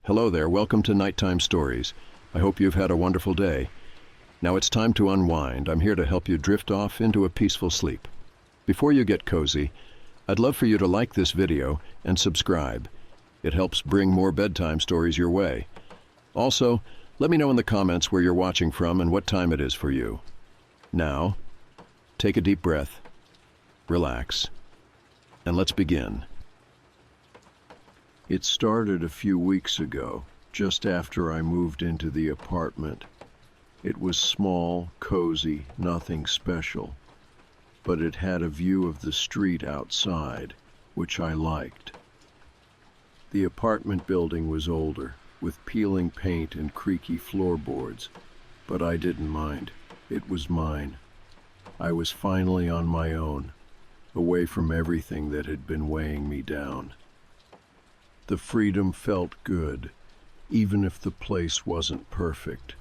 Hello there, welcome to Nighttime Stories. I hope you've had a wonderful day. Now it's time to unwind. I'm here to help you drift off into a peaceful sleep. Before you get cozy, I'd love for you to like this video and subscribe. It helps bring more bedtime stories your way. Also, let me know in the comments where you're watching from and what time it is for you. Now, take a deep breath, relax, and let's begin. It started a few weeks ago, just after I moved into the apartment. It was small, cozy, nothing special, but it had a view of the street outside, which I liked. The apartment building was older, with peeling paint and creaky floorboards, but I didn't mind. It was mine. I was finally on my own, away from everything that had been weighing me down. The freedom felt good, even if the place wasn't perfect.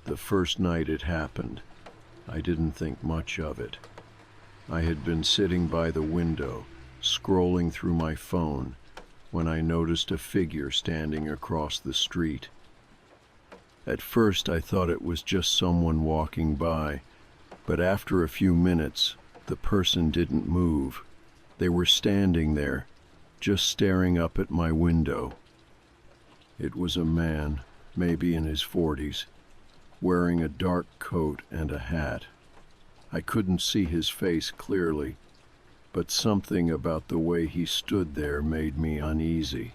The first night it happened, I didn't think much of it. I had been sitting by the window, scrolling through my phone, when I noticed a figure standing across the street. At first I thought it was just someone walking by, but after a few minutes, the person didn't move. They were standing there, just staring up at my window. It was a man, maybe in his 40s, wearing a dark coat and a hat. I couldn't see his face clearly, but something about the way he stood there made me uneasy.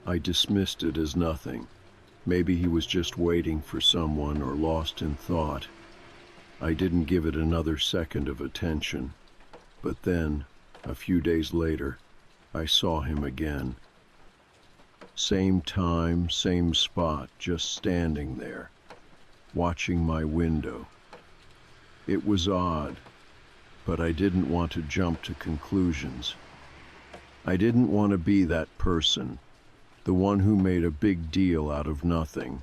I dismissed it as nothing. Maybe he was just waiting for someone or lost in thought. I didn't give it another second of attention, but then, a few days later, I saw him again. Same time, same spot, just standing there, watching my window. It was odd, but I didn't want to jump to conclusions. I didn't want to be that person, the one who made a big deal out of nothing.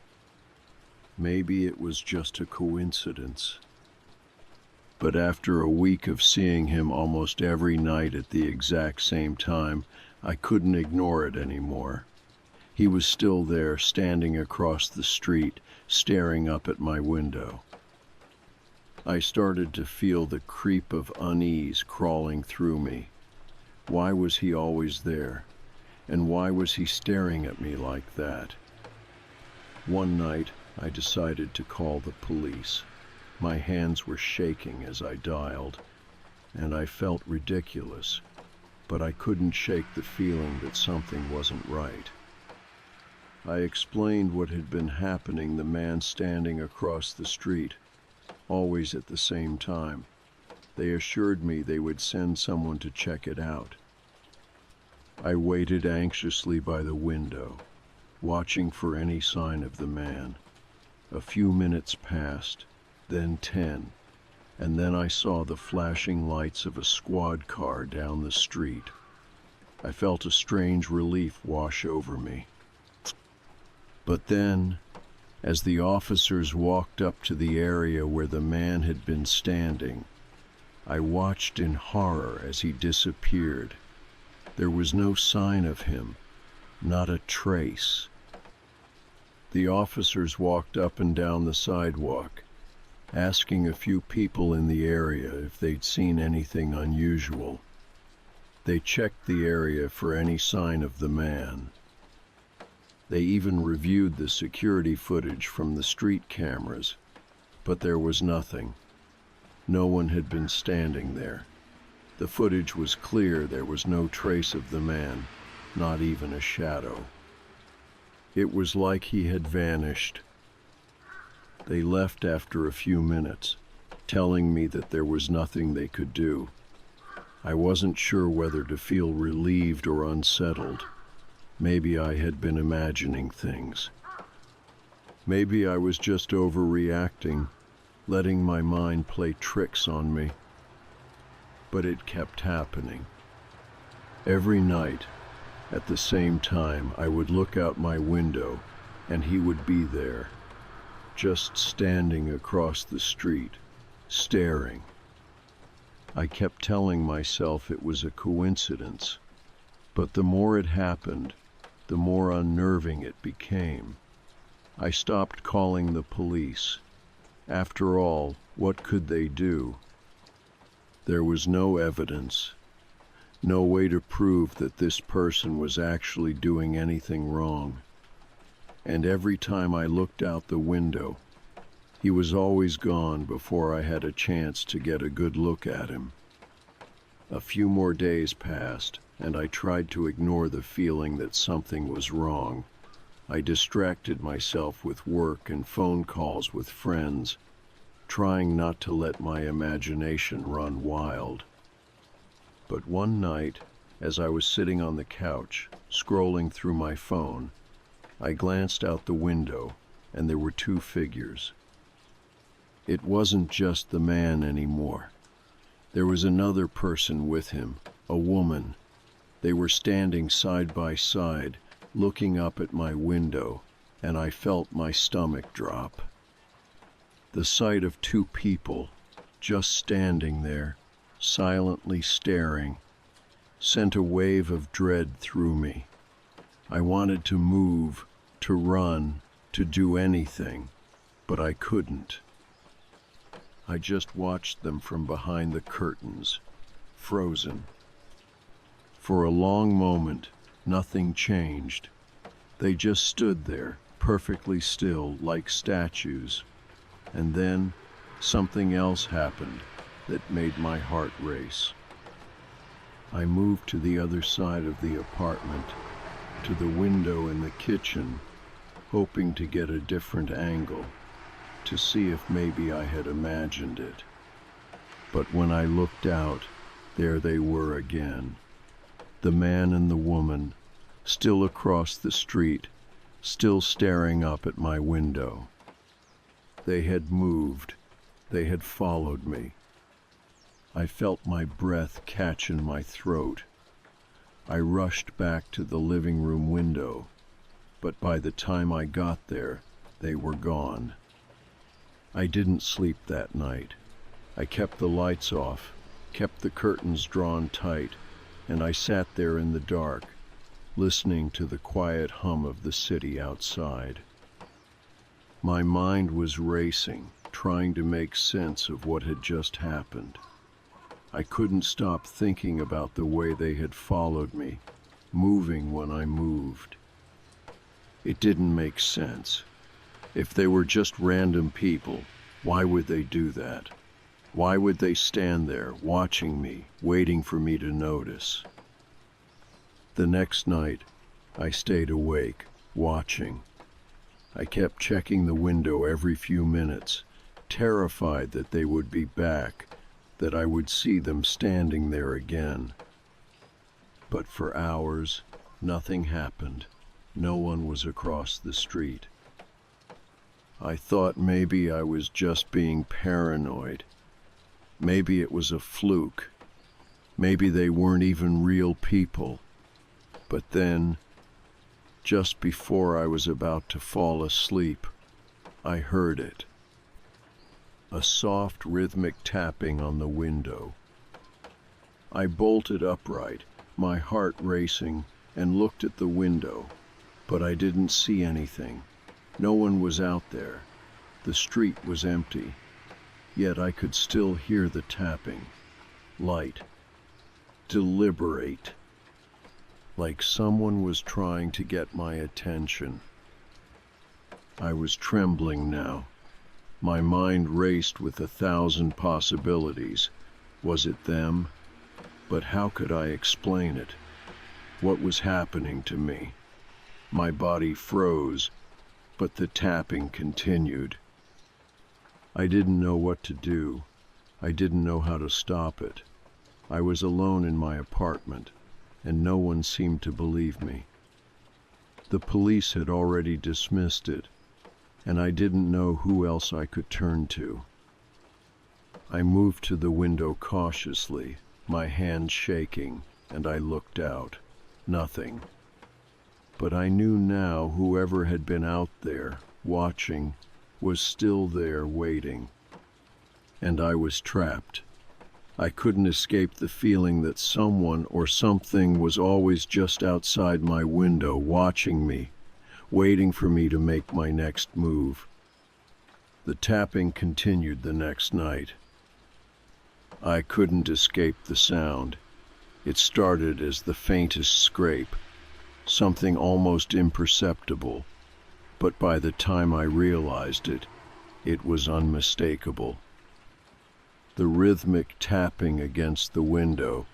Maybe it was just a coincidence. But after a week of seeing him almost every night at the exact same time, I couldn't ignore it anymore. He was still there, standing across the street, staring up at my window. I started to feel the creep of unease crawling through me. Why was he always there? And why was he staring at me like that? One night, I decided to call the police. My hands were shaking as I dialed, and I felt ridiculous, but I couldn't shake the feeling that something wasn't right. I explained what had been happening, the man standing across the street, always at the same time. They assured me they would send someone to check it out. I waited anxiously by the window, watching for any sign of the man. A few minutes passed, then 10, and then I saw the flashing lights of a squad car down the street. I felt a strange relief wash over me. But then, as the officers walked up to the area where the man had been standing, I watched in horror as he disappeared. There was no sign of him, not a trace. The officers walked up and down the sidewalk, asking a few people in the area if they'd seen anything unusual. They checked the area for any sign of the man. They even reviewed the security footage from the street cameras, but there was nothing. No one had been standing there. The footage was clear. There was no trace of the man, not even a shadow. It was like he had vanished. They left after a few minutes, telling me that there was nothing they could do. I wasn't sure whether to feel relieved or unsettled. Maybe I had been imagining things. Maybe I was just overreacting, letting my mind play tricks on me. But it kept happening. Every night, at the same time, I would look out my window, and he would be there, just standing across the street, staring. I kept telling myself it was a coincidence, but the more it happened, the more unnerving it became. I stopped calling the police. After all, what could they do? There was no evidence, no way to prove that this person was actually doing anything wrong. And every time I looked out the window, he was always gone before I had a chance to get a good look at him. A few more days passed, and I tried to ignore the feeling that something was wrong. I distracted myself with work and phone calls with friends, trying not to let my imagination run wild. But one night, as I was sitting on the couch, scrolling through my phone, I glanced out the window, and there were two figures. It wasn't just the man anymore. There was another person with him, a woman. They were standing side by side, looking up at my window, and I felt my stomach drop. The sight of two people, just standing there, silently staring, sent a wave of dread through me. I wanted to move, to run, to do anything, but I couldn't. I just watched them from behind the curtains, frozen. For a long moment, nothing changed. They just stood there, perfectly still, like statues. And then, something else happened that made my heart race. I moved to the other side of the apartment, to the window in the kitchen, hoping to get a different angle, to see if maybe I had imagined it. But when I looked out, there they were again. The man and the woman, still across the street, still staring up at my window. They had moved. They had followed me. I felt my breath catch in my throat. I rushed back to the living room window, but by the time I got there, they were gone. I didn't sleep that night. I kept the lights off, kept the curtains drawn tight, and I sat there in the dark, listening to the quiet hum of the city outside. My mind was racing, trying to make sense of what had just happened. I couldn't stop thinking about the way they had followed me, moving when I moved. It didn't make sense. If they were just random people, why would they do that? Why would they stand there, watching me, waiting for me to notice? The next night, I stayed awake, watching. I kept checking the window every few minutes, terrified that they would be back, that I would see them standing there again. But for hours, nothing happened. No one was across the street. I thought maybe I was just being paranoid. Maybe it was a fluke. Maybe they weren't even real people. But then, just before I was about to fall asleep, I heard it. A soft, rhythmic tapping on the window. I bolted upright, my heart racing, and looked at the window, but I didn't see anything. No one was out there. The street was empty, yet I could still hear the tapping. Light. Deliberate. Like someone was trying to get my attention. I was trembling now. My mind raced with 1,000 possibilities. Was it them? But how could I explain it? What was happening to me? My body froze, but the tapping continued. I didn't know what to do. I didn't know how to stop it. I was alone in my apartment, and no one seemed to believe me. The police had already dismissed it, and I didn't know who else I could turn to. I moved to the window cautiously, my hand shaking, and I looked out. Nothing. But I knew now whoever had been out there, watching, was still there waiting. And I was trapped. I couldn't escape the feeling that someone or something was always just outside my window watching me, waiting for me to make my next move. The tapping continued the next night. I couldn't escape the sound. It started as the faintest scrape, something almost imperceptible, but by the time I realized it, it was unmistakable. The rhythmic tapping against the window,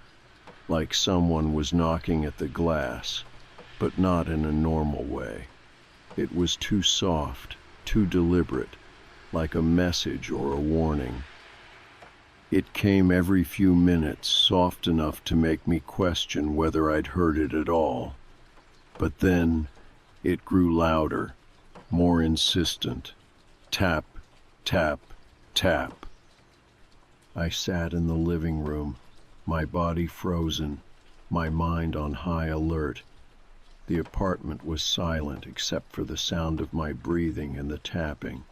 like someone was knocking at the glass, but not in a normal way. It was too soft, too deliberate, like a message or a warning. It came every few minutes, soft enough to make me question whether I'd heard it at all. But then it grew louder, more insistent. Tap, tap, tap. I sat in the living room, my body frozen, my mind on high alert. The apartment was silent except for the sound of my breathing and the tapping.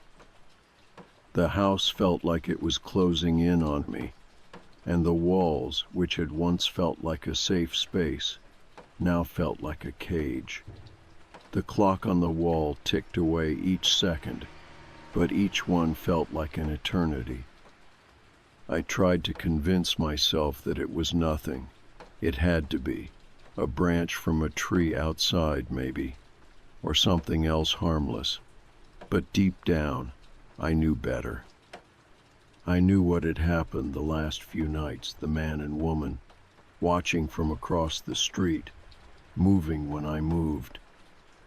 The house felt like it was closing in on me, and the walls, which had once felt like a safe space, now felt like a cage. The clock on the wall ticked away each second, but each one felt like an eternity. I tried to convince myself that it was nothing. It had to be. A branch from a tree outside, maybe, or something else harmless. But deep down, I knew better. I knew what had happened the last few nights, the man and woman, watching from across the street, moving when I moved,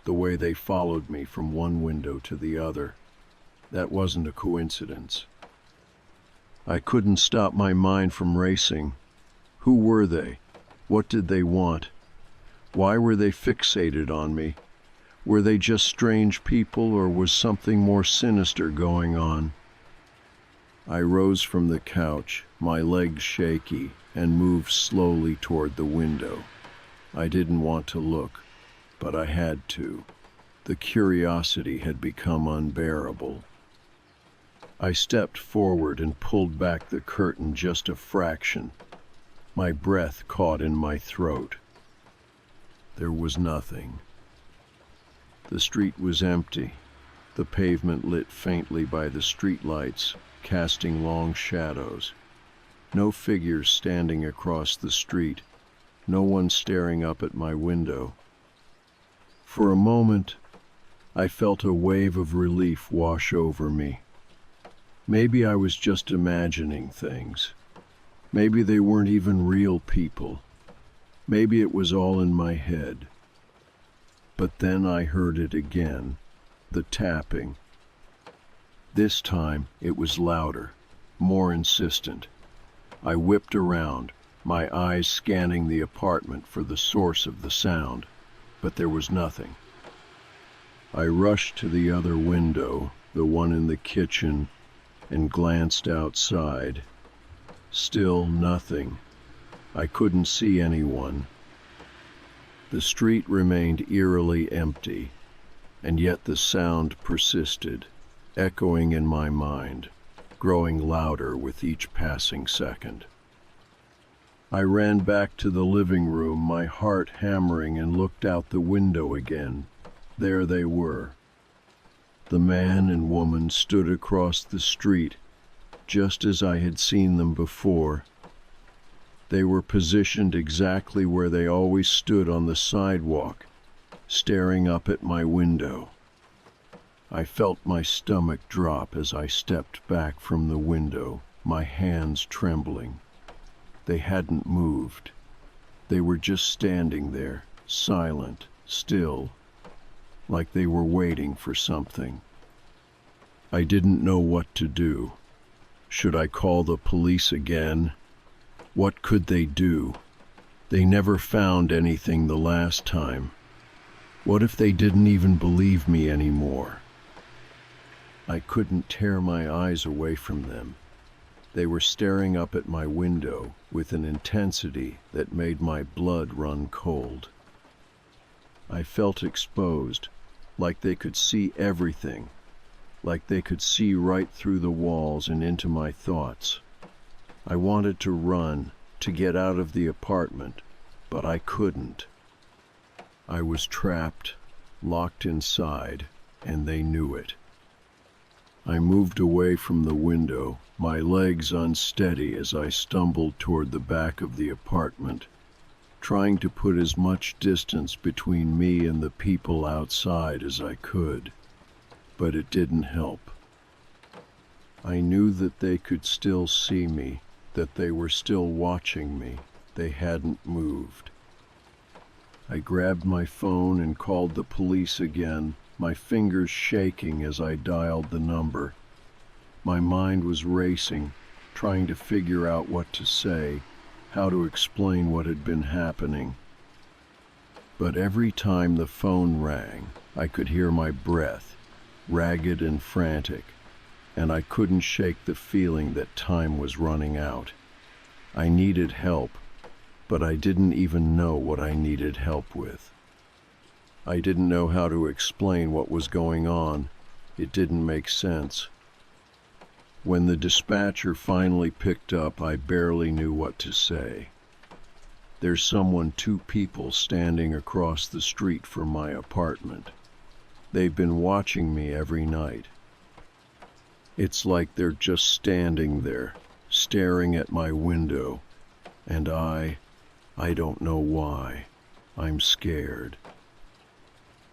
the way they followed me from one window to the other. That wasn't a coincidence. I couldn't stop my mind from racing. Who were they? What did they want? Why were they fixated on me? Were they just strange people, or was something more sinister going on? I rose from the couch, my legs shaky, and moved slowly toward the window. I didn't want to look, but I had to. The curiosity had become unbearable. I stepped forward and pulled back the curtain just a fraction. My breath caught in my throat. There was nothing. The street was empty, the pavement lit faintly by the streetlights, casting long shadows. No figures standing across the street, no one staring up at my window. For a moment, I felt a wave of relief wash over me. Maybe I was just imagining things. Maybe they weren't even real people. Maybe it was all in my head. But then I heard it again, the tapping. This time it was louder, more insistent. I whipped around, my eyes scanning the apartment for the source of the sound, but there was nothing. I rushed to the other window, the one in the kitchen, and glanced outside. Still nothing. I couldn't see anyone. The street remained eerily empty, and yet the sound persisted, echoing in my mind, growing louder with each passing second. I ran back to the living room, my heart hammering, and looked out the window again. There they were. The man and woman stood across the street, just as I had seen them before. They were positioned exactly where they always stood on the sidewalk, staring up at my window. I felt my stomach drop as I stepped back from the window, my hands trembling. They hadn't moved. They were just standing there, silent, still, like they were waiting for something. I didn't know what to do. Should I call the police again? What could they do? They never found anything the last time. What if they didn't even believe me anymore? I couldn't tear my eyes away from them. They were staring up at my window with an intensity that made my blood run cold. I felt exposed, like they could see everything, like they could see right through the walls and into my thoughts. I wanted to run, to get out of the apartment, but I couldn't. I was trapped, locked inside, and they knew it. I moved away from the window, my legs unsteady as I stumbled toward the back of the apartment, trying to put as much distance between me and the people outside as I could. But it didn't help. I knew that they could still see me, that they were still watching me. They hadn't moved. I grabbed my phone and called the police again, my fingers shaking as I dialed the number. My mind was racing, trying to figure out what to say, how to explain what had been happening. But every time the phone rang, I could hear my breath, ragged and frantic, and I couldn't shake the feeling that time was running out. I needed help, but I didn't even know what I needed help with. I didn't know how to explain what was going on. It didn't make sense. When the dispatcher finally picked up, I barely knew what to say. There's someone, 2 people standing across the street from my apartment. They've been watching me every night. It's like they're just standing there, staring at my window, and I don't know why. I'm scared.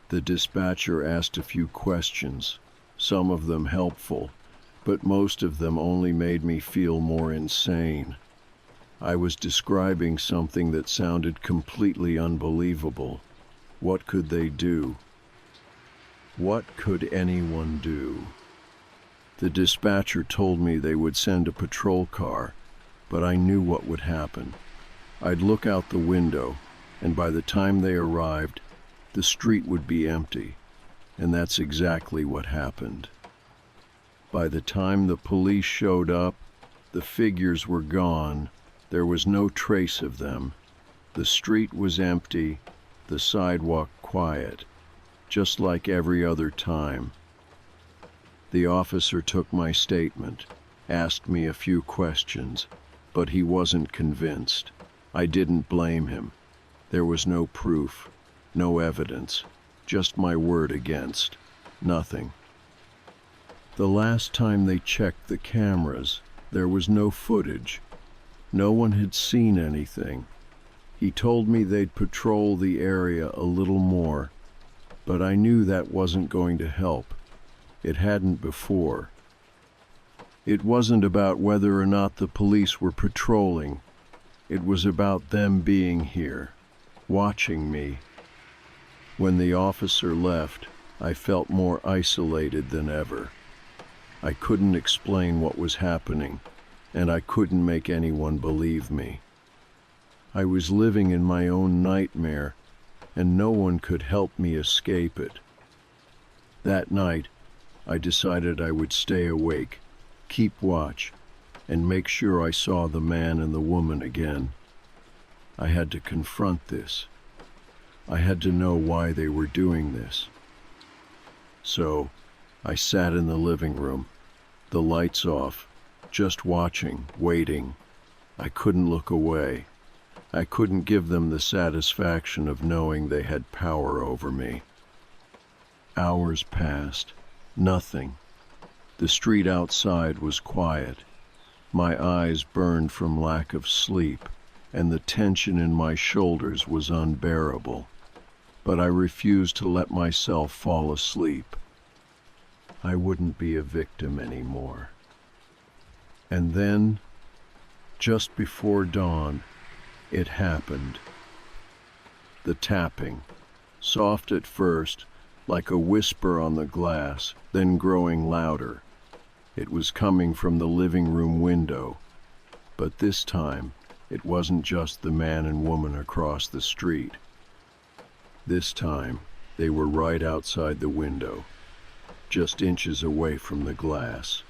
The dispatcher asked a few questions, some of them helpful, but most of them only made me feel more insane. I was describing something that sounded completely unbelievable. What could they do? What could anyone do? The dispatcher told me they would send a patrol car, but I knew what would happen. I'd look out the window, and by the time they arrived, the street would be empty, and that's exactly what happened. By the time the police showed up, the figures were gone. There was no trace of them. The street was empty, the sidewalk quiet, just like every other time. The officer took my statement, asked me a few questions, but he wasn't convinced. I didn't blame him. There was no proof, no evidence, just my word against nothing. The last time they checked the cameras, there was no footage. No one had seen anything. He told me they'd patrol the area a little more, but I knew that wasn't going to help. It hadn't before. It wasn't about whether or not the police were patrolling. It was about them being here, watching me. When the officer left, I felt more isolated than ever. I couldn't explain what was happening, and I couldn't make anyone believe me. I was living in my own nightmare, and no one could help me escape it. That night, I decided I would stay awake, keep watch, and make sure I saw the man and the woman again. I had to confront this. I had to know why they were doing this. So, I sat in the living room, the lights off, just watching, waiting. I couldn't look away. I couldn't give them the satisfaction of knowing they had power over me. Hours passed. Nothing. The street outside was quiet. My eyes burned from lack of sleep, and the tension in my shoulders was unbearable. But I refused to let myself fall asleep. I wouldn't be a victim anymore. And then, just before dawn, it happened. The tapping, soft at first, like a whisper on the glass, then growing louder. It was coming from the living room window, but this time it wasn't just the man and woman across the street. This time they were right outside the window, just inches away from the glass,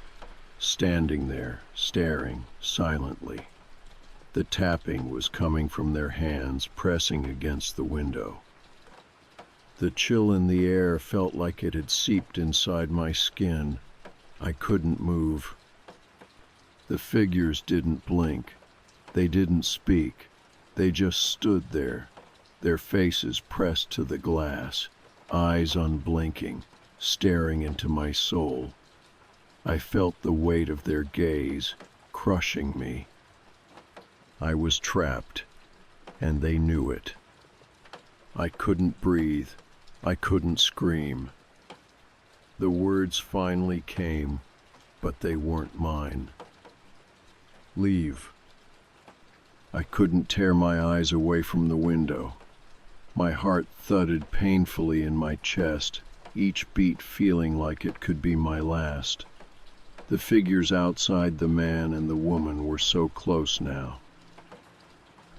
standing there, staring silently. The tapping was coming from their hands pressing against the window. The chill in the air felt like it had seeped inside my skin. I couldn't move. The figures didn't blink. They didn't speak. They just stood there, their faces pressed to the glass, eyes unblinking, staring into my soul. I felt the weight of their gaze, crushing me. I was trapped, and they knew it. I couldn't breathe. I couldn't scream. The words finally came, but they weren't mine. Leave. I couldn't tear my eyes away from the window. My heart thudded painfully in my chest, each beat feeling like it could be my last. The figures outside the man and the woman were so close now.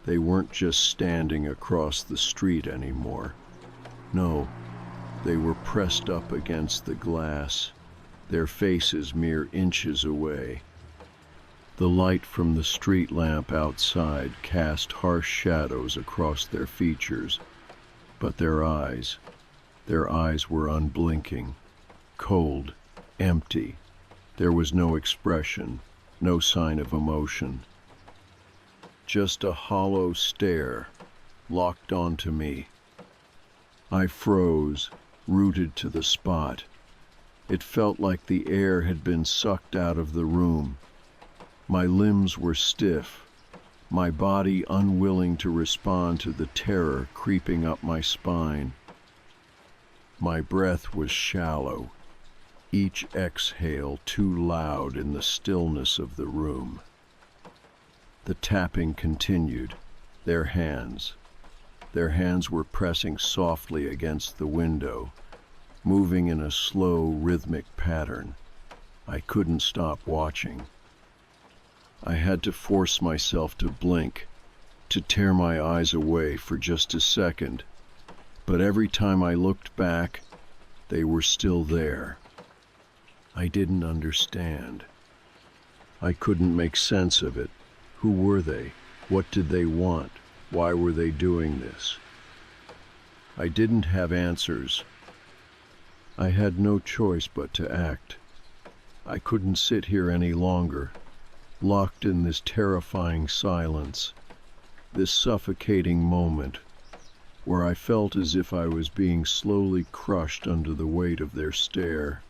They weren't just standing across the street anymore. No, they were pressed up against the glass, their faces mere inches away. The light from the street lamp outside cast harsh shadows across their features, but their eyes were unblinking, cold, empty. There was no expression, no sign of emotion. Just a hollow stare, locked onto me. I froze, rooted to the spot. It felt like the air had been sucked out of the room. My limbs were stiff, my body unwilling to respond to the terror creeping up my spine. My breath was shallow, each exhale too loud in the stillness of the room. The tapping continued, their hands were pressing softly against the window, moving in a slow, rhythmic pattern. I couldn't stop watching. I had to force myself to blink, to tear my eyes away for just a second, but every time I looked back, they were still there. I didn't understand. I couldn't make sense of it. Who were they? What did they want? Why were they doing this? I didn't have answers. I had no choice but to act. I couldn't sit here any longer, locked in this terrifying silence, this suffocating moment where I felt as if I was being slowly crushed under the weight of their stare.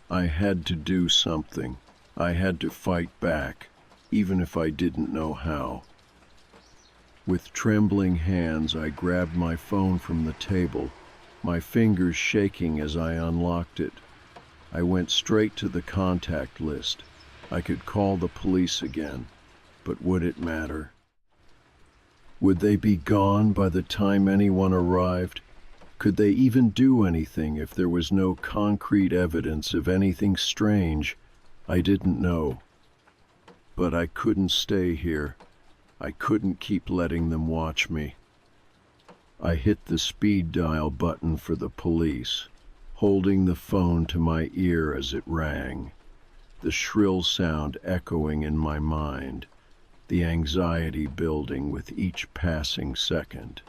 I had to do something. I had to fight back, even if I didn't know how. With trembling hands, I grabbed my phone from the table, my fingers shaking as I unlocked it. I went straight to the contact list. I could call the police again, but would it matter? Would they be gone by the time anyone arrived? Could they even do anything if there was no concrete evidence of anything strange? I didn't know. But I couldn't stay here. I couldn't keep letting them watch me. I hit the speed dial button for the police, holding the phone to my ear as it rang, the shrill sound echoing in my mind, the anxiety building with each passing second.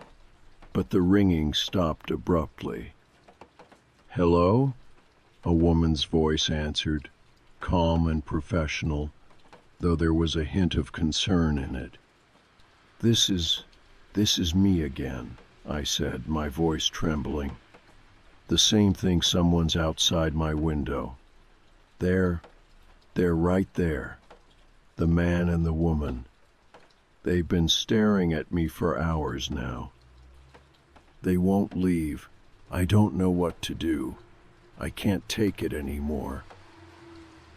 But the ringing stopped abruptly. "Hello?" a woman's voice answered, calm and professional, though there was a hint of concern in it. This is me again," I said, my voice trembling. "The same thing, someone's outside my window. They're right there. The man and the woman. They've been staring at me for hours now. They won't leave. I don't know what to do. I can't take it anymore."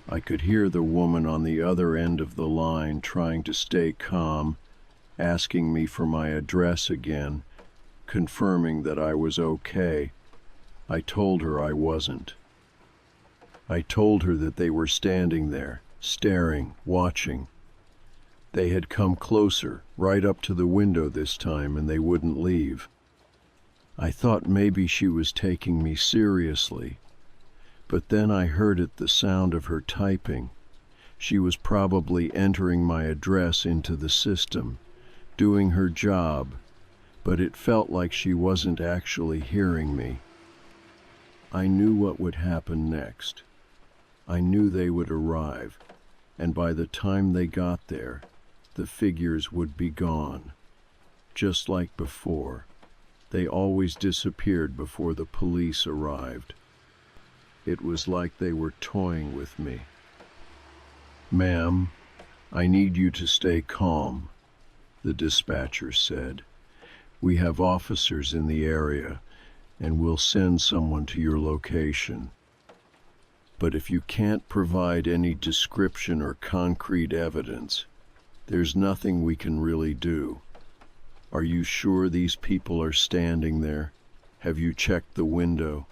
I could hear the woman on the other end of the line trying to stay calm, asking me for my address again, confirming that I was okay. I told her I wasn't. I told her that they were standing there, staring, watching. They had come closer, right up to the window this time, and they wouldn't leave. I thought maybe she was taking me seriously, but then I heard the sound of her typing. She was probably entering my address into the system, doing her job, but it felt like she wasn't actually hearing me. I knew what would happen next. I knew they would arrive. and by the time they got there, the figures would be gone. Just like before, they always disappeared before the police arrived. It was like they were toying with me. "Ma'am, I need you to stay calm," the dispatcher said. "We have officers in the area, and we'll send someone to your location. But if you can't provide any description or concrete evidence, there's nothing we can really do. Are you sure these people are standing there? Have you checked the window?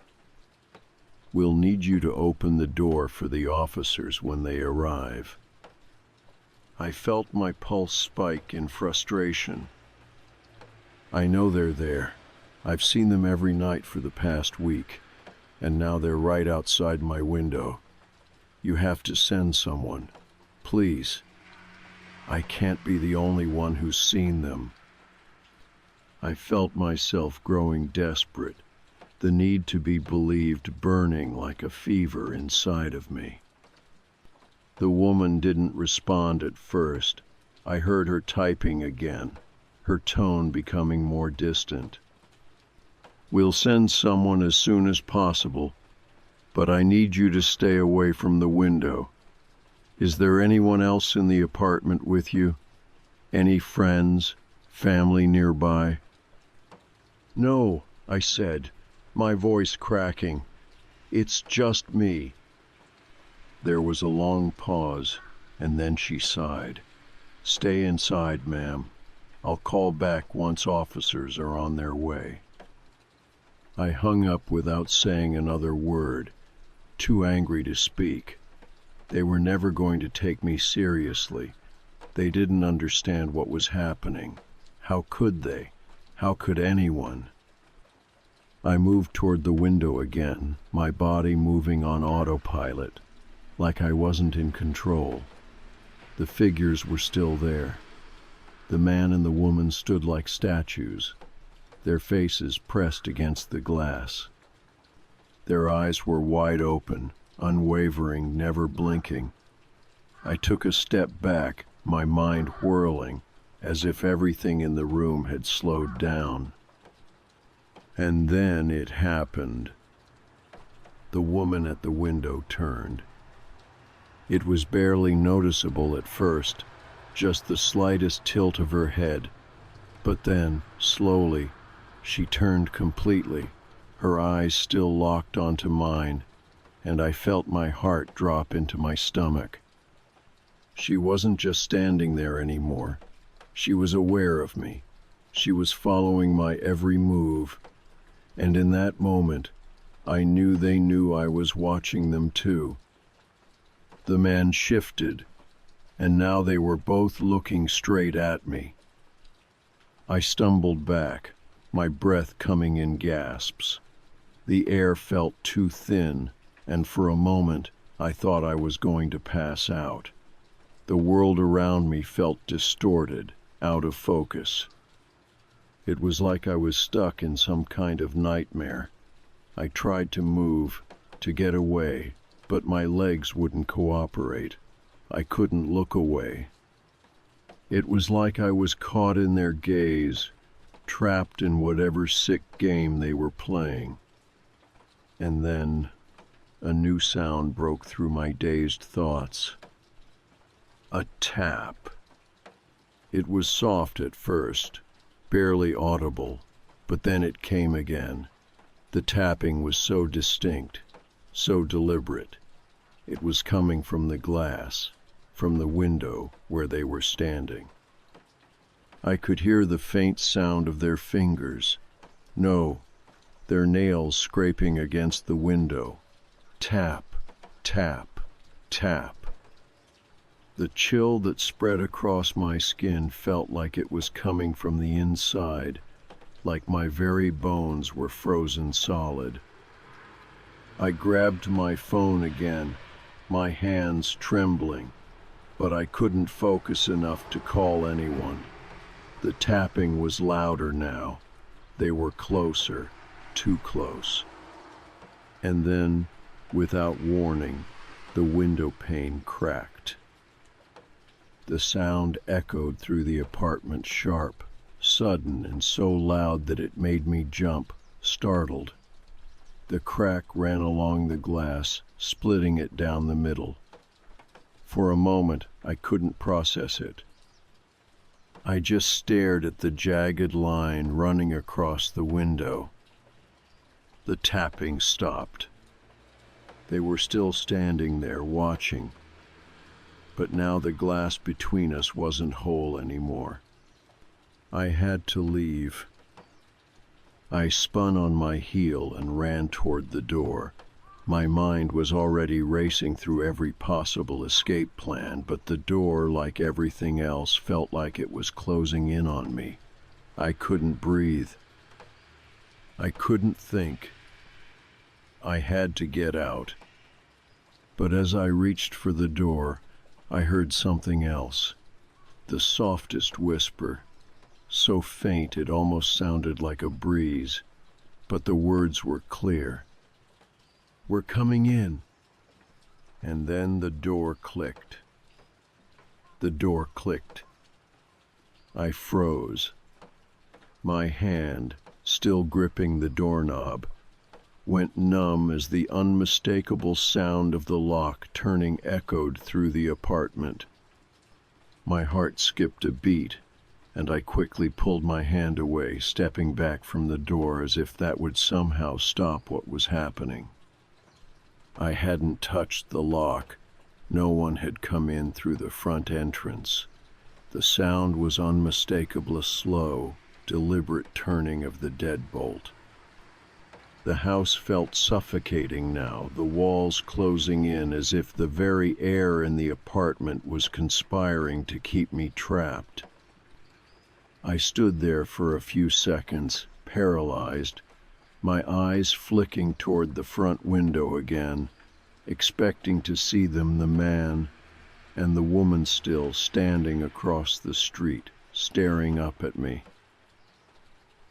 We'll need you to open the door for the officers when they arrive." I felt my pulse spike in frustration. "I know they're there. I've seen them every night for the past week, and now they're right outside my window. You have to send someone. Please. I can't be the only one who's seen them." I felt myself growing desperate, the need to be believed burning like a fever inside of me. The woman didn't respond at first. I heard her typing again, her tone becoming more distant. "We'll send someone as soon as possible, but I need you to stay away from the window. Is there anyone else in the apartment with you? Any friends, family nearby?" "No," I said, my voice cracking. "It's just me." There was a long pause, and then she sighed. "Stay inside, ma'am. I'll call back once officers are on their way." I hung up without saying another word, too angry to speak. They were never going to take me seriously. They didn't understand what was happening. How could they? How could anyone? I moved toward the window again, my body moving on autopilot, like I wasn't in control. The figures were still there. The man and the woman stood like statues, their faces pressed against the glass. Their eyes were wide open, unwavering, never blinking. I took a step back, my mind whirling, as if everything in the room had slowed down. And then it happened. The woman at the window turned. It was barely noticeable at first, just the slightest tilt of her head. But then, slowly, she turned completely, her eyes still locked onto mine, and I felt my heart drop into my stomach. She wasn't just standing there anymore. She was aware of me. She was following my every move. And in that moment, I knew they knew I was watching them too. The man shifted, and now they were both looking straight at me. I stumbled back, my breath coming in gasps. The air felt too thin, and for a moment I thought I was going to pass out. The world around me felt distorted, out of focus. It was like I was stuck in some kind of nightmare. I tried to move, to get away, but my legs wouldn't cooperate. I couldn't look away. It was like I was caught in their gaze, trapped in whatever sick game they were playing. And then a new sound broke through my dazed thoughts. A tap. It was soft at first, barely audible, but then it came again. The tapping was so distinct, so deliberate. It was coming from the glass, from the window where they were standing. I could hear the faint sound of their fingers. No, their nails scraping against the window. Tap, tap, tap. The chill that spread across my skin felt like it was coming from the inside, like my very bones were frozen solid. I grabbed my phone again, my hands trembling, but I couldn't focus enough to call anyone. The tapping was louder now. They were closer, too close. And then, without warning, the window pane cracked. The sound echoed through the apartment, sharp, sudden, and so loud that it made me jump, startled. The crack ran along the glass, splitting it down the middle. For a moment, I couldn't process it. I just stared at the jagged line running across the window. The tapping stopped. They were still standing there, watching. But now the glass between us wasn't whole anymore. I had to leave. I spun on my heel and ran toward the door. My mind was already racing through every possible escape plan, but the door, like everything else, felt like it was closing in on me. I couldn't breathe. I couldn't think. I had to get out. But as I reached for the door, I heard something else. The softest whisper, so faint it almost sounded like a breeze, but the words were clear. "We're coming in." And then the door clicked. The door clicked. I froze. My hand, still gripping the doorknob, went numb as the unmistakable sound of the lock turning echoed through the apartment. My heart skipped a beat, and I quickly pulled my hand away, stepping back from the door as if that would somehow stop what was happening. I hadn't touched the lock. No one had come in through the front entrance. The sound was unmistakably slow, deliberate turning of the deadbolt. The house felt suffocating now, the walls closing in as if the very air in the apartment was conspiring to keep me trapped. I stood there for a few seconds, paralyzed, my eyes flicking toward the front window again, expecting to see them, the man and the woman still standing across the street, staring up at me.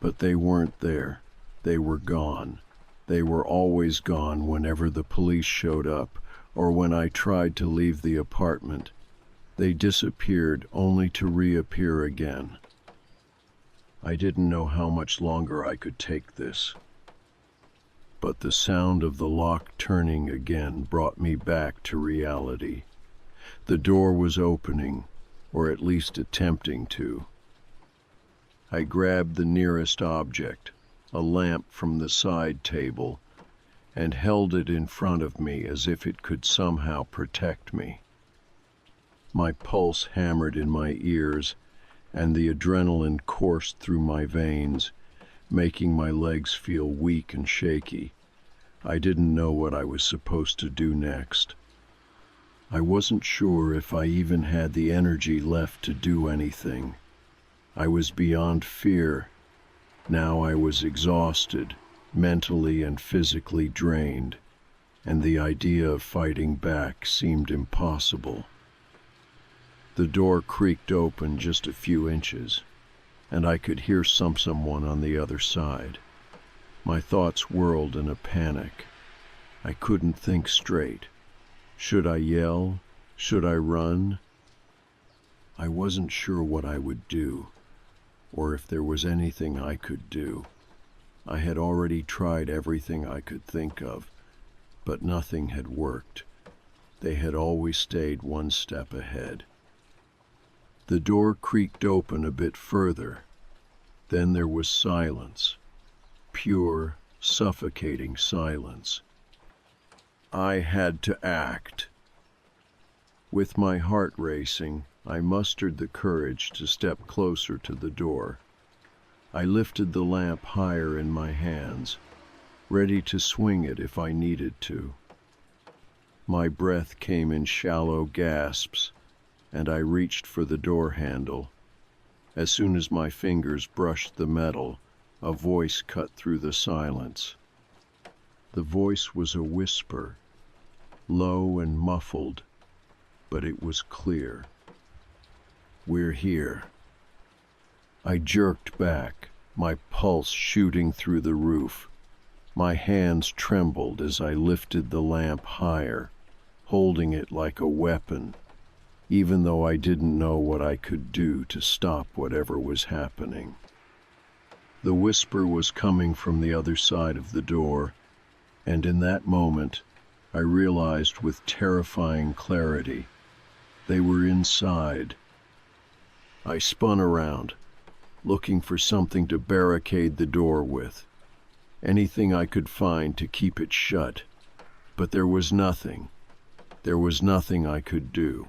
But they weren't there. They were gone. They were always gone whenever the police showed up or when I tried to leave the apartment. They disappeared only to reappear again. I didn't know how much longer I could take this. But the sound of the lock turning again brought me back to reality. The door was opening, or at least attempting to. I grabbed the nearest object, a lamp from the side table, and held it in front of me as if it could somehow protect me. My pulse hammered in my ears, and the adrenaline coursed through my veins, making my legs feel weak and shaky. I didn't know what I was supposed to do next. I wasn't sure if I even had the energy left to do anything. I was beyond fear. Now I was exhausted, mentally and physically drained, and the idea of fighting back seemed impossible. The door creaked open just a few inches, and I could hear someone on the other side. My thoughts whirled in a panic. I couldn't think straight. Should I yell? Should I run? I wasn't sure what I would do, or if there was anything I could do. I had already tried everything I could think of, but nothing had worked. They had always stayed one step ahead. The door creaked open a bit further. Then there was silence. Pure, suffocating silence. I had to act. With my heart racing, I mustered the courage to step closer to the door. I lifted the lamp higher in my hands, ready to swing it if I needed to. My breath came in shallow gasps, and I reached for the door handle. As soon as my fingers brushed the metal, a voice cut through the silence. The voice was a whisper, low and muffled, but it was clear. "We're here." I jerked back, my pulse shooting through the roof. My hands trembled as I lifted the lamp higher, holding it like a weapon. even though I didn't know what I could do to stop whatever was happening. The whisper was coming from the other side of the door, and in that moment, I realized with terrifying clarity, they were inside. I spun around, looking for something to barricade the door with, anything I could find to keep it shut, but there was nothing. There was nothing I could do.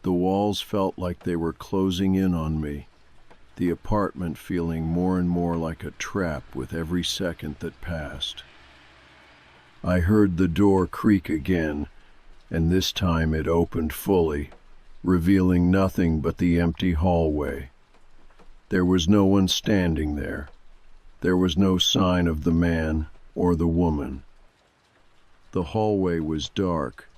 The walls felt like they were closing in on me, the apartment feeling more and more like a trap with every second that passed. I heard the door creak again, and this time it opened fully, revealing nothing but the empty hallway. There was no one standing there. There was no sign of the man or the woman. The hallway was dark,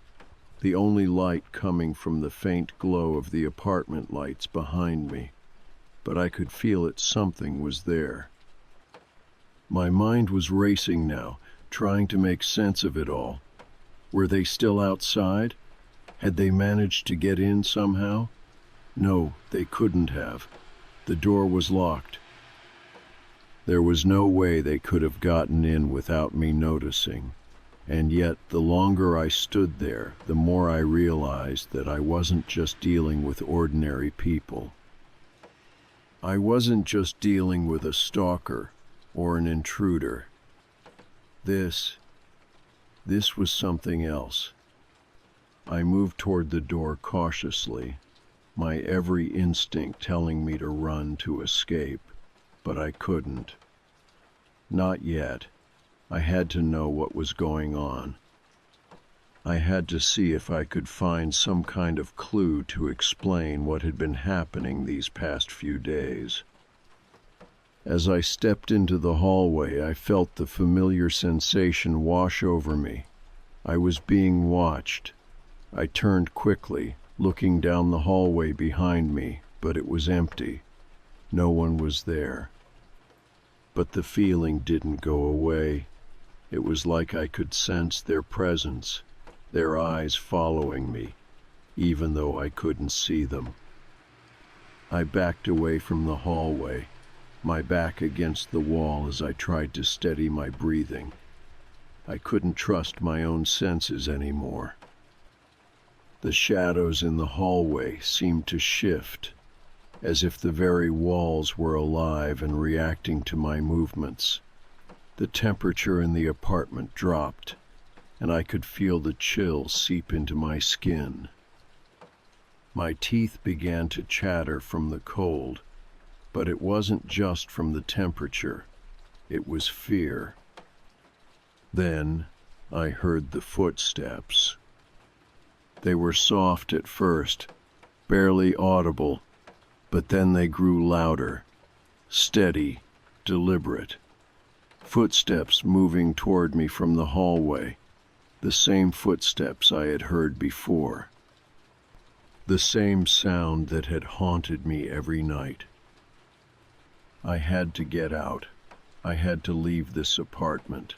the only light coming from the faint glow of the apartment lights behind me, but I could feel that something was there. My mind was racing now, trying to make sense of it all. Were they still outside? Had they managed to get in somehow? No, they couldn't have. The door was locked. There was no way they could have gotten in without me noticing. And yet, the longer I stood there, the more I realized that I wasn't just dealing with ordinary people. I wasn't just dealing with a stalker or an intruder. This was something else. I moved toward the door cautiously, my every instinct telling me to run to escape, but I couldn't. Not yet. I had to know what was going on. I had to see if I could find some kind of clue to explain what had been happening these past few days. As I stepped into the hallway, I felt the familiar sensation wash over me. I was being watched. I turned quickly, looking down the hallway behind me, but it was empty. No one was there. But the feeling didn't go away. It was like I could sense their presence, their eyes following me, even though I couldn't see them. I backed away from the hallway, my back against the wall as I tried to steady my breathing. I couldn't trust my own senses anymore. The shadows in the hallway seemed to shift, as if the very walls were alive and reacting to my movements. The temperature in the apartment dropped, and I could feel the chill seep into my skin. My teeth began to chatter from the cold, but it wasn't just from the temperature, it was fear. Then I heard the footsteps. They were soft at first, barely audible, but then they grew louder, steady, deliberate. Footsteps moving toward me from the hallway, the same footsteps I had heard before. The same sound that had haunted me every night. I had to get out. I had to leave this apartment.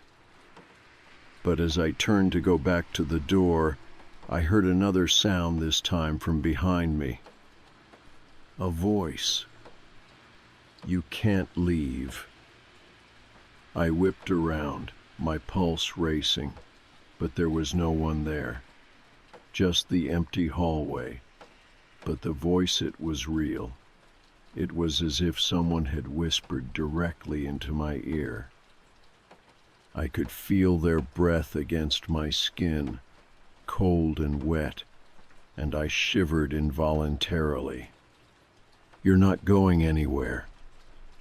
But as I turned to go back to the door, I heard another sound, this time from behind me. A voice. "You can't leave." I whipped around, my pulse racing, but there was no one there. Just the empty hallway. But the voice, it was real. It was as if someone had whispered directly into my ear. I could feel their breath against my skin, cold and wet, and I shivered involuntarily. "You're not going anywhere."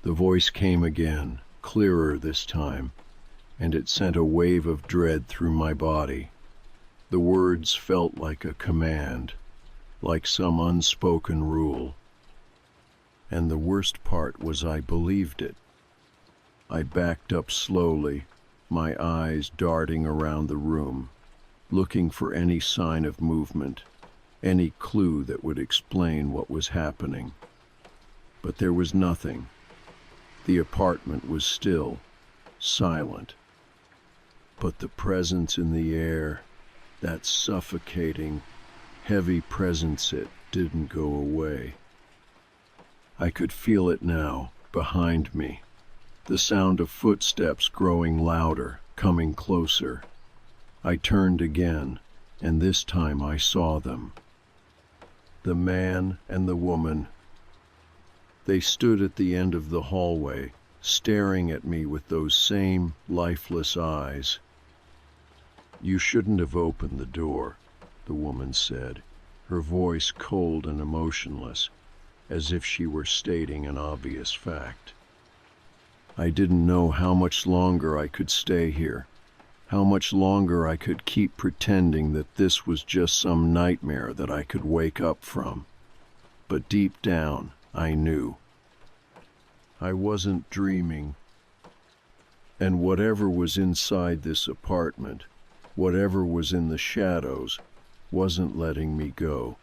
The voice came again, clearer this time, and it sent a wave of dread through my body. The words felt like a command, like some unspoken rule. And the worst part was I believed it. I backed up slowly, my eyes darting around the room, looking for any sign of movement, any clue that would explain what was happening. But there was nothing. The apartment was still, silent. But the presence in the air, that suffocating, heavy presence. It didn't go away. I could feel it now, behind me, the sound of footsteps growing louder, coming closer. I turned again, and this time I saw them. The man and the woman. They stood at the end of the hallway, staring at me with those same lifeless eyes. "You shouldn't have opened the door," the woman said, her voice cold and emotionless, as if she were stating an obvious fact. I didn't know how much longer I could stay here, how much longer I could keep pretending that this was just some nightmare that I could wake up from. But deep down, I knew. I wasn't dreaming. And whatever was inside this apartment, whatever was in the shadows, wasn't letting me go.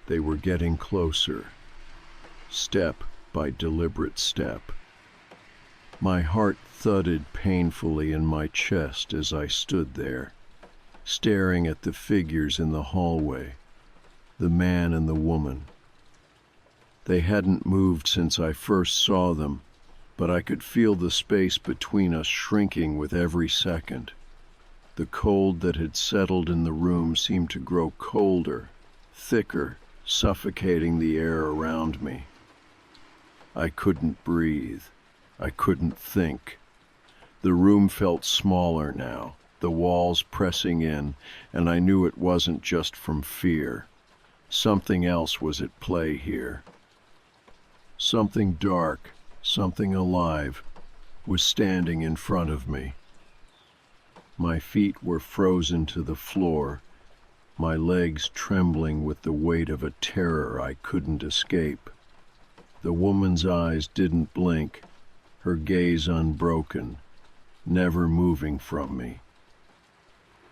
They were getting closer, step by deliberate step. My heart thudded painfully in my chest as I stood there, staring at the figures in the hallway, the man and the woman. They hadn't moved since I first saw them, but I could feel the space between us shrinking with every second. The cold that had settled in the room seemed to grow colder, thicker, suffocating the air around me. I couldn't breathe. I couldn't think. The room felt smaller now, the walls pressing in, and I knew it wasn't just from fear. Something else was at play here. Something dark, something alive, was standing in front of me. My feet were frozen to the floor, my legs trembling with the weight of a terror I couldn't escape. The woman's eyes didn't blink, her gaze unbroken, never moving from me.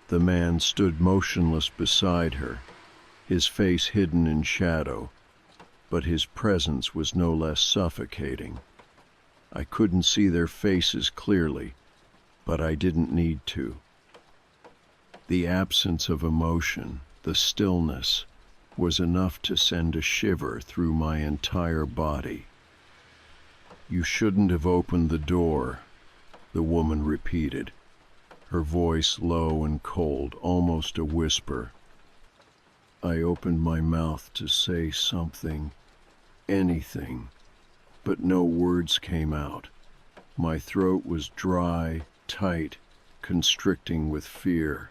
The man stood motionless beside her, his face hidden in shadow, but his presence was no less suffocating. I couldn't see their faces clearly, but I didn't need to. The absence of emotion, the stillness, was enough to send a shiver through my entire body. "You shouldn't have opened the door," the woman repeated, her voice low and cold, almost a whisper. I opened my mouth to say something, anything, but no words came out. My throat was dry, tight, constricting with fear.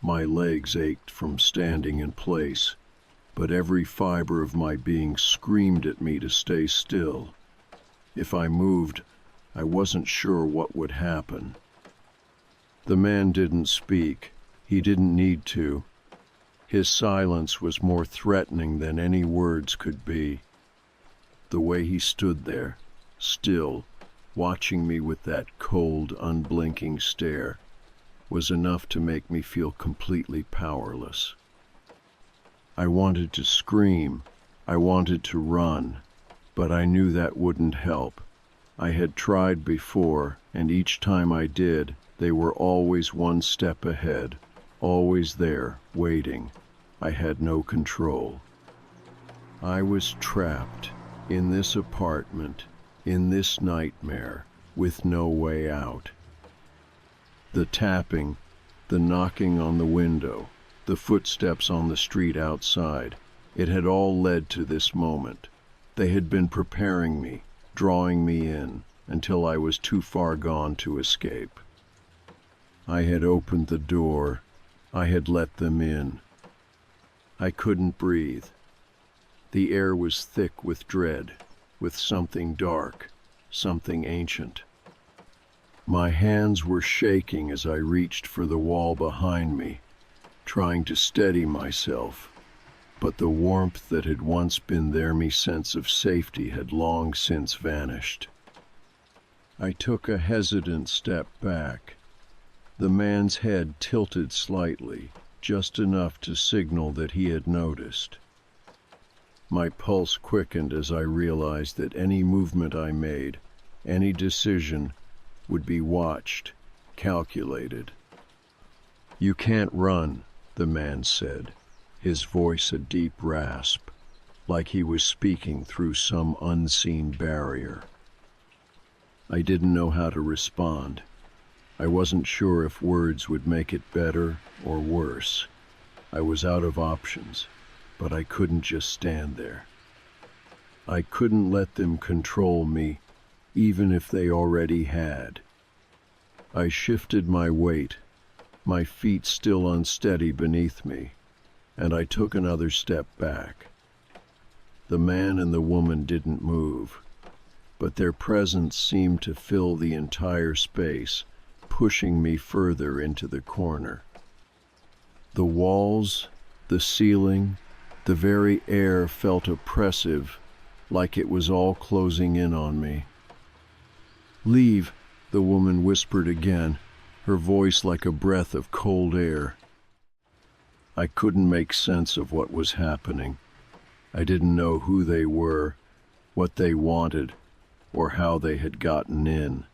My legs ached from standing in place, but every fiber of my being screamed at me to stay still. If I moved, I wasn't sure what would happen. The man didn't speak. He didn't need to. His silence was more threatening than any words could be. The way he stood there, still, watching me with that cold, unblinking stare, was enough to make me feel completely powerless. I wanted to scream, I wanted to run, but I knew that wouldn't help. I had tried before, and each time I did, they were always one step ahead, always there, waiting. I had no control. I was trapped in this apartment, in this nightmare, with no way out. The tapping, the knocking on the window, the footsteps on the street outside, it had all led to this moment. They had been preparing me, drawing me in, until I was too far gone to escape. I had opened the door. I had let them in. I couldn't breathe. The air was thick with dread, with something dark, something ancient. My hands were shaking as I reached for the wall behind me, trying to steady myself, but the warmth that had once been there, my sense of safety, had long since vanished. I took a hesitant step back. The man's head tilted slightly, just enough to signal that he had noticed. My pulse quickened as I realized that any movement I made, any decision, would be watched, calculated. "You can't run," the man said, his voice a deep rasp, like he was speaking through some unseen barrier. I didn't know how to respond. I wasn't sure if words would make it better or worse. I was out of options, but I couldn't just stand there. I couldn't let them control me, even if they already had. I shifted my weight, my feet still unsteady beneath me, and I took another step back. The man and the woman didn't move, but their presence seemed to fill the entire space, pushing me further into the corner. The walls, the ceiling, the very air felt oppressive, like it was all closing in on me. "Leave," the woman whispered again, her voice like a breath of cold air. I couldn't make sense of what was happening. I didn't know who they were, what they wanted, or how they had gotten in.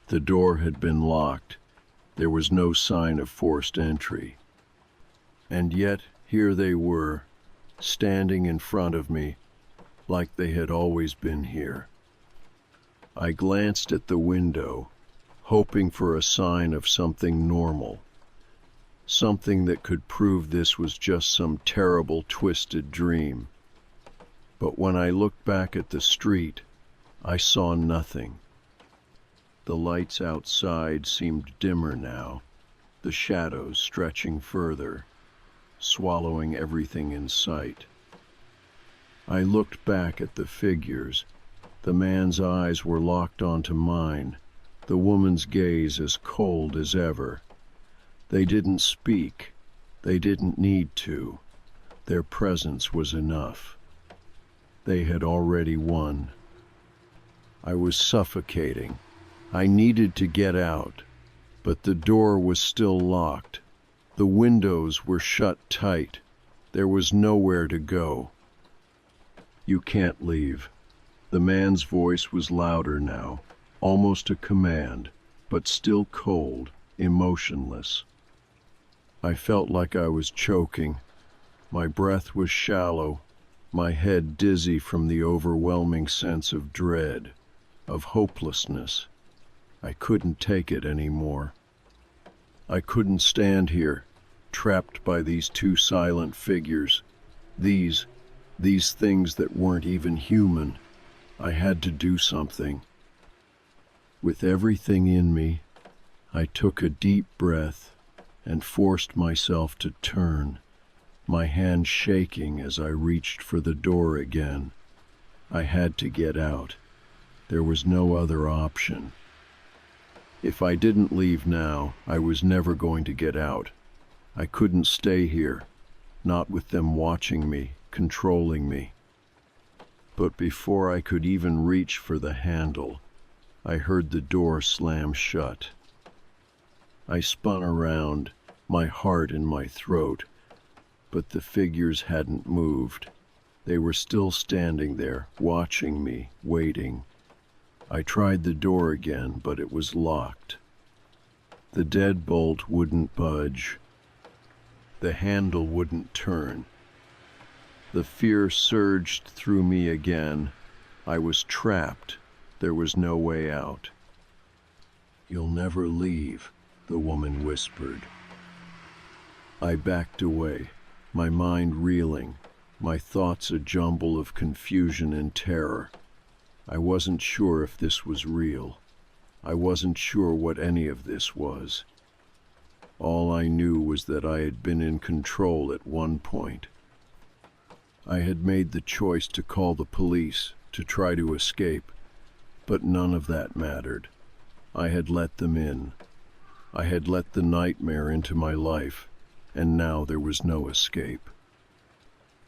The door had been locked. There was no sign of forced entry. And yet, here they were, standing in front of me, like they had always been here. I glanced at the window, hoping for a sign of something normal, something that could prove this was just some terrible, twisted dream. But when I looked back at the street, I saw nothing. The lights outside seemed dimmer now, the shadows stretching further, swallowing everything in sight. I looked back at the figures. The man's eyes were locked onto mine, the woman's gaze as cold as ever. They didn't speak. They didn't need to. Their presence was enough. They had already won. I was suffocating. I needed to get out, but the door was still locked. The windows were shut tight. There was nowhere to go. "You can't leave." The man's voice was louder now, almost a command, but still cold, emotionless. I felt like I was choking. My breath was shallow, my head dizzy from the overwhelming sense of dread, of hopelessness. I couldn't take it anymore. I couldn't stand here, trapped by these two silent figures, these things that weren't even human. I had to do something. With everything in me, I took a deep breath and forced myself to turn, my hand shaking as I reached for the door again. I had to get out. There was no other option. If I didn't leave now, I was never going to get out. I couldn't stay here, not with them watching me, controlling me. But before I could even reach for the handle, I heard the door slam shut. I spun around, my heart in my throat, but the figures hadn't moved. They were still standing there, watching me, waiting. I tried the door again, but it was locked. The deadbolt wouldn't budge. The handle wouldn't turn. The fear surged through me again. I was trapped. There was no way out. "You'll never leave," the woman whispered. I backed away, my mind reeling, my thoughts a jumble of confusion and terror. I wasn't sure if this was real. I wasn't sure what any of this was. All I knew was that I had been in control at one point. I had made the choice to call the police, to try to escape, but none of that mattered. I had let them in. I had let the nightmare into my life, and now there was no escape.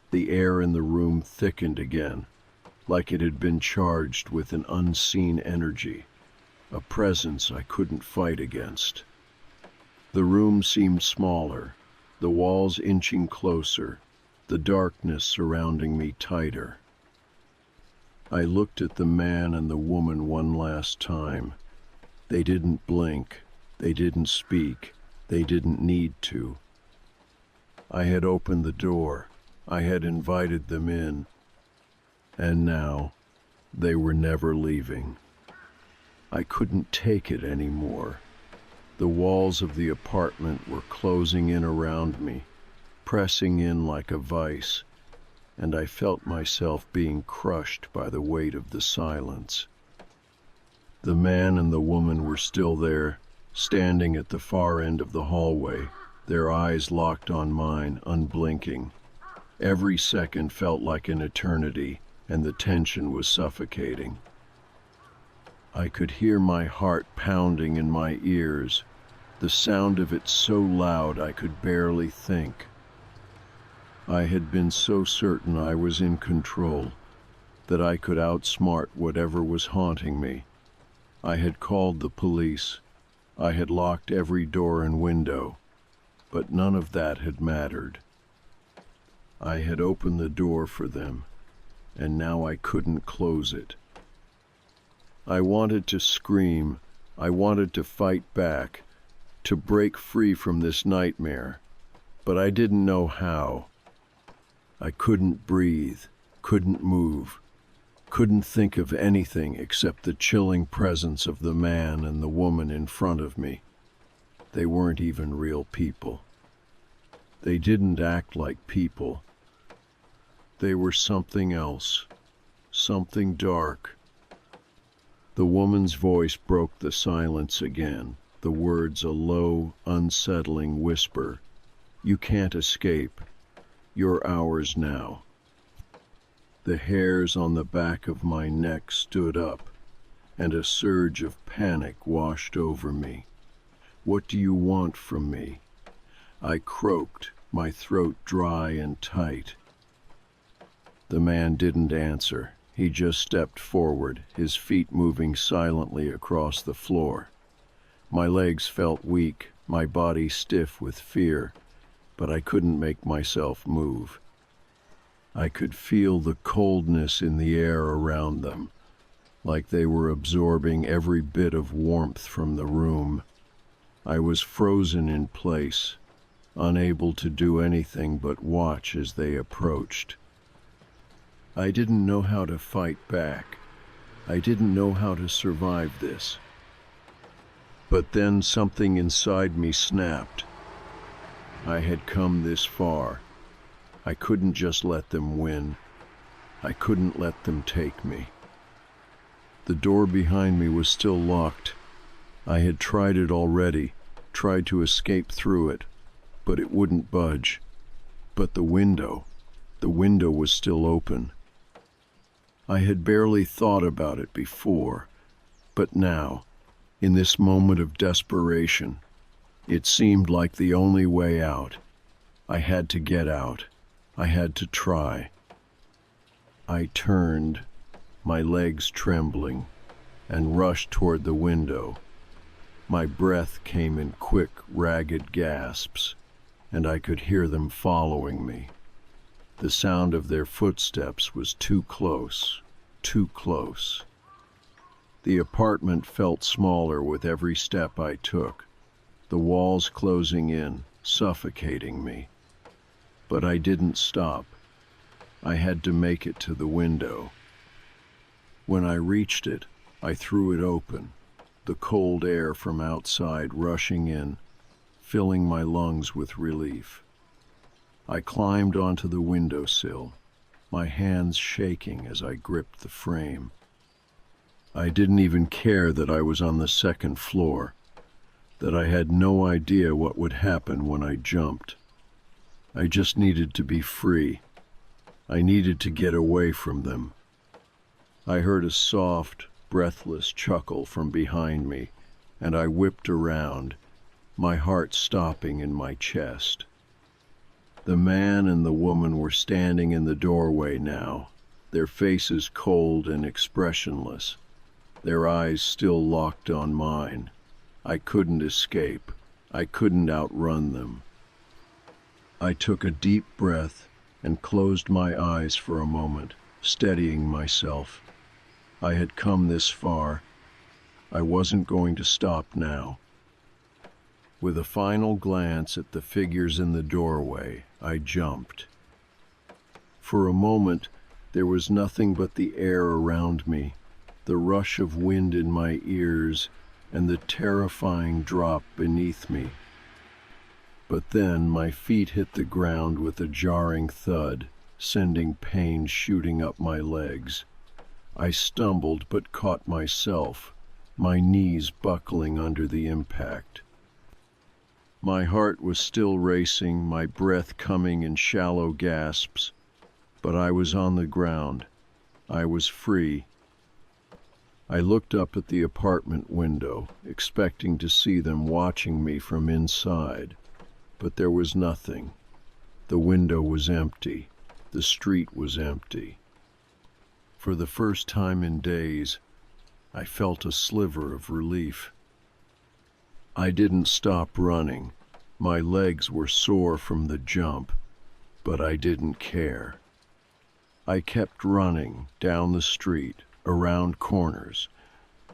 The air in the room thickened again, like it had been charged with an unseen energy, a presence I couldn't fight against. The room seemed smaller, the walls inching closer, the darkness surrounding me tighter. I looked at the man and the woman one last time. They didn't blink, they didn't speak, they didn't need to. I had opened the door. I had invited them in. And now, they were never leaving. I couldn't take it anymore. The walls of the apartment were closing in around me, pressing in like a vice, and I felt myself being crushed by the weight of the silence. The man and the woman were still there, standing at the far end of the hallway, their eyes locked on mine, unblinking. Every second felt like an eternity, and the tension was suffocating. I could hear my heart pounding in my ears, the sound of it so loud I could barely think. I had been so certain I was in control, that I could outsmart whatever was haunting me. I had called the police. I had locked every door and window, but none of that had mattered. I had opened the door for them, and now I couldn't close it. I wanted to scream. I wanted to fight back, to break free from this nightmare, but I didn't know how. I couldn't breathe, couldn't move, couldn't think of anything except the chilling presence of the man and the woman in front of me. They weren't even real people. They didn't act like people. They were something else, something dark. The woman's voice broke the silence again, the words a low, unsettling whisper. "You can't escape. You're ours now." The hairs on the back of my neck stood up, and a surge of panic washed over me. "What do you want from me?" I croaked, my throat dry and tight. The man didn't answer. He just stepped forward, his feet moving silently across the floor. My legs felt weak, my body stiff with fear, but I couldn't make myself move. I could feel the coldness in the air around them, like they were absorbing every bit of warmth from the room. I was frozen in place, unable to do anything but watch as they approached. I didn't know how to fight back. I didn't know how to survive this. But then something inside me snapped. I had come this far. I couldn't just let them win. I couldn't let them take me. The door behind me was still locked. I had tried it already, tried to escape through it, but it wouldn't budge. But the window was still open. I had barely thought about it before, but now, in this moment of desperation, it seemed like the only way out. I had to get out. I had to try. I turned, my legs trembling, and rushed toward the window. My breath came in quick, ragged gasps, and I could hear them following me. The sound of their footsteps was too close, too close. The apartment felt smaller with every step I took, the walls closing in, suffocating me. But I didn't stop. I had to make it to the window. When I reached it, I threw it open, the cold air from outside rushing in, filling my lungs with relief. I climbed onto the windowsill, my hands shaking as I gripped the frame. I didn't even care that I was on the second floor, that I had no idea what would happen when I jumped. I just needed to be free. I needed to get away from them. I heard a soft, breathless chuckle from behind me, and I whipped around, my heart stopping in my chest. The man and the woman were standing in the doorway now, their faces cold and expressionless, their eyes still locked on mine. I couldn't escape. I couldn't outrun them. I took a deep breath and closed my eyes for a moment, steadying myself. I had come this far. I wasn't going to stop now. With a final glance at the figures in the doorway, I jumped. For a moment, there was nothing but the air around me, the rush of wind in my ears, and the terrifying drop beneath me. But then my feet hit the ground with a jarring thud, sending pain shooting up my legs. I stumbled but caught myself, my knees buckling under the impact. My heart was still racing, my breath coming in shallow gasps, but I was on the ground. I was free. I looked up at the apartment window, expecting to see them watching me from inside, but there was nothing. The window was empty. The street was empty. For the first time in days, I felt a sliver of relief. I didn't stop running. My legs were sore from the jump, but I didn't care. I kept running down the street, around corners,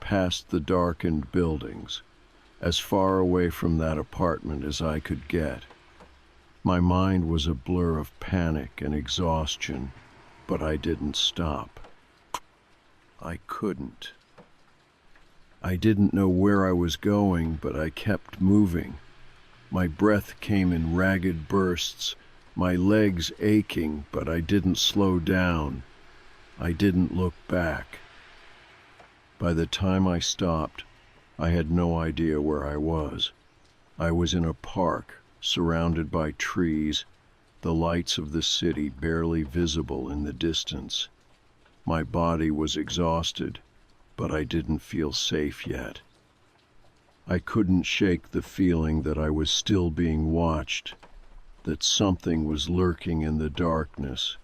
past the darkened buildings, as far away from that apartment as I could get. My mind was a blur of panic and exhaustion, but I didn't stop. I couldn't. I didn't know where I was going, but I kept moving. My breath came in ragged bursts, my legs aching, but I didn't slow down. I didn't look back. By the time I stopped, I had no idea where I was. I was in a park, surrounded by trees, the lights of the city barely visible in the distance. My body was exhausted, but I didn't feel safe yet. I couldn't shake the feeling that I was still being watched, that something was lurking in the darkness,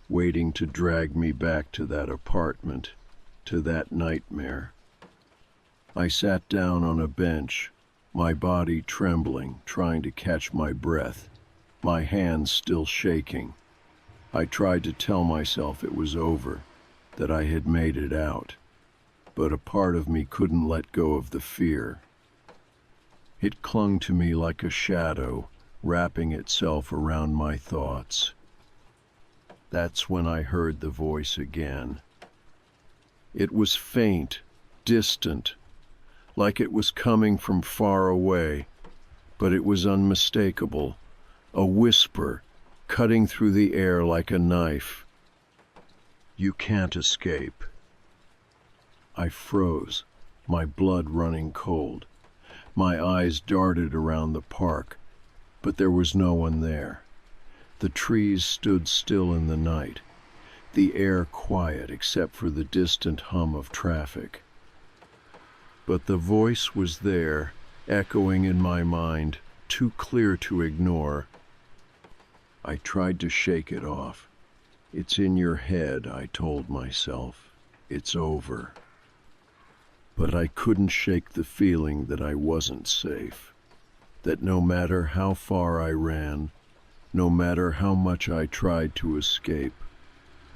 waiting to drag me back to that apartment, to that nightmare. I sat down on a bench, my body trembling, trying to catch my breath, my hands still shaking. I tried to tell myself it was over, that I had made it out, but a part of me couldn't let go of the fear. It clung to me like a shadow, wrapping itself around my thoughts. That's when I heard the voice again. It was faint, distant, like it was coming from far away, but it was unmistakable, a whisper cutting through the air like a knife. You can't escape. I froze, my blood running cold. My eyes darted around the park, but there was no one there. The trees stood still in the night, the air quiet except for the distant hum of traffic. But the voice was there, echoing in my mind, too clear to ignore. I tried to shake it off. It's in your head, I told myself. It's over. But I couldn't shake the feeling that I wasn't safe, that no matter how far I ran, no matter how much I tried to escape,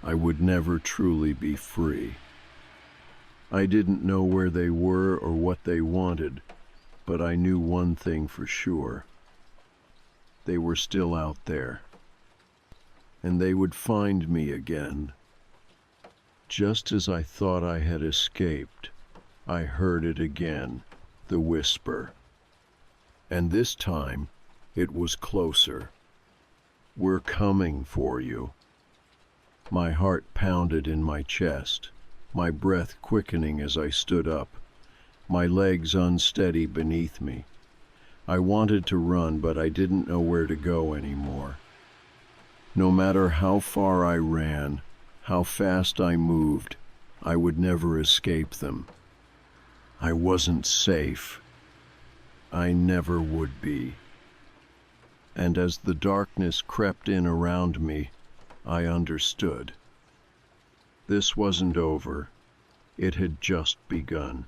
I would never truly be free. I didn't know where they were or what they wanted, but I knew one thing for sure. They were still out there, and they would find me again. Just as I thought I had escaped, I heard it again, the whisper. And this time, it was closer. We're coming for you. My heart pounded in my chest, my breath quickening as I stood up, my legs unsteady beneath me. I wanted to run, but I didn't know where to go anymore. No matter how far I ran, how fast I moved, I would never escape them. I wasn't safe. I never would be. And as the darkness crept in around me, I understood. This wasn't over. It had just begun.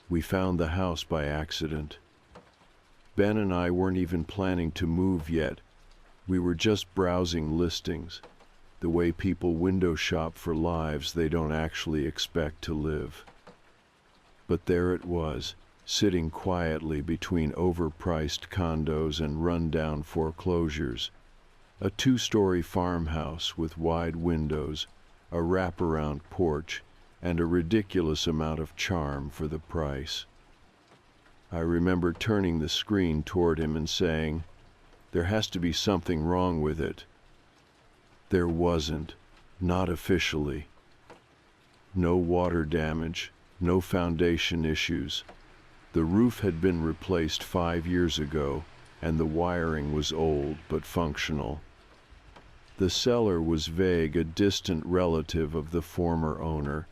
We found the house by accident. Ben and I weren't even planning to move yet. We were just browsing listings, the way people window shop for lives they don't actually expect to live. But there it was, sitting quietly between overpriced condos and run-down foreclosures. A two-story farmhouse with wide windows, a wraparound porch, and a ridiculous amount of charm for the price. I remember turning the screen toward him and saying, "There has to be something wrong with it." There wasn't, not officially. No water damage, no foundation issues. The roof had been replaced 5 years ago, and the wiring was old but functional. The seller was vague, a distant relative of the former owner,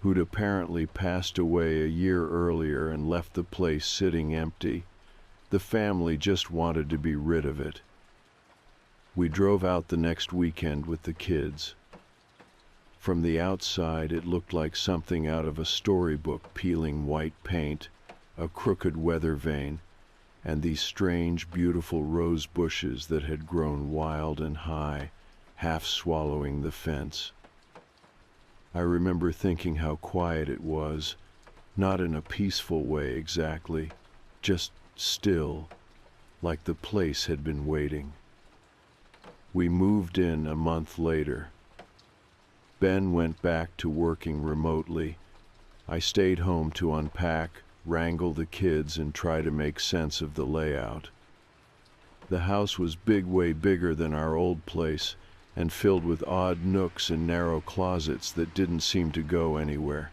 who'd apparently passed away a year earlier and left the place sitting empty. The family just wanted to be rid of it. We drove out the next weekend with the kids. From the outside, it looked like something out of a storybook, peeling white paint, a crooked weather vane, and these strange, beautiful rose bushes that had grown wild and high, half swallowing the fence. I remember thinking how quiet it was, not in a peaceful way exactly, just still, like the place had been waiting. We moved in a month later. Ben went back to working remotely. I stayed home to unpack, wrangle the kids, and try to make sense of the layout. The house was big, way bigger than our old place, and filled with odd nooks and narrow closets that didn't seem to go anywhere.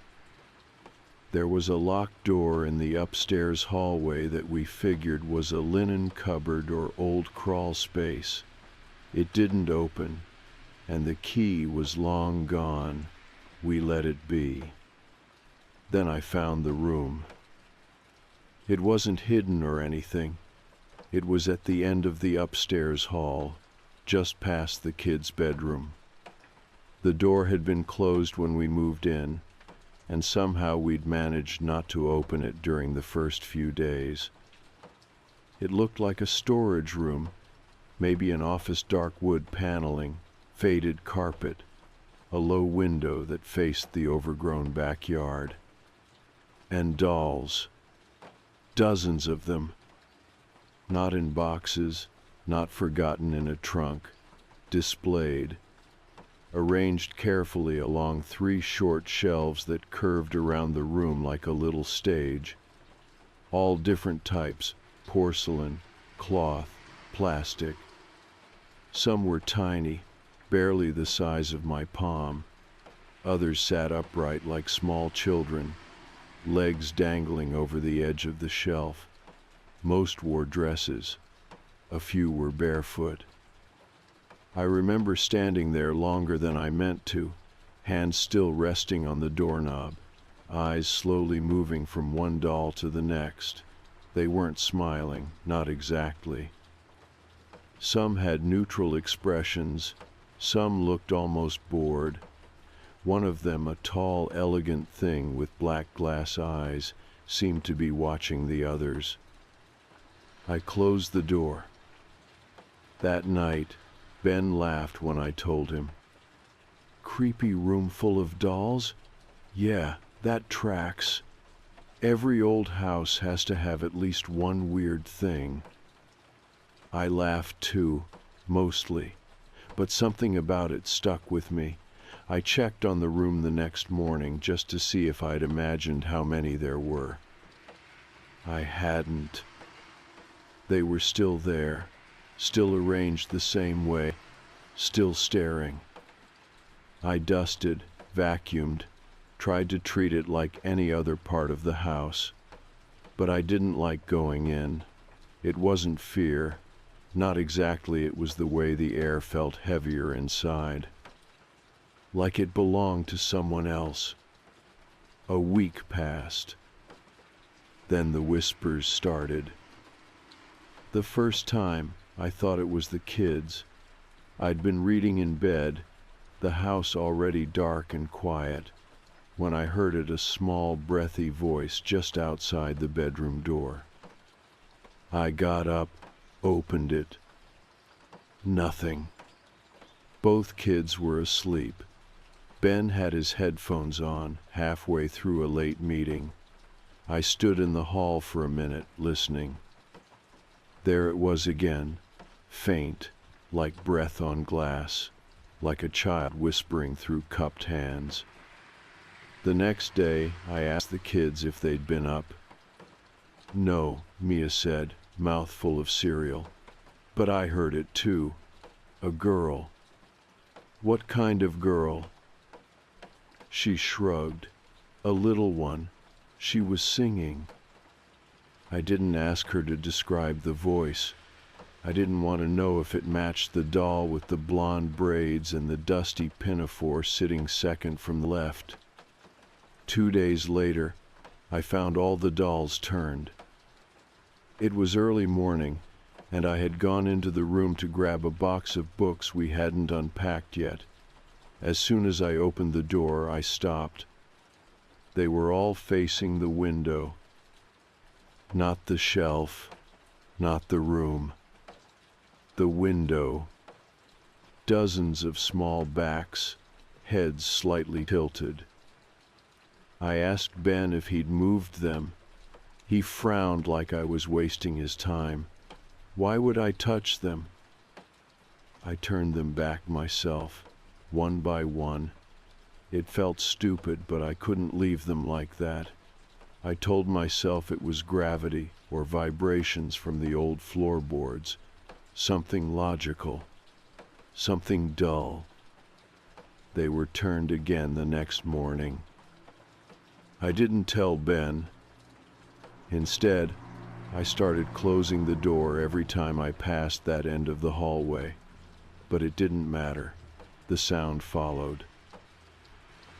There was a locked door in the upstairs hallway that we figured was a linen cupboard or old crawl space. It didn't open, and the key was long gone. We let it be. Then I found the room. It wasn't hidden or anything. It was at the end of the upstairs hall, just past the kids' bedroom. The door had been closed when we moved in, and somehow we'd managed not to open it during the first few days. It looked like a storage room, maybe an office, dark wood paneling, faded carpet, a low window that faced the overgrown backyard. And dolls. Dozens of them. Not in boxes, not forgotten in a trunk, displayed, arranged carefully along 3 short shelves that curved around the room like a little stage. All different types, porcelain, cloth, plastic. Some were tiny, barely the size of my palm. Others sat upright like small children, legs dangling over the edge of the shelf. Most wore dresses. A few were barefoot. I remember standing there longer than I meant to, hands still resting on the doorknob, eyes slowly moving from one doll to the next. They weren't smiling, not exactly. Some had neutral expressions, some looked almost bored. One of them, a tall, elegant thing with black glass eyes, seemed to be watching the others. I closed the door. That night, Ben laughed when I told him. "Creepy room full of dolls? Yeah, that tracks. Every old house has to have at least one weird thing." I laughed too, mostly, but something about it stuck with me. I checked on the room the next morning just to see if I'd imagined how many there were. I hadn't. They were still there, still arranged the same way, still staring. I dusted, vacuumed, tried to treat it like any other part of the house. But I didn't like going in. It wasn't fear. Not exactly. It was the way the air felt heavier inside. Like it belonged to someone else. A week passed. Then the whispers started. The first time, I thought it was the kids. I'd been reading in bed, the house already dark and quiet, when I heard it, a small, breathy voice just outside the bedroom door. I got up, opened it. Nothing. Both kids were asleep. Ben had his headphones on, halfway through a late meeting. I stood in the hall for a minute, listening. There it was again, faint, like breath on glass, like a child whispering through cupped hands. The next day, I asked the kids if they'd been up. No, Mia said, mouthful of cereal. But I heard it too. A girl. What kind of girl? She shrugged. A little one. She was singing. I didn't ask her to describe the voice. I didn't want to know if it matched the doll with the blonde braids and the dusty pinafore sitting second from the left. 2 days later, I found all the dolls turned. It was early morning, and I had gone into the room to grab a box of books we hadn't unpacked yet. As soon as I opened the door, I stopped. They were all facing the window. Not the shelf, not the room. The window. Dozens of small backs, heads slightly tilted. I asked Ben if he'd moved them. He frowned like I was wasting his time. Why would I touch them? I turned them back myself, one by one. It felt stupid, but I couldn't leave them like that. I told myself it was gravity or vibrations from the old floorboards. Something logical. Something dull. They were turned again the next morning. I didn't tell Ben. Instead, I started closing the door every time I passed that end of the hallway. But it didn't matter. The sound followed.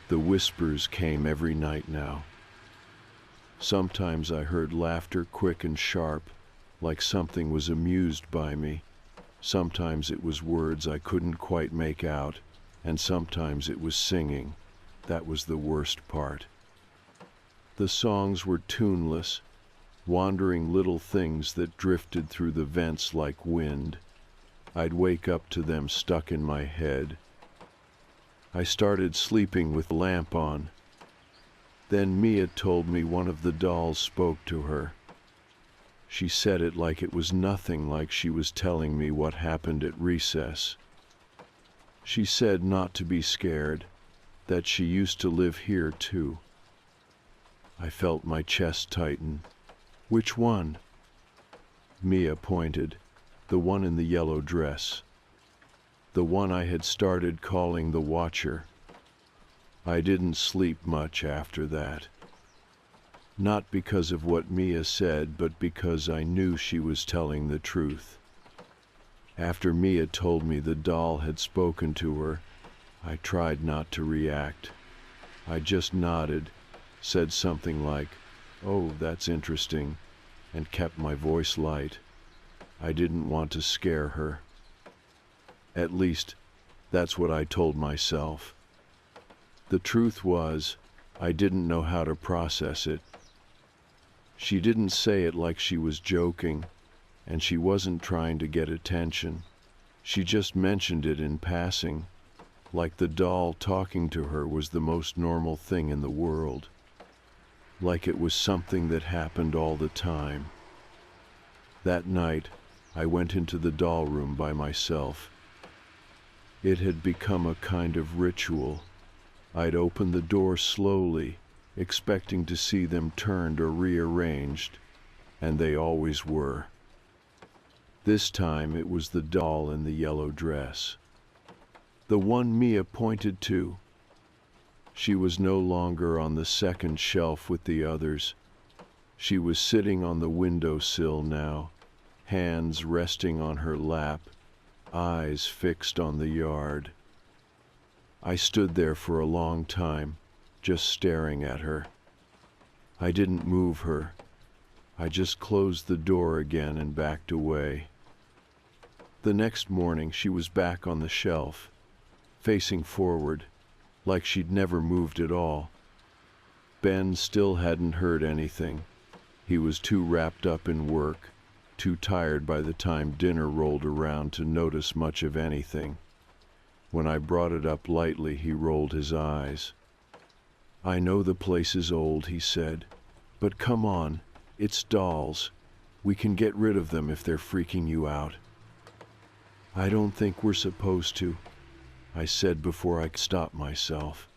The whispers came every night now. Sometimes I heard laughter quick and sharp, like something was amused by me. Sometimes it was words I couldn't quite make out, and sometimes it was singing. That was the worst part. The songs were tuneless, wandering little things that drifted through the vents like wind. I'd wake up to them stuck in my head. I started sleeping with the lamp on. Then Mia told me one of the dolls spoke to her. She said it like it was nothing, like she was telling me what happened at recess. She said not to be scared, that she used to live here too. I felt my chest tighten. Which one? Mia pointed. The one in the yellow dress. The one I had started calling the Watcher. I didn't sleep much after that. Not because of what Mia said, but because I knew she was telling the truth. After Mia told me the doll had spoken to her, I tried not to react. I just nodded, said something like, "Oh, that's interesting," and kept my voice light. I didn't want to scare her. At least, that's what I told myself. The truth was, I didn't know how to process it. She didn't say it like she was joking, and she wasn't trying to get attention. She just mentioned it in passing, like the doll talking to her was the most normal thing in the world. Like it was something that happened all the time. That night, I went into the doll room by myself. It had become a kind of ritual. I'd open the door slowly, expecting to see them turned or rearranged, and they always were. This time it was the doll in the yellow dress. The one Mia pointed to. She was no longer on the second shelf with the others. She was sitting on the windowsill now, hands resting on her lap, eyes fixed on the yard. I stood there for a long time, just staring at her. I didn't move her. I just closed the door again and backed away. The next morning she was back on the shelf, facing forward, like she'd never moved at all. Ben still hadn't heard anything. He was too wrapped up in work, too tired by the time dinner rolled around to notice much of anything. When I brought it up lightly, he rolled his eyes. "I know the place is old," he said, But come on, it's dolls. We can get rid of them if they're freaking you out. I don't think we're supposed to, I said before I could stop myself.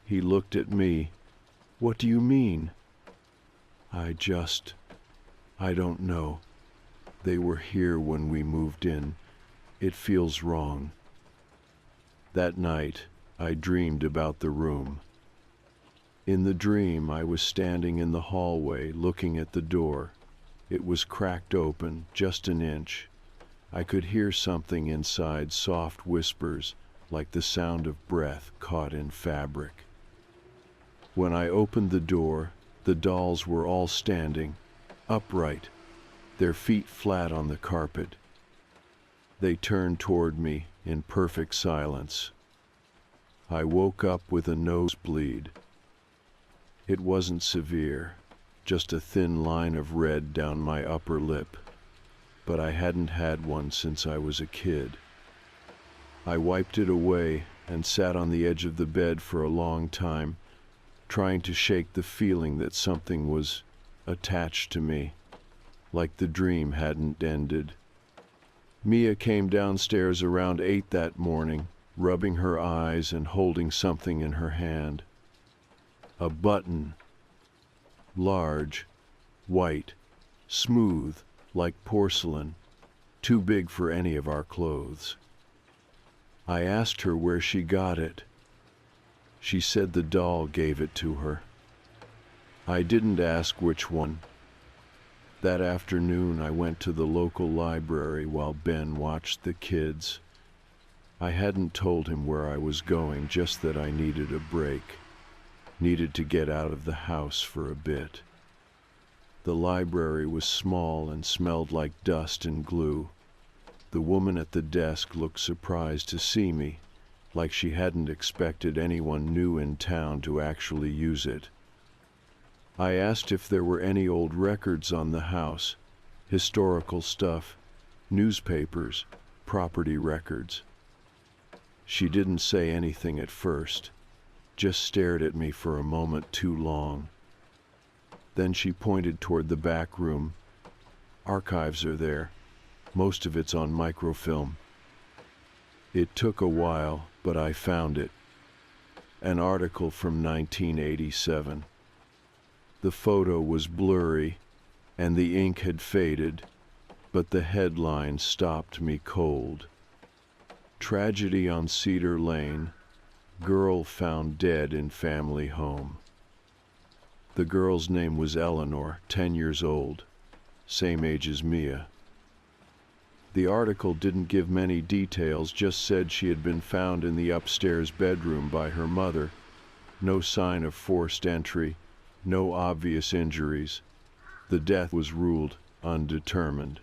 He looked at me. What do you mean? I don't know. They were here when we moved in. It feels wrong. That night, I dreamed about the room. In the dream, I was standing in the hallway looking at the door. It was cracked open, just an inch. I could hear something inside, soft whispers, like the sound of breath caught in fabric. When I opened the door, the dolls were all standing, upright, their feet flat on the carpet. They turned toward me in perfect silence. I woke up with a nosebleed. It wasn't severe, just a thin line of red down my upper lip, but I hadn't had one since I was a kid. I wiped it away and sat on the edge of the bed for a long time, trying to shake the feeling that something was attached to me, like the dream hadn't ended. Mia came downstairs around 8 that morning, rubbing her eyes and holding something in her hand. A button. Large, white, smooth, like porcelain, too big for any of our clothes. I asked her where she got it. She said the doll gave it to her. I didn't ask which one. That afternoon, I went to the local library while Ben watched the kids. I hadn't told him where I was going, just that I needed a break, needed to get out of the house for a bit. The library was small and smelled like dust and glue. The woman at the desk looked surprised to see me, like she hadn't expected anyone new in town to actually use it. I asked if there were any old records on the house, historical stuff, newspapers, property records. She didn't say anything at first, just stared at me for a moment too long. Then she pointed toward the back room. Archives are there. Most of it's on microfilm. It took a while, but I found it. An article from 1987. The photo was blurry, and the ink had faded, but the headline stopped me cold. Tragedy on Cedar Lane. Girl found dead in family home. The girl's name was Eleanor, 10 years old, same age as Mia. The article didn't give many details, just said she had been found in the upstairs bedroom by her mother. No sign of forced entry, no obvious injuries. The death was ruled undetermined.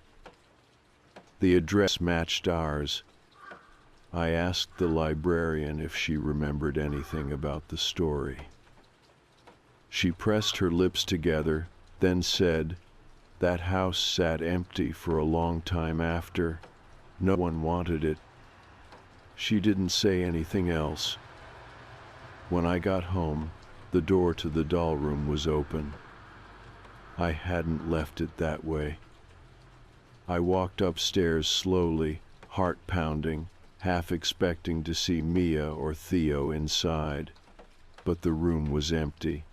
The address matched ours. I asked the librarian if she remembered anything about the story. She pressed her lips together, then said, "That house sat empty for a long time after. No one wanted it." She didn't say anything else. When I got home, the door to the doll room was open. I hadn't left it that way. I walked upstairs slowly, heart pounding, half expecting to see Mia or Theo inside, but the room was empty.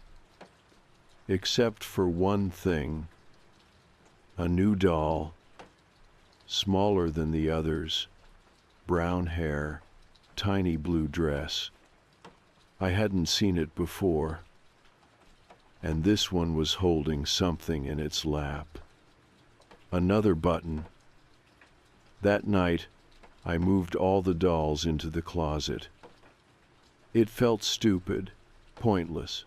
Except for one thing. A new doll, smaller than the others, brown hair, tiny blue dress. I hadn't seen it before, and this one was holding something in its lap. Another button. That night, I moved all the dolls into the closet. It felt stupid, pointless,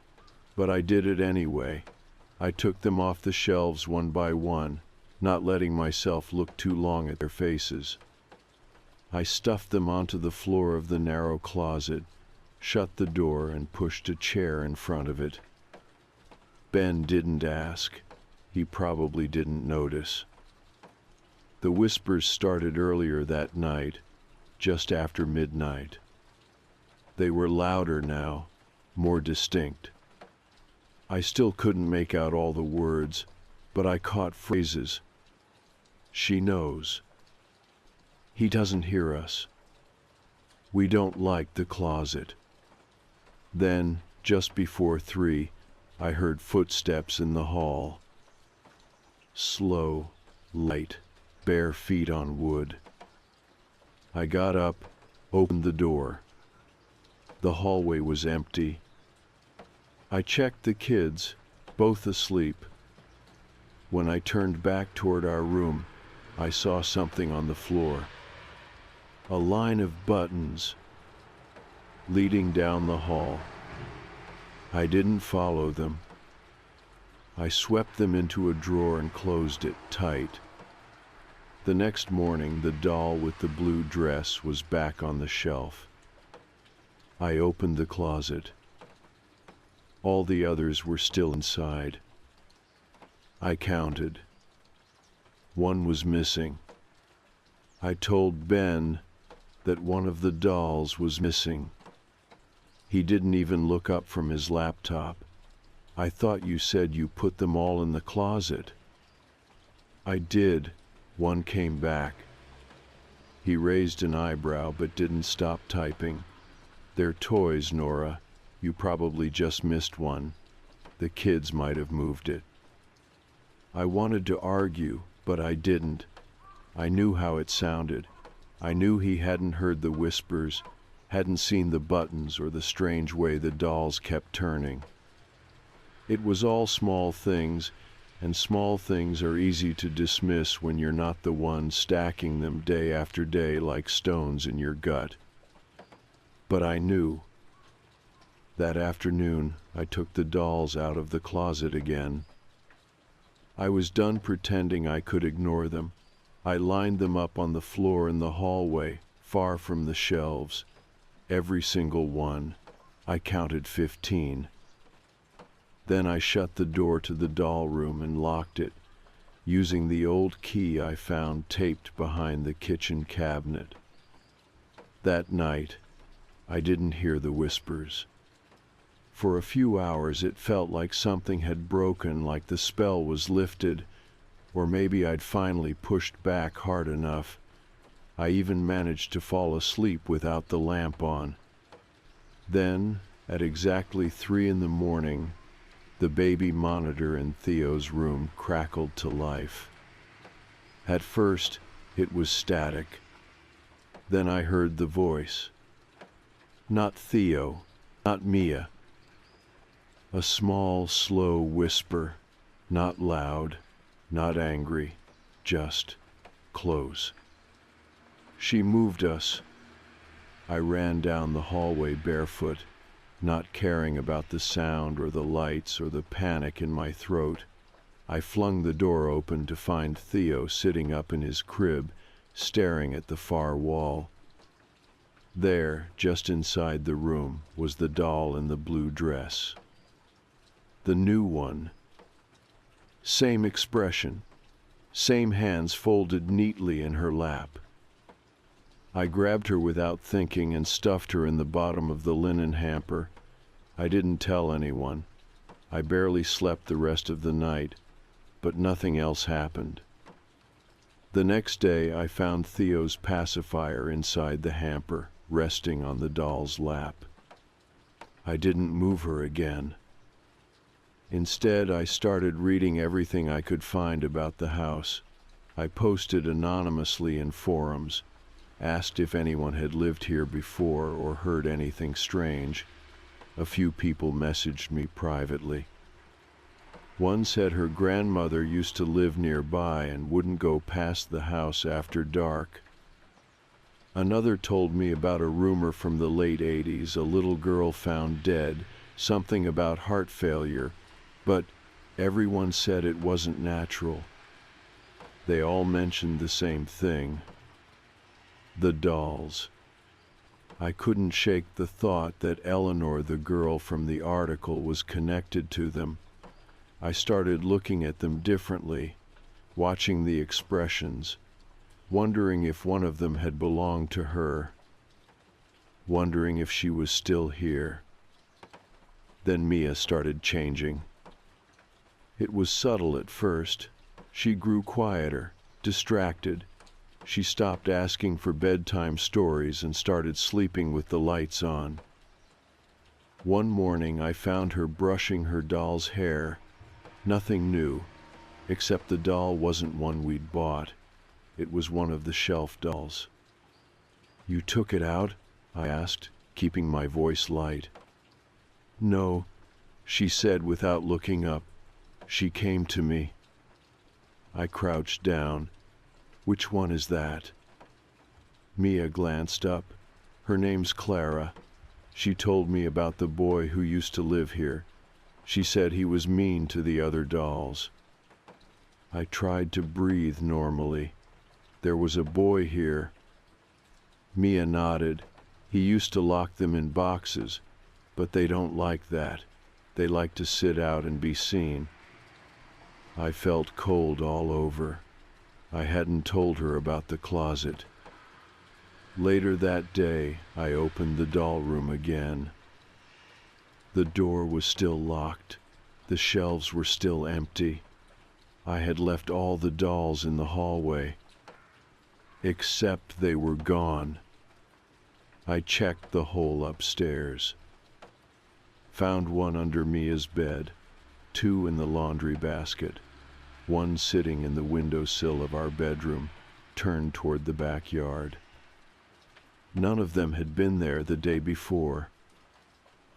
but I did it anyway. I took them off the shelves one by one, not letting myself look too long at their faces. I stuffed them onto the floor of the narrow closet, shut the door, and pushed a chair in front of it. Ben didn't ask. He probably didn't notice. The whispers started earlier that night, just after midnight. They were louder now, more distinct. I still couldn't make out all the words, but I caught phrases. She knows. He doesn't hear us. We don't like the closet. Then, just before 3, I heard footsteps in the hall. Slow, light, bare feet on wood. I got up, opened the door. The hallway was empty. I checked the kids, both asleep. When I turned back toward our room, I saw something on the floor. A line of buttons leading down the hall. I didn't follow them. I swept them into a drawer and closed it tight. The next morning, the doll with the blue dress was back on the shelf. I opened the closet. All the others were still inside. I counted. One was missing. I told Ben that one of the dolls was missing. He didn't even look up from his laptop. I thought you said you put them all in the closet. I did. One came back. He raised an eyebrow but didn't stop typing. They're toys, Nora. You probably just missed one. The kids might have moved it. I wanted to argue, but I didn't. I knew how it sounded. I knew he hadn't heard the whispers, hadn't seen the buttons or the strange way the dolls kept turning. It was all small things, and small things are easy to dismiss when you're not the one stacking them day after day like stones in your gut. But I knew. That afternoon, I took the dolls out of the closet again. I was done pretending I could ignore them. I lined them up on the floor in the hallway, far from the shelves. Every single one. I counted 15. Then I shut the door to the doll room and locked it, using the old key I found taped behind the kitchen cabinet. That night, I didn't hear the whispers. For a few hours it felt like something had broken, like the spell was lifted, or maybe I'd finally pushed back hard enough. I even managed to fall asleep without the lamp on. Then, at exactly 3 in the morning, the baby monitor in Theo's room crackled to life. At first, it was static. Then I heard the voice. Not Theo, not Mia. A small, slow whisper, not loud, not angry, just close. She moved us. I ran down the hallway barefoot, not caring about the sound or the lights or the panic in my throat. I flung the door open to find Theo sitting up in his crib, staring at the far wall. There, just inside the room, was the doll in the blue dress. The new one. Same expression, same hands folded neatly in her lap. I grabbed her without thinking and stuffed her in the bottom of the linen hamper. I didn't tell anyone. I barely slept the rest of the night, but nothing else happened. The next day I found Theo's pacifier inside the hamper, resting on the doll's lap. I didn't move her again. Instead, I started reading everything I could find about the house. I posted anonymously in forums, asked if anyone had lived here before or heard anything strange. A few people messaged me privately. One said her grandmother used to live nearby and wouldn't go past the house after dark. Another told me about a rumor from the late 80s, a little girl found dead, something about heart failure, but everyone said it wasn't natural. They all mentioned the same thing. The dolls. I couldn't shake the thought that Eleanor, the girl from the article, was connected to them. I started looking at them differently, watching the expressions, wondering if one of them had belonged to her, wondering if she was still here. Then Mia started changing. It was subtle at first. She grew quieter, distracted. She stopped asking for bedtime stories and started sleeping with the lights on. One morning I found her brushing her doll's hair. Nothing new, except the doll wasn't one we'd bought. It was one of the shelf dolls. "You took it out?" I asked, keeping my voice light. "No," she said without looking up. "She came to me." I crouched down. "Which one is that?" Mia glanced up. "Her name's Clara. She told me about the boy who used to live here. She said he was mean to the other dolls." I tried to breathe normally. "There was a boy here." Mia nodded. "He used to lock them in boxes, but they don't like that. They like to sit out and be seen." I felt cold all over. I hadn't told her about the closet. Later that day, I opened the doll room again. The door was still locked. The shelves were still empty. I had left all the dolls in the hallway, except they were gone. I checked the hole upstairs. Found one under Mia's bed, two in the laundry basket, one sitting in the windowsill of our bedroom, turned toward the backyard. None of them had been there the day before.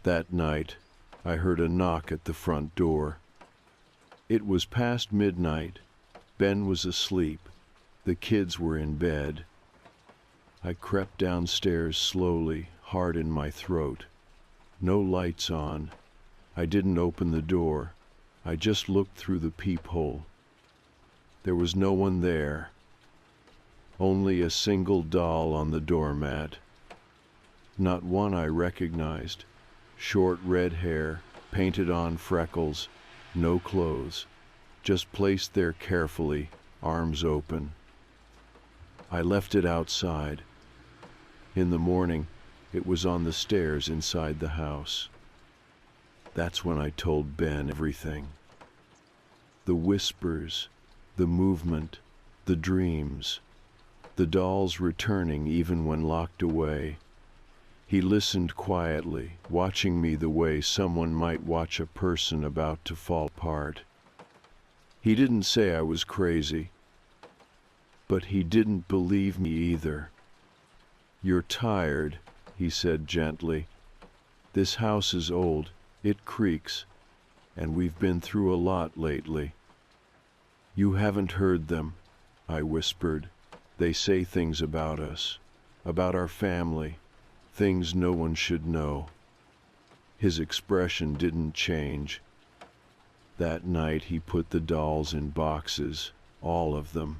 That night, I heard a knock at the front door. It was past midnight. Ben was asleep. The kids were in bed. I crept downstairs slowly, heart in my throat. No lights on. I didn't open the door. I just looked through the peephole. There was no one there. Only a single doll on the doormat. Not one I recognized. Short red hair, painted on freckles, no clothes, just placed there carefully, arms open. I left it outside. In the morning, it was on the stairs inside the house. That's when I told Ben everything. The whispers, the movement, the dreams, the dolls returning even when locked away. He listened quietly, watching me the way someone might watch a person about to fall apart. He didn't say I was crazy, but he didn't believe me either. "You're tired," he said gently. "This house is old, it creaks, and we've been through a lot lately." "You haven't heard them," I whispered. "They say things about us, about our family, things no one should know." His expression didn't change. That night he put the dolls in boxes, all of them.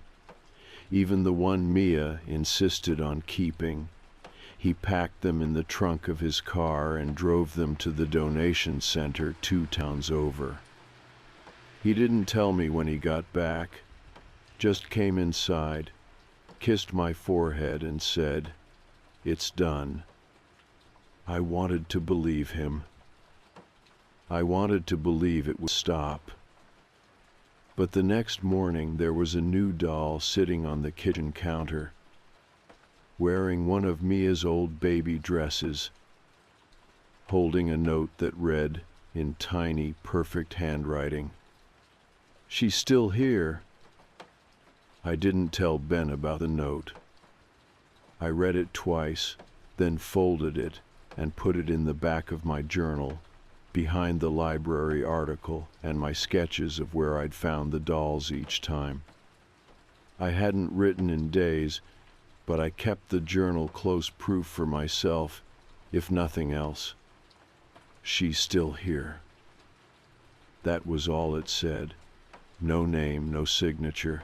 Even the one Mia insisted on keeping. He packed them in the trunk of his car and drove them to the donation center 2 towns over. He didn't tell me when he got back, just came inside, kissed my forehead and said, "It's done." I wanted to believe him. I wanted to believe it would stop. But the next morning there was a new doll sitting on the kitchen counter, wearing one of Mia's old baby dresses, holding a note that read, in tiny, perfect handwriting, "She's still here." I didn't tell Ben about the note. I read it twice, then folded it and put it in the back of my journal, behind the library article and my sketches of where I'd found the dolls each time. I hadn't written in days, but I kept the journal close proof for myself, if nothing else. She's still here. That was all it said. No name, no signature.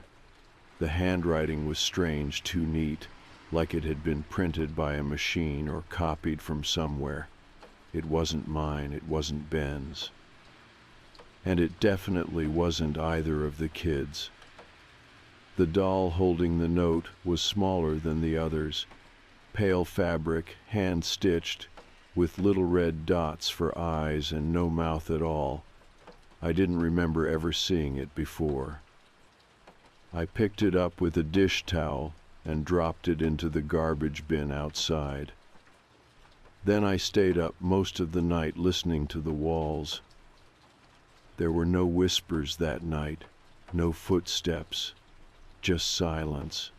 The handwriting was strange, too neat, like it had been printed by a machine or copied from somewhere. It wasn't mine, it wasn't Ben's. And it definitely wasn't either of the kids. The doll holding the note was smaller than the others, pale fabric, hand-stitched, with little red dots for eyes and no mouth at all. I didn't remember ever seeing it before. I picked it up with a dish towel and dropped it into the garbage bin outside. Then I stayed up most of the night listening to the walls. There were no whispers that night, no footsteps, just silence,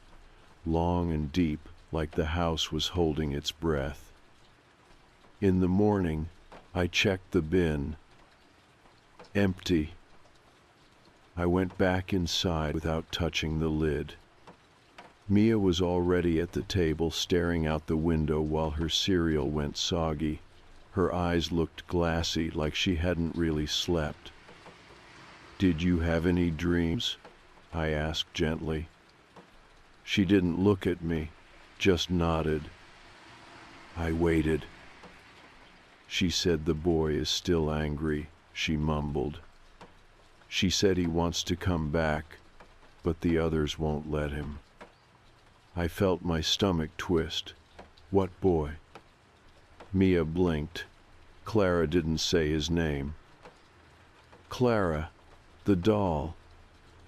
long and deep, like the house was holding its breath. In the morning, I checked the bin. Empty. I went back inside without touching the lid. Mia was already at the table staring out the window while her cereal went soggy. Her eyes looked glassy, like she hadn't really slept. "Did you have any dreams?" I asked gently. She didn't look at me, just nodded. I waited. "She said the boy is still angry," she mumbled. "She said he wants to come back, but the others won't let him." I felt my stomach twist. "What boy?" Mia blinked. Clara didn't say his name. "Clara, the doll,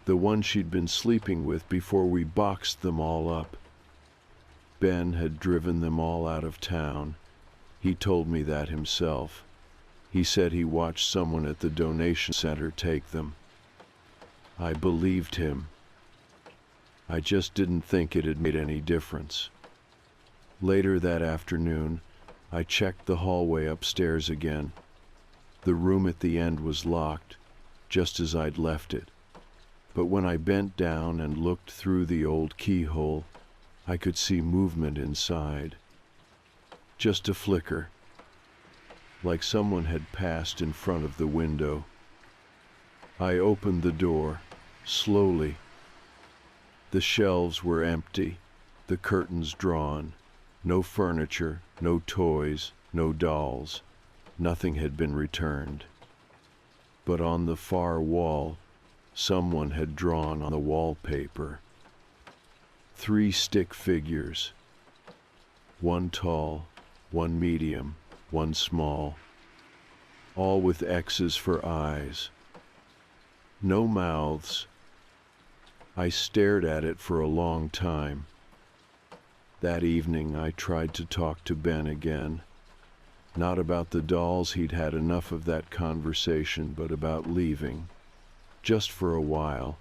the one she'd been sleeping with before we boxed them all up. Ben had driven them all out of town. He told me that himself. He said he watched someone at the donation center take them. I believed him. I just didn't think it had made any difference." Later that afternoon, I checked the hallway upstairs again. The room at the end was locked, just as I'd left it. But when I bent down and looked through the old keyhole, I could see movement inside. Just a flicker, like someone had passed in front of the window. I opened the door, slowly. The shelves were empty, the curtains drawn. No furniture, no toys, no dolls. Nothing had been returned. But on the far wall, someone had drawn on the wallpaper 3 stick figures. One tall, one medium, one small. All with X's for eyes. No mouths. I stared at it for a long time. That evening I tried to talk to Ben again. Not about the dolls, he'd had enough of that conversation, but about leaving. Just for a while.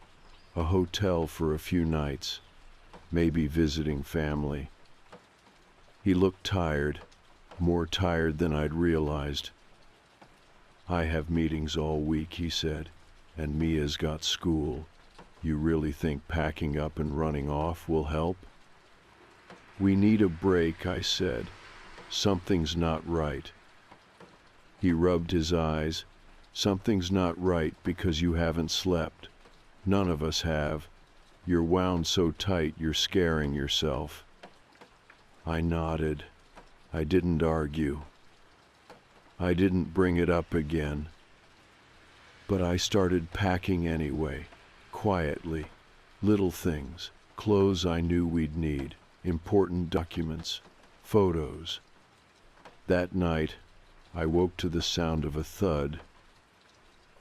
A hotel for a few nights. Maybe visiting family. He looked tired, more tired than I'd realized. "I have meetings all week," he said, "and Mia's got school. You really think packing up and running off will help?" "We need a break," I said. "Something's not right." He rubbed his eyes. "Something's not right because you haven't slept. None of us have. You're wound so tight you're scaring yourself." I nodded. I didn't argue. I didn't bring it up again. But I started packing anyway, quietly. Little things, clothes I knew we'd need, important documents, photos. That night, I woke to the sound of a thud.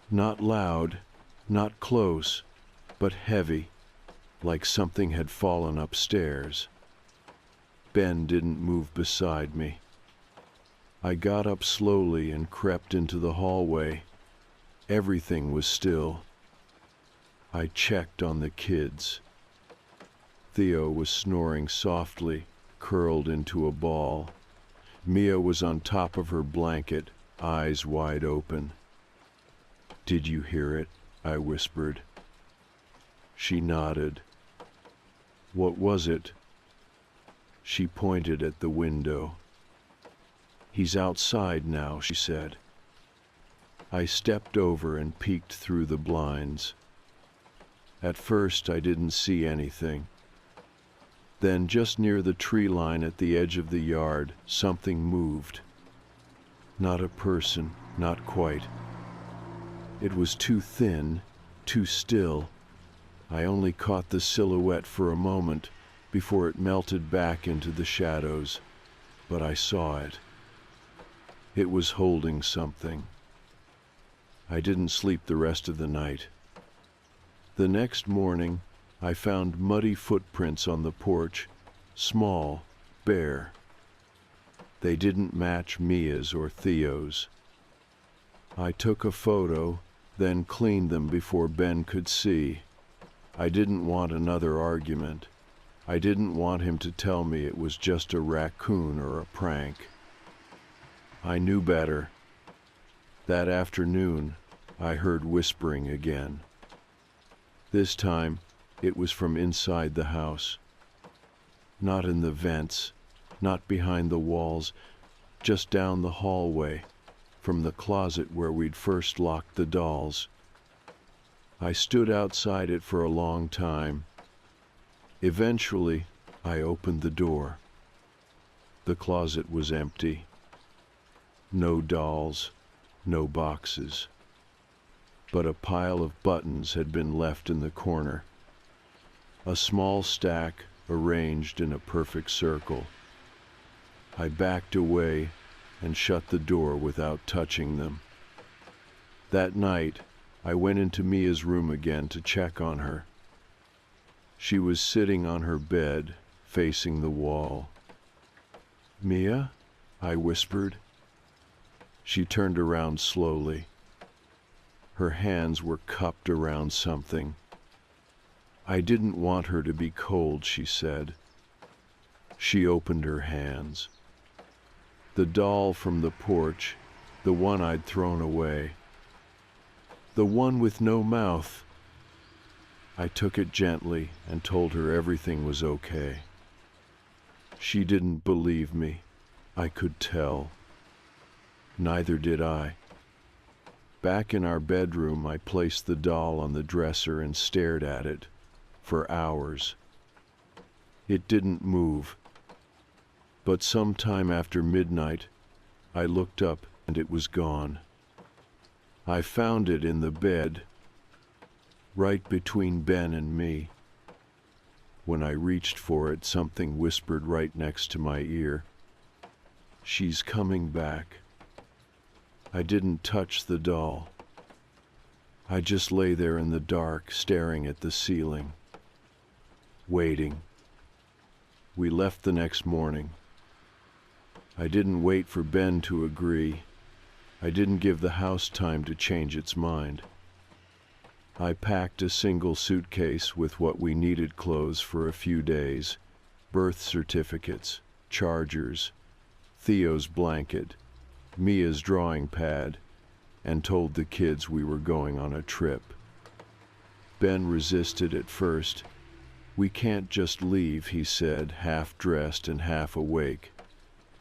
Not loud, not close, but heavy, like something had fallen upstairs. Ben didn't move beside me. I got up slowly and crept into the hallway. Everything was still. I checked on the kids. Theo was snoring softly, curled into a ball. Mia was on top of her blanket, eyes wide open. "Did you hear it?" I whispered. She nodded. "What was it?" She pointed at the window. "He's outside now," she said. I stepped over and peeked through the blinds. At first I didn't see anything. Then, just near the tree line at the edge of the yard, something moved. Not a person, not quite. It was too thin, too still. I only caught the silhouette for a moment before it melted back into the shadows, but I saw it. It was holding something. I didn't sleep the rest of the night. The next morning, I found muddy footprints on the porch, small, bare. They didn't match Mia's or Theo's. I took a photo, then cleaned them before Ben could see. I didn't want another argument. I didn't want him to tell me it was just a raccoon or a prank. I knew better. That afternoon, I heard whispering again. This time, it was from inside the house. Not in the vents, not behind the walls, just down the hallway, from the closet where we'd first locked the dolls. I stood outside it for a long time. Eventually, I opened the door. The closet was empty. No dolls, no boxes. But a pile of buttons had been left in the corner. A small stack arranged in a perfect circle. I backed away and shut the door without touching them. That night, I went into Mia's room again to check on her. She was sitting on her bed, facing the wall. "Mia?" I whispered. She turned around slowly. Her hands were cupped around something. "I didn't want her to be cold," she said. She opened her hands. The doll from the porch, the one I'd thrown away. The one with no mouth. I took it gently and told her everything was okay. She didn't believe me. I could tell. Neither did I. Back in our bedroom, I placed the doll on the dresser and stared at it for hours. It didn't move. But sometime after midnight, I looked up and it was gone. I found it in the bed, right between Ben and me. When I reached for it, something whispered right next to my ear. "She's coming back." I didn't touch the doll. I just lay there in the dark, staring at the ceiling, waiting. We left the next morning. I didn't wait for Ben to agree. I didn't give the house time to change its mind. I packed a single suitcase with what we needed clothes for a few days, birth certificates, chargers, Theo's blanket, Mia's drawing pad, and told the kids we were going on a trip. Ben resisted at first. "We can't just leave," he said, half dressed and half awake.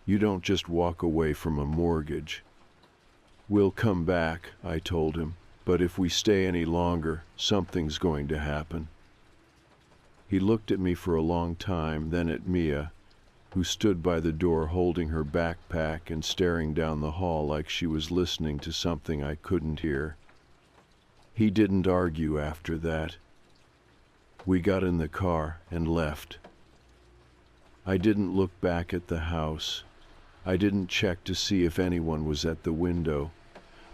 "You don't just walk away from a mortgage." "We'll come back," I told him, "but if we stay any longer, something's going to happen." He looked at me for a long time, then at Mia, who stood by the door holding her backpack and staring down the hall like she was listening to something I couldn't hear. He didn't argue after that. We got in the car and left. I didn't look back at the house. I didn't check to see if anyone was at the window.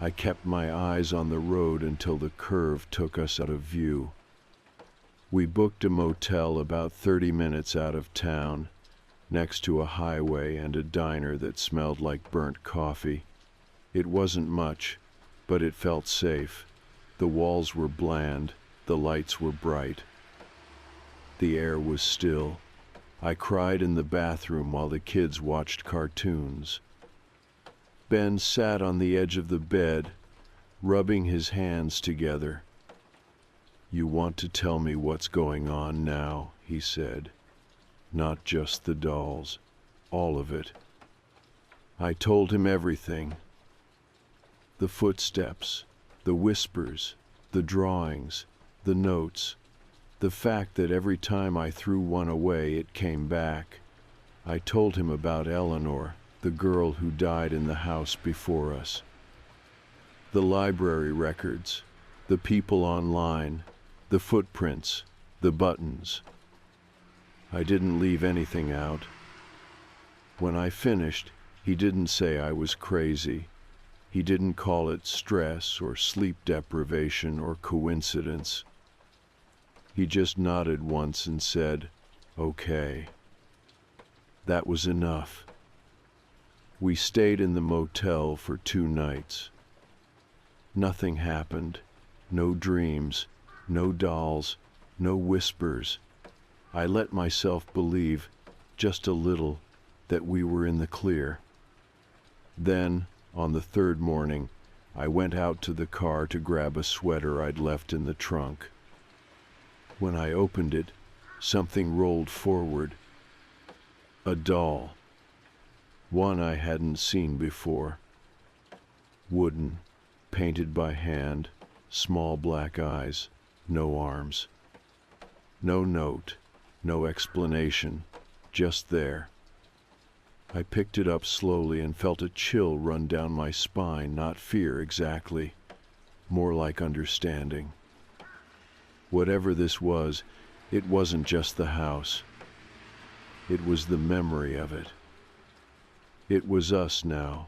I kept my eyes on the road until the curve took us out of view. We booked a motel about 30 minutes out of town, next to a highway and a diner that smelled like burnt coffee. It wasn't much, but it felt safe. The walls were bland, the lights were bright. The air was still. I cried in the bathroom while the kids watched cartoons. Ben sat on the edge of the bed, rubbing his hands together. "You want to tell me what's going on now," he said. "Not just the dolls, all of it." I told him everything. The footsteps, the whispers, the drawings, the notes, the fact that every time I threw one away it came back. I told him about Eleanor, the girl who died in the house before us. The library records, the people online, the footprints, the buttons. I didn't leave anything out. When I finished, he didn't say I was crazy. He didn't call it stress or sleep deprivation or coincidence. He just nodded once and said, "Okay." That was enough. We stayed in the motel for 2 nights. Nothing happened. No dreams, no dolls, no whispers. I let myself believe, just a little, that we were in the clear. Then, on the 3rd morning, I went out to the car to grab a sweater I'd left in the trunk. When I opened it, something rolled forward. A doll. One I hadn't seen before. Wooden, painted by hand, small black eyes, no arms. No note, no explanation, just there. I picked it up slowly and felt a chill run down my spine, not fear exactly, more like understanding. Whatever this was, it wasn't just the house. It was the memory of it. It was us now.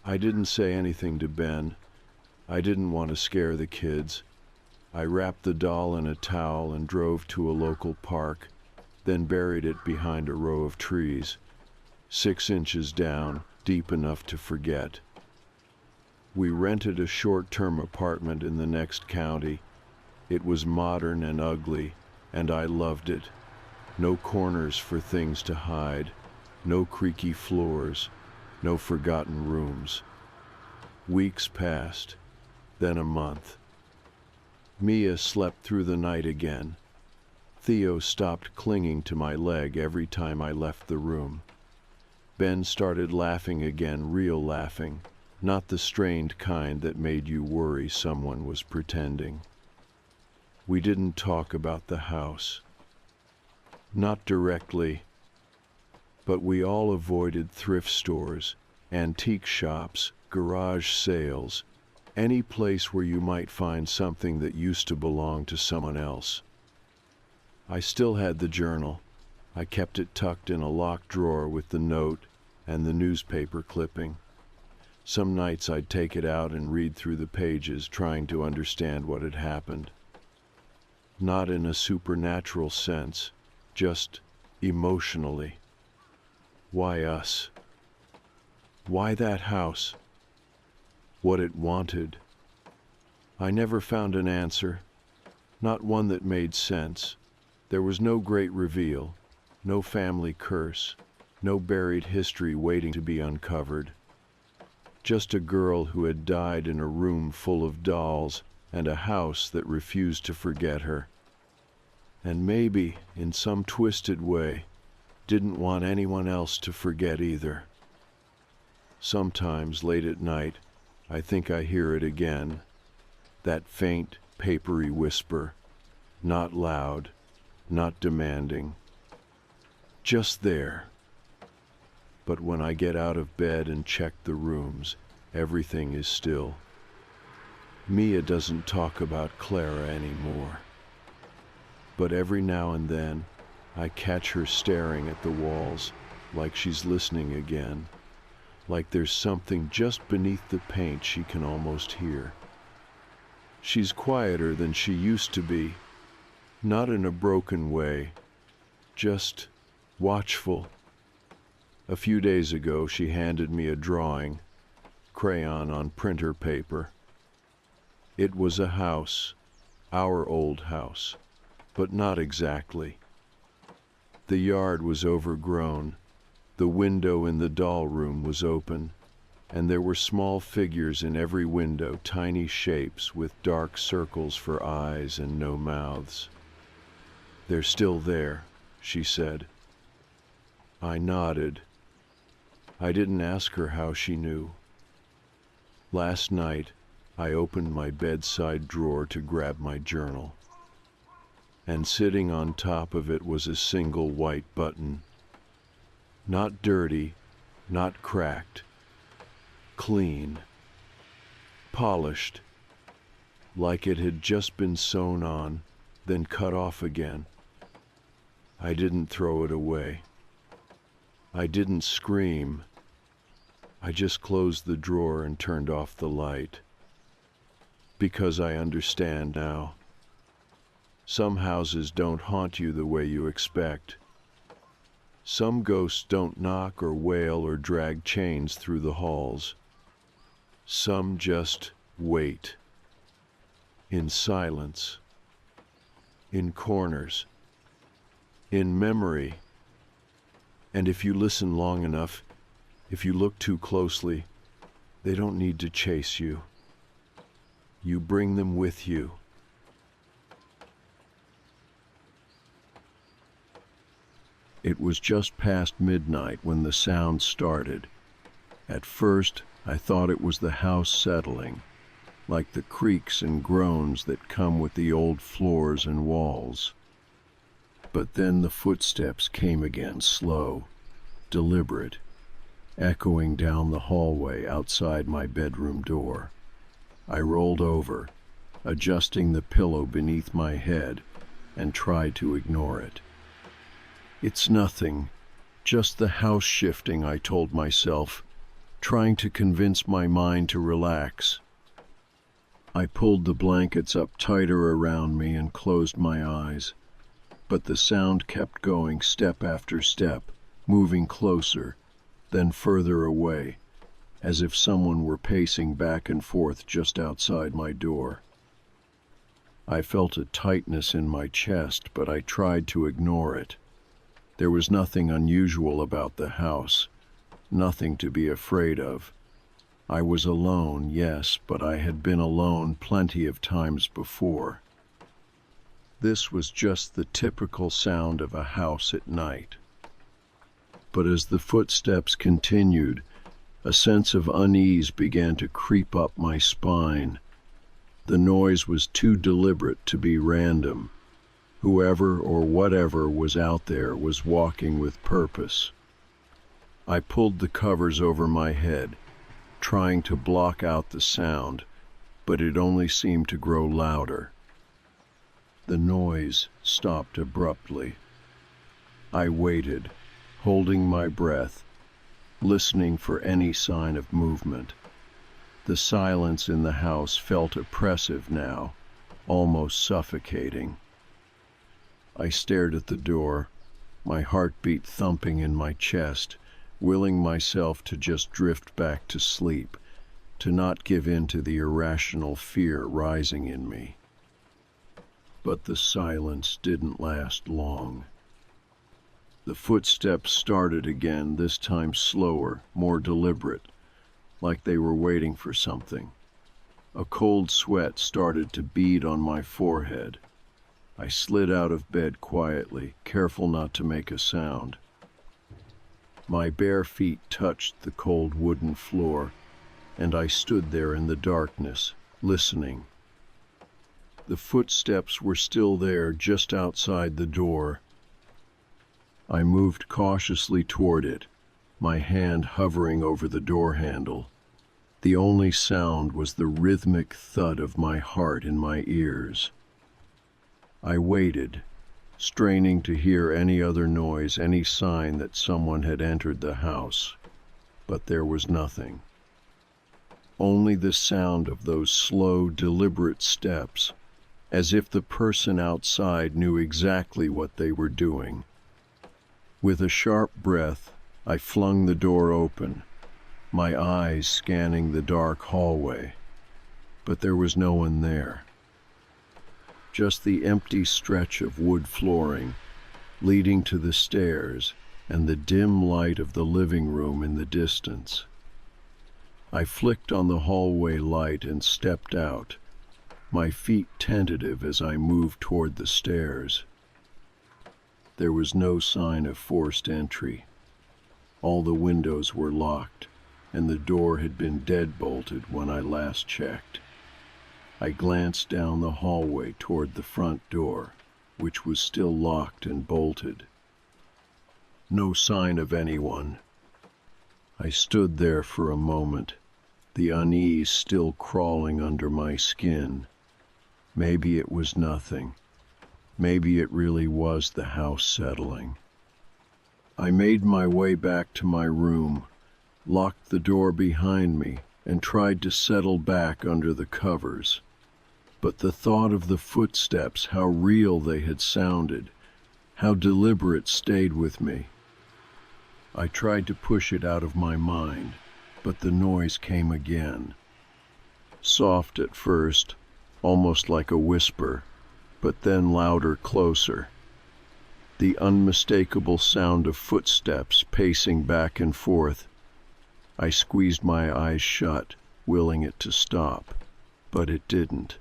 I didn't say anything to Ben. I didn't want to scare the kids. I wrapped the doll in a towel and drove to a local park, then buried it behind a row of trees, 6 inches down, deep enough to forget. We rented a short-term apartment in the next county. It was modern and ugly, and I loved it. No corners for things to hide, no creaky floors, no forgotten rooms. Weeks passed, then a month. Mia slept through the night again. Theo stopped clinging to my leg every time I left the room. Ben started laughing again, real laughing, not the strained kind that made you worry someone was pretending. We didn't talk about the house. Not directly, but we all avoided thrift stores, antique shops, garage sales, any place where you might find something that used to belong to someone else. I still had the journal. I kept it tucked in a locked drawer with the note and the newspaper clipping. Some nights I'd take it out and read through the pages, trying to understand what had happened. Not in a supernatural sense, just emotionally. Why us? Why that house? What it wanted? I never found an answer, not one that made sense. There was no great reveal, no family curse, no buried history waiting to be uncovered. Just a girl who had died in a room full of dolls and a house that refused to forget her. And maybe, in some twisted way, didn't want anyone else to forget either. Sometimes, late at night, I think I hear it again, that faint, papery whisper, not loud, not demanding, just there. But when I get out of bed and check the rooms, everything is still. Mia doesn't talk about Clara anymore. But every now and then, I catch her staring at the walls, like she's listening again, like there's something just beneath the paint she can almost hear. She's quieter than she used to be, not in a broken way, just watchful. A few days ago, she handed me a drawing, crayon on printer paper. It was a house, our old house, but not exactly. The yard was overgrown, the window in the doll room was open, and there were small figures in every window, tiny shapes with dark circles for eyes and no mouths. "They're still there," she said. I nodded. I didn't ask her how she knew. Last night, I opened my bedside drawer to grab my journal, and sitting on top of it was a single white button. Not dirty, not cracked, clean, polished, like it had just been sewn on, then cut off again. I didn't throw it away. I didn't scream. I just closed the drawer and turned off the light. Because I understand now. Some houses don't haunt you the way you expect. Some ghosts don't knock or wail or drag chains through the halls. Some just wait. In silence. In corners. In memory. And if you listen long enough, if you look too closely, they don't need to chase you. You bring them with you. It was just past midnight when the sound started. At first, I thought it was the house settling, like the creaks and groans that come with the old floors and walls. But then the footsteps came again, slow, deliberate, echoing down the hallway outside my bedroom door. I rolled over, adjusting the pillow beneath my head, and tried to ignore it. It's nothing, just the house shifting, I told myself, trying to convince my mind to relax. I pulled the blankets up tighter around me and closed my eyes, but the sound kept going step after step, moving closer, then further away, as if someone were pacing back and forth just outside my door. I felt a tightness in my chest, but I tried to ignore it. There was nothing unusual about the house, nothing to be afraid of. I was alone, yes, but I had been alone plenty of times before. This was just the typical sound of a house at night. But as the footsteps continued, a sense of unease began to creep up my spine. The noise was too deliberate to be random. Whoever or whatever was out there was walking with purpose. I pulled the covers over my head, trying to block out the sound, but it only seemed to grow louder. The noise stopped abruptly. I waited, holding my breath, listening for any sign of movement. The silence in the house felt oppressive now, almost suffocating. I stared at the door, my heartbeat thumping in my chest, willing myself to just drift back to sleep, to not give in to the irrational fear rising in me. But the silence didn't last long. The footsteps started again, this time slower, more deliberate, like they were waiting for something. A cold sweat started to bead on my forehead. I slid out of bed quietly, careful not to make a sound. My bare feet touched the cold wooden floor, and I stood there in the darkness, listening. The footsteps were still there, just outside the door. I moved cautiously toward it, my hand hovering over the door handle. The only sound was the rhythmic thud of my heart in my ears. I waited, straining to hear any other noise, any sign that someone had entered the house, but there was nothing. Only the sound of those slow, deliberate steps, as if the person outside knew exactly what they were doing. With a sharp breath, I flung the door open, my eyes scanning the dark hallway, but there was no one there. Just the empty stretch of wood flooring leading to the stairs and the dim light of the living room in the distance. I flicked on the hallway light and stepped out, my feet tentative as I moved toward the stairs. There was no sign of forced entry. All the windows were locked, and the door had been deadbolted when I last checked. I glanced down the hallway toward the front door, which was still locked and bolted. No sign of anyone. I stood there for a moment, the unease still crawling under my skin. Maybe it was nothing. Maybe it really was the house settling. I made my way back to my room, locked the door behind me, and tried to settle back under the covers. But the thought of the footsteps, how real they had sounded, how deliberate, stayed with me. I tried to push it out of my mind, but the noise came again. Soft at first, almost like a whisper, but then louder, closer. The unmistakable sound of footsteps pacing back and forth. I squeezed my eyes shut, willing it to stop, but it didn't.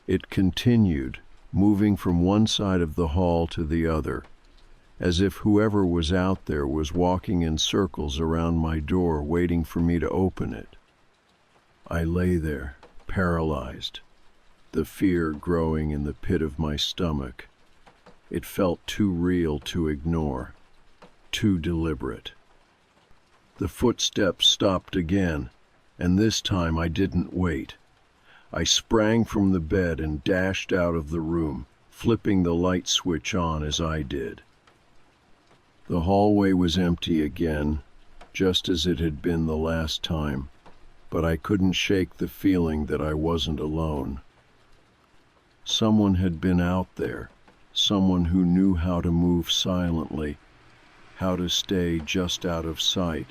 It continued, moving from one side of the hall to the other, as if whoever was out there was walking in circles around my door, waiting for me to open it. I lay there, paralyzed, the fear growing in the pit of my stomach. It felt too real to ignore, too deliberate. The footsteps stopped again, and this time I didn't wait. I sprang from the bed and dashed out of the room, flipping the light switch on as I did. The hallway was empty again, just as it had been the last time, but I couldn't shake the feeling that I wasn't alone. Someone had been out there, someone who knew how to move silently, how to stay just out of sight.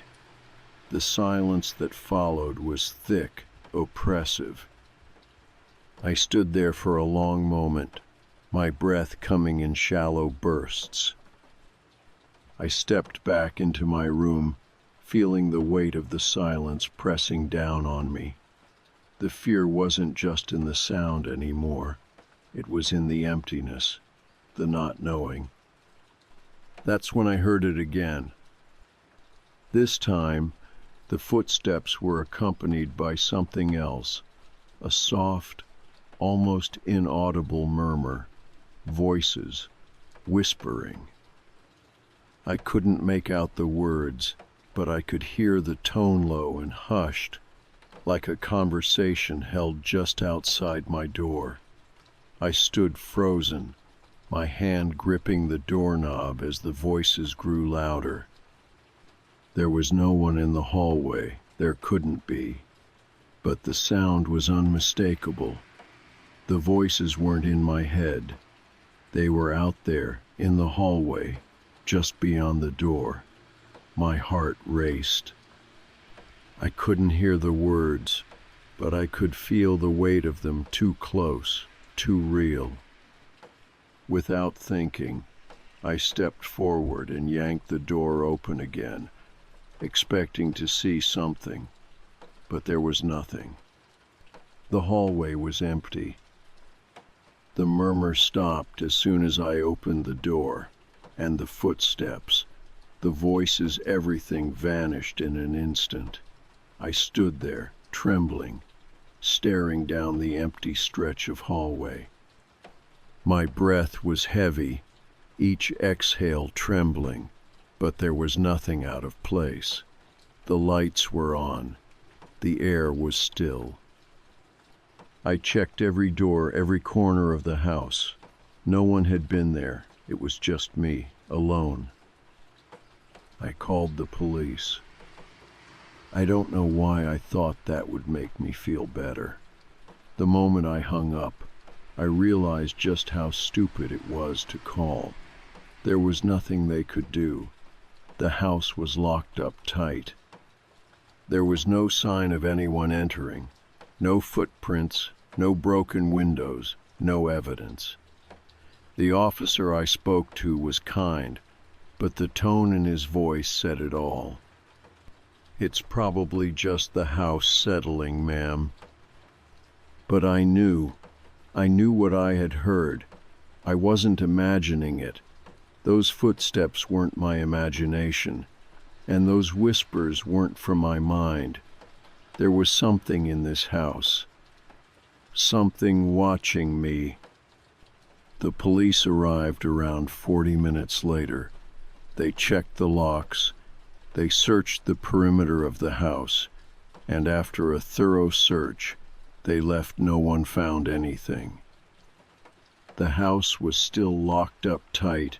The silence that followed was thick, oppressive. I stood there for a long moment, my breath coming in shallow bursts. I stepped back into my room, feeling the weight of the silence pressing down on me. The fear wasn't just in the sound anymore. It was in the emptiness, the not knowing. That's when I heard it again. This time, the footsteps were accompanied by something else, a soft, almost inaudible murmur, voices, whispering. I couldn't make out the words, but I could hear the tone low and hushed, like a conversation held just outside my door. I stood frozen, my hand gripping the doorknob as the voices grew louder. There was no one in the hallway, there couldn't be, but the sound was unmistakable. The voices weren't in my head. They were out there, in the hallway, just beyond the door. My heart raced. I couldn't hear the words, but I could feel the weight of them, too close, too real. Without thinking, I stepped forward and yanked the door open again, expecting to see something, but there was nothing. The hallway was empty. The murmur stopped as soon as I opened the door, and the footsteps, the voices, everything vanished in an instant. I stood there, trembling, staring down the empty stretch of hallway. My breath was heavy, each exhale trembling, but there was nothing out of place. The lights were on. The air was still. I checked every door, every corner of the house. No one had been there. It was just me, alone. I called the police. I don't know why I thought that would make me feel better. The moment I hung up, I realized just how stupid it was to call. There was nothing they could do. The house was locked up tight. There was no sign of anyone entering, no footprints, no broken windows, no evidence. The officer I spoke to was kind, but the tone in his voice said it all. "It's probably just the house settling, ma'am." But I knew what I had heard. I wasn't imagining it. Those footsteps weren't my imagination, and those whispers weren't from my mind. There was something in this house, something watching me. The police arrived around 40 minutes later. They checked the locks, they searched the perimeter of the house, and after a thorough search, they left no one found anything. The house was still locked up tight,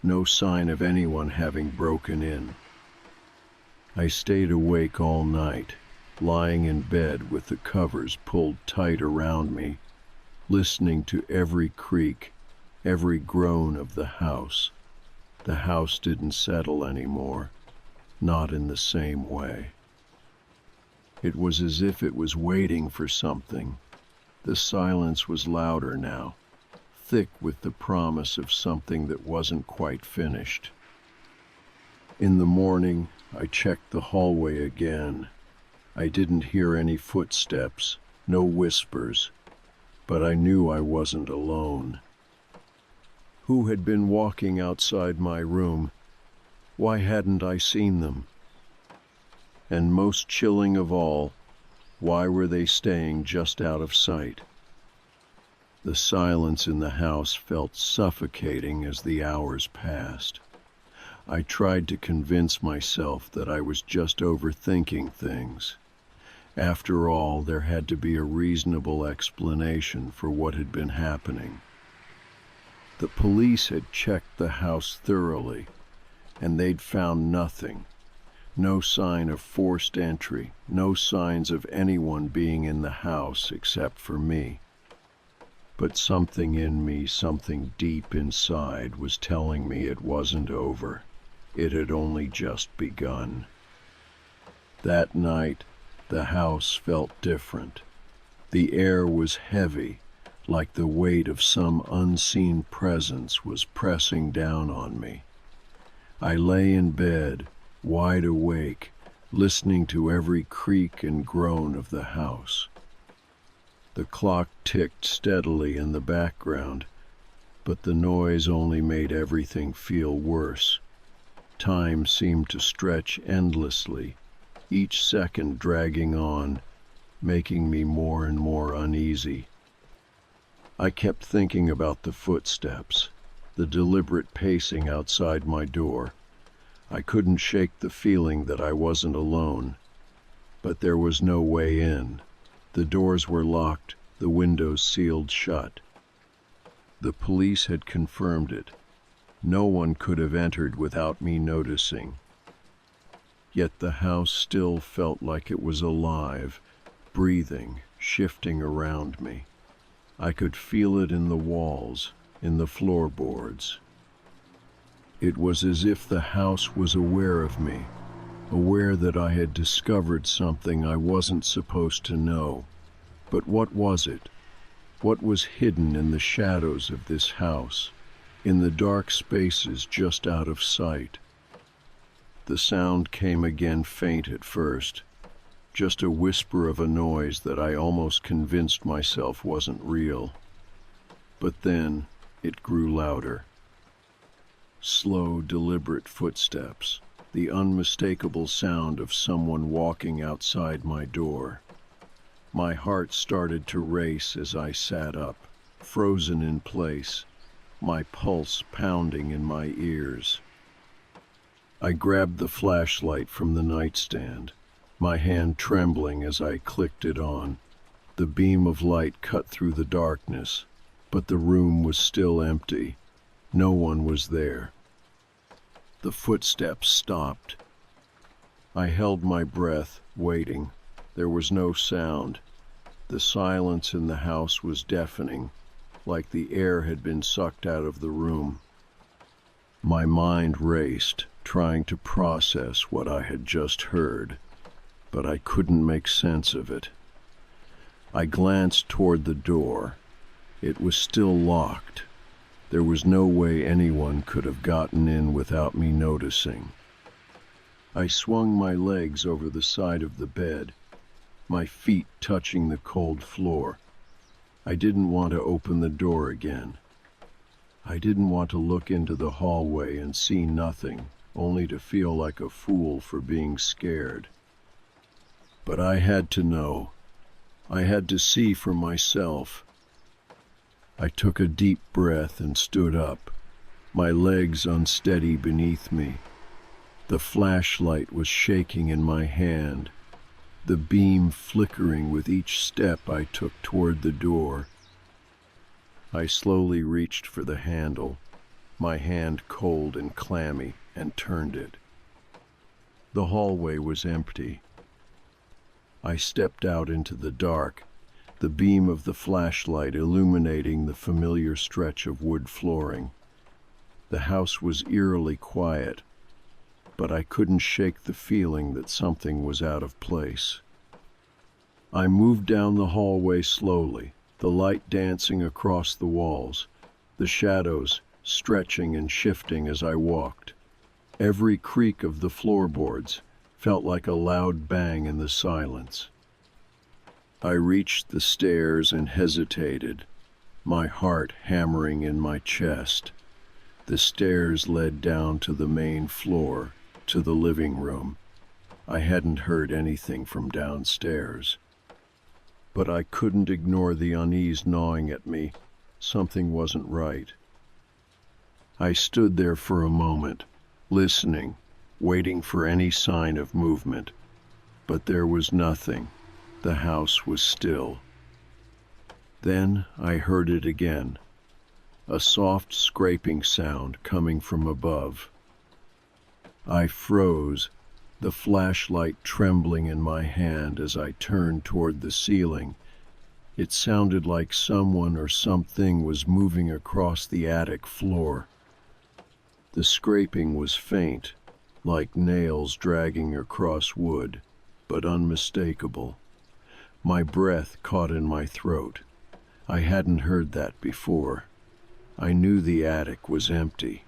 no sign of anyone having broken in. I stayed awake all night, lying in bed with the covers pulled tight around me, listening to every creak, every groan of the house. The house didn't settle anymore, not in the same way. It was as if it was waiting for something. The silence was louder now, thick with the promise of something that wasn't quite finished. In the morning, I checked the hallway again. I didn't hear any footsteps, no whispers, but I knew I wasn't alone. Who had been walking outside my room? Why hadn't I seen them? And most chilling of all, why were they staying just out of sight? The silence in the house felt suffocating as the hours passed. I tried to convince myself that I was just overthinking things. After all, there had to be a reasonable explanation for what had been happening. The police had checked the house thoroughly, and they'd found nothing. No sign of forced entry, no signs of anyone being in the house except for me. But something in me, something deep inside, was telling me it wasn't over. It had only just begun. That night, the house felt different. The air was heavy, like the weight of some unseen presence was pressing down on me. I lay in bed, wide awake, listening to every creak and groan of the house. The clock ticked steadily in the background, but the noise only made everything feel worse. Time seemed to stretch endlessly, each second dragging on, making me more and more uneasy. I kept thinking about the footsteps, the deliberate pacing outside my door. I couldn't shake the feeling that I wasn't alone, but there was no way in. The doors were locked, the windows sealed shut. The police had confirmed it. No one could have entered without me noticing. Yet the house still felt like it was alive, breathing, shifting around me. I could feel it in the walls, in the floorboards. It was as if the house was aware of me, aware that I had discovered something I wasn't supposed to know. But what was it? What was hidden in the shadows of this house, in the dark spaces just out of sight? The sound came again, faint at first, just a whisper of a noise that I almost convinced myself wasn't real. But then it grew louder. Slow, deliberate footsteps, the unmistakable sound of someone walking outside my door. My heart started to race as I sat up, frozen in place, my pulse pounding in my ears. I grabbed the flashlight from the nightstand, my hand trembling as I clicked it on. The beam of light cut through the darkness, but the room was still empty. No one was there. The footsteps stopped. I held my breath, waiting. There was no sound. The silence in the house was deafening, like the air had been sucked out of the room. My mind raced, trying to process what I had just heard, but I couldn't make sense of it. I glanced toward the door. It was still locked. There was no way anyone could have gotten in without me noticing. I swung my legs over the side of the bed, my feet touching the cold floor. I didn't want to open the door again. I didn't want to look into the hallway and see nothing, only to feel like a fool for being scared. But I had to know. I had to see for myself. I took a deep breath and stood up, my legs unsteady beneath me. The flashlight was shaking in my hand, the beam flickering with each step I took toward the door. I slowly reached for the handle, my hand cold and clammy, and turned it. The hallway was empty. I stepped out into the dark, the beam of the flashlight illuminating the familiar stretch of wood flooring. The house was eerily quiet, but I couldn't shake the feeling that something was out of place. I moved down the hallway slowly, the light dancing across the walls, the shadows stretching and shifting as I walked. Every creak of the floorboards felt like a loud bang in the silence. I reached the stairs and hesitated, my heart hammering in my chest. The stairs led down to the main floor, to the living room. I hadn't heard anything from downstairs. But I couldn't ignore the unease gnawing at me. Something wasn't right. I stood there for a moment, listening, waiting for any sign of movement. But there was nothing. The house was still. Then I heard it again, a soft scraping sound coming from above. I froze, the flashlight trembling in my hand as I turned toward the ceiling. It sounded like someone or something was moving across the attic floor. The scraping was faint, like nails dragging across wood, but unmistakable. My breath caught in my throat. I hadn't heard that before. I knew the attic was empty.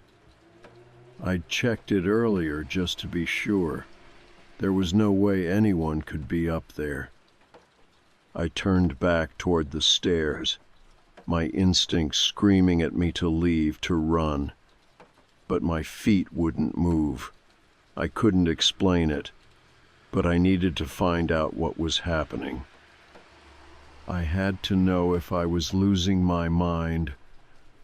I'd checked it earlier just to be sure. There was no way anyone could be up there. I turned back toward the stairs, my instincts screaming at me to leave, to run. But my feet wouldn't move. I couldn't explain it, but I needed to find out what was happening. I had to know if I was losing my mind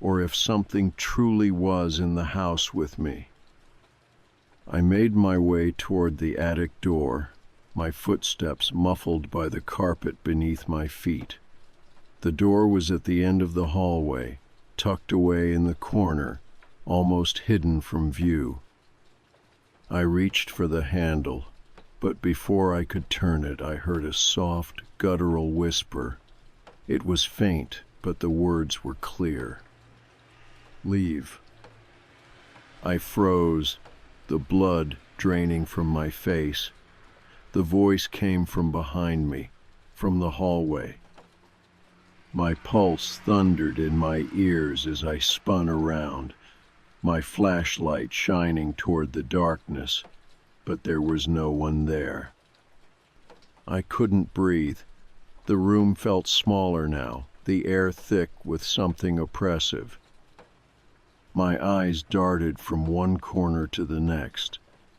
or if something truly was in the house with me. I made my way toward the attic door, my footsteps muffled by the carpet beneath my feet. The door was at the end of the hallway, tucked away in the corner, almost hidden from view. I reached for the handle, but before I could turn it, I heard a soft, guttural whisper. It was faint, but the words were clear. "Leave." I froze, the blood draining from my face. The voice came from behind me, from the hallway. My pulse thundered in my ears as I spun around, my flashlight shining toward the darkness, but there was no one there. I couldn't breathe. The room felt smaller now, the air thick with something oppressive. My eyes darted from one corner to the next,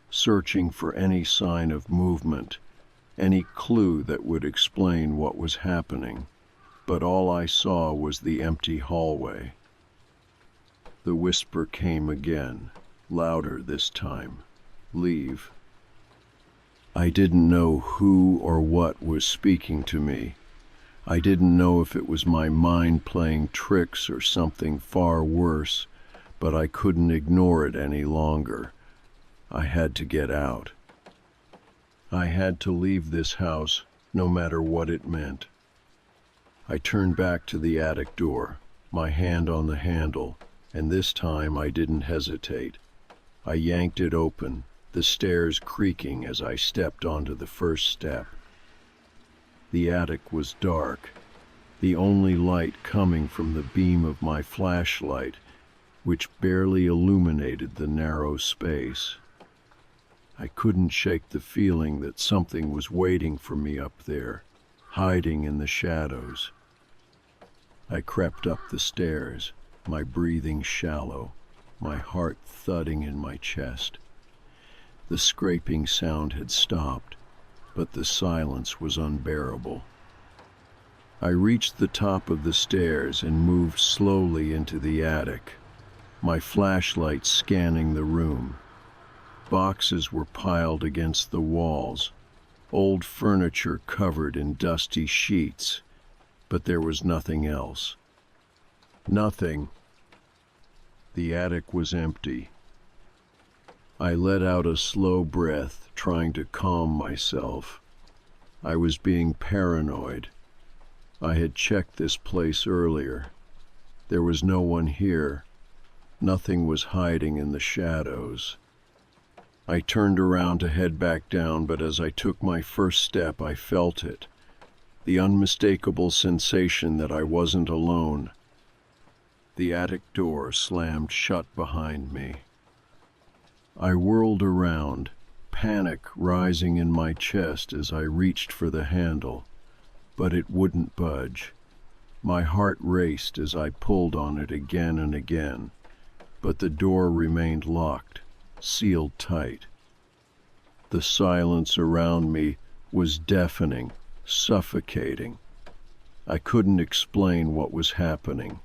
searching for any sign of movement, any clue that would explain what was happening. But all I saw was the empty hallway. The whisper came again, louder this time. "Leave." I didn't know who or what was speaking to me. I didn't know if it was my mind playing tricks or something far worse, but I couldn't ignore it any longer. I had to get out. I had to leave this house, no matter what it meant. I turned back to the attic door, my hand on the handle, and this time I didn't hesitate. I yanked it open, the stairs creaking as I stepped onto the first step. The attic was dark, the only light coming from the beam of my flashlight, which barely illuminated the narrow space. I couldn't shake the feeling that something was waiting for me up there, hiding in the shadows. I crept up the stairs, my breathing shallow, my heart thudding in my chest. The scraping sound had stopped, but the silence was unbearable. I reached the top of the stairs and moved slowly into the attic, my flashlight scanning the room. Boxes were piled against the walls, old furniture covered in dusty sheets, but there was nothing else. Nothing. The attic was empty. I let out a slow breath, trying to calm myself. I was being paranoid. I had checked this place earlier. There was no one here. Nothing was hiding in the shadows. I turned around to head back down, but as I took my first step, I felt it. The unmistakable sensation that I wasn't alone. The attic door slammed shut behind me. I whirled around, panic rising in my chest as I reached for the handle, but it wouldn't budge. My heart raced as I pulled on it again and again, but the door remained locked, sealed tight. The silence around me was deafening, suffocating. I couldn't explain what was happening,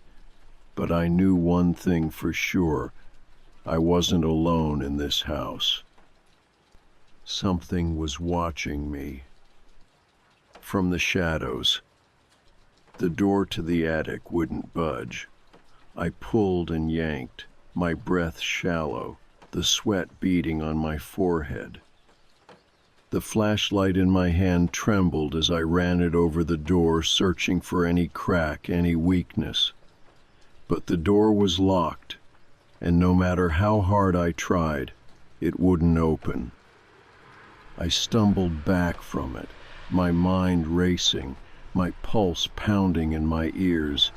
but I knew one thing for sure. I wasn't alone in this house. Something was watching me. From the shadows, the door to the attic wouldn't budge. I pulled and yanked, my breath shallow, the sweat beading on my forehead. The flashlight in my hand trembled as I ran it over the door, searching for any crack, any weakness. But the door was locked, and no matter how hard I tried, it wouldn't open. I stumbled back from it, my mind racing, my pulse pounding in my ears.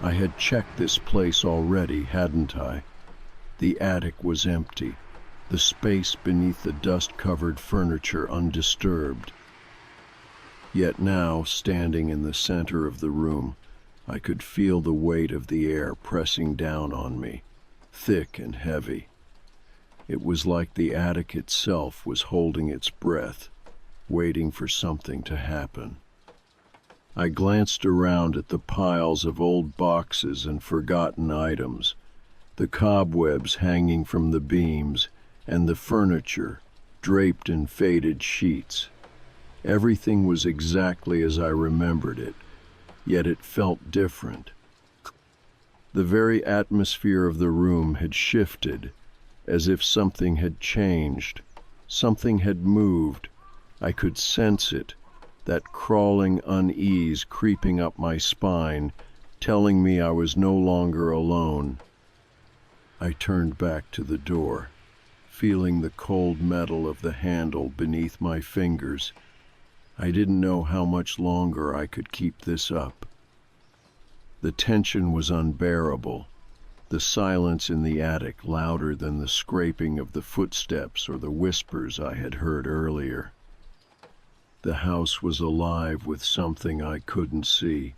I had checked this place already, hadn't I? The attic was empty, the space beneath the dust-covered furniture undisturbed. Yet now, standing in the center of the room, I could feel the weight of the air pressing down on me, thick and heavy. It was like the attic itself was holding its breath, waiting for something to happen. I glanced around at the piles of old boxes and forgotten items, the cobwebs hanging from the beams, and the furniture, draped in faded sheets. Everything was exactly as I remembered it, yet it felt different. The very atmosphere of the room had shifted, as if something had changed, something had moved. I could sense it, that crawling unease creeping up my spine, telling me I was no longer alone. I turned back to the door, feeling the cold metal of the handle beneath my fingers. I didn't know how much longer I could keep this up. The tension was unbearable, the silence in the attic louder than the scraping of the footsteps or the whispers I had heard earlier. The house was alive with something I couldn't see,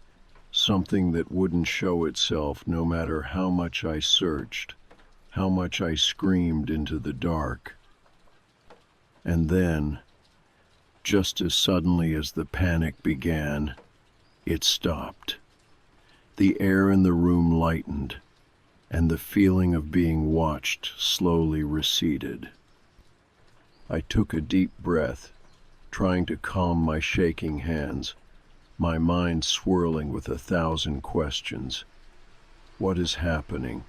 something that wouldn't show itself no matter how much I searched, how much I screamed into the dark. And then, just as suddenly as the panic began, it stopped. The air in the room lightened, and the feeling of being watched slowly receded. I took a deep breath, trying to calm my shaking hands, my mind swirling with 1,000 questions. What is happening?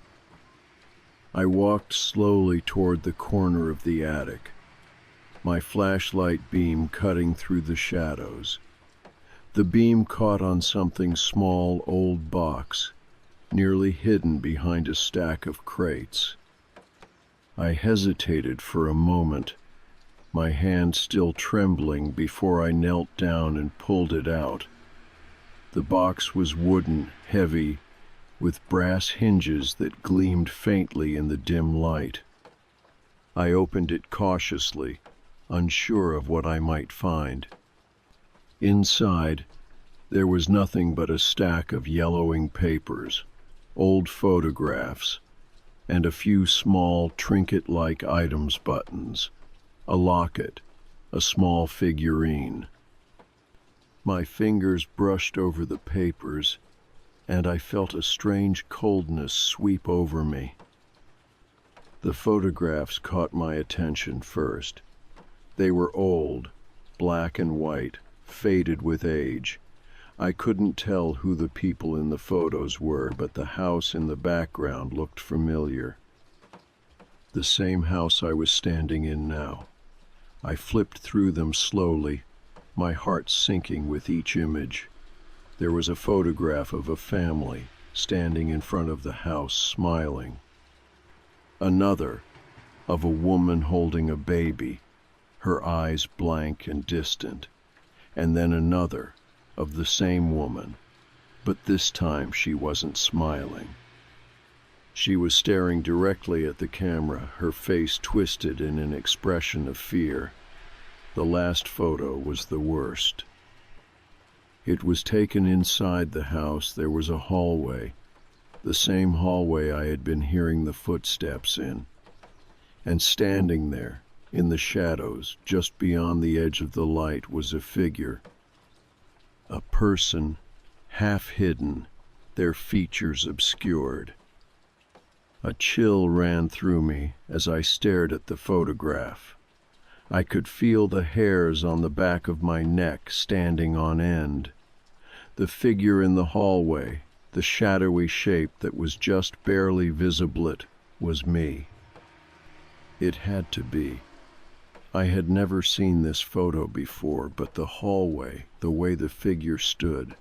I walked slowly toward the corner of the attic, my flashlight beam cutting through the shadows. The beam caught on something small, old box, nearly hidden behind a stack of crates. I hesitated for a moment, my hand still trembling, before I knelt down and pulled it out. The box was wooden, heavy, with brass hinges that gleamed faintly in the dim light. I opened it cautiously, unsure of what I might find. Inside, there was nothing but a stack of yellowing papers, old photographs, and a few small trinket-like items, buttons, a locket, a small figurine. My fingers brushed over the papers, and I felt a strange coldness sweep over me. The photographs caught my attention first. They were old, black and white, faded with age. I couldn't tell who the people in the photos were, but the house in the background looked familiar. the same house I was standing in now. I flipped through them slowly, my heart sinking with each image. There was a photograph of a family standing in front of the house smiling. Another, of a woman holding a baby, her eyes blank and distant. And then another, of the same woman, but this time she wasn't smiling. She was staring directly at the camera, her face twisted in an expression of fear. The last photo was the worst. It was taken inside the house. There was a hallway, the same hallway I had been hearing the footsteps in. And standing there, in the shadows, just beyond the edge of the light, was a figure. A person, half hidden, their features obscured. A chill ran through me as I stared at the photograph. I could feel the hairs on the back of my neck standing on end. The figure in the hallway, the shadowy shape that was just barely visible, was me. It had to be. I had never seen this photo before, but the hallway, the way the figure stood,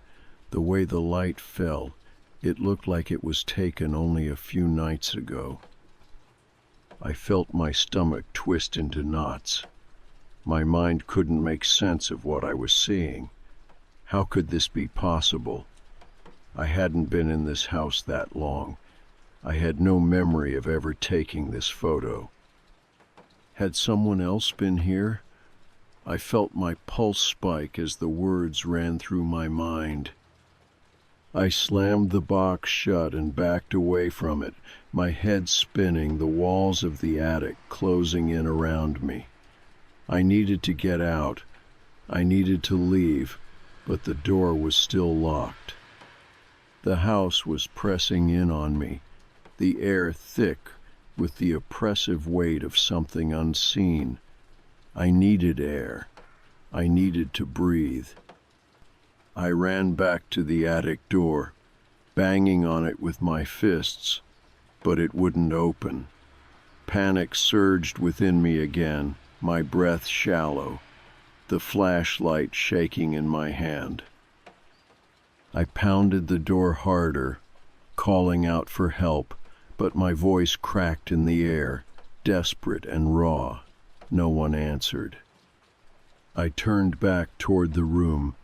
the way the light fell, it looked like it was taken only a few nights ago. I felt my stomach twist into knots. My mind couldn't make sense of what I was seeing. How could this be possible? I hadn't been in this house that long. I had no memory of ever taking this photo. Had someone else been here? I felt my pulse spike as the words ran through my mind. I slammed the box shut and backed away from it, my head spinning, the walls of the attic closing in around me. I needed to get out. I needed to leave, but the door was still locked. The house was pressing in on me, the air thick with the oppressive weight of something unseen. I needed air. I needed to breathe. I ran back to the attic door, banging on it with my fists, but it wouldn't open. Panic surged within me again, my breath shallow, the flashlight shaking in my hand. I pounded the door harder, calling out for help, but my voice cracked in the air, desperate and raw. No one answered. I turned back toward the room,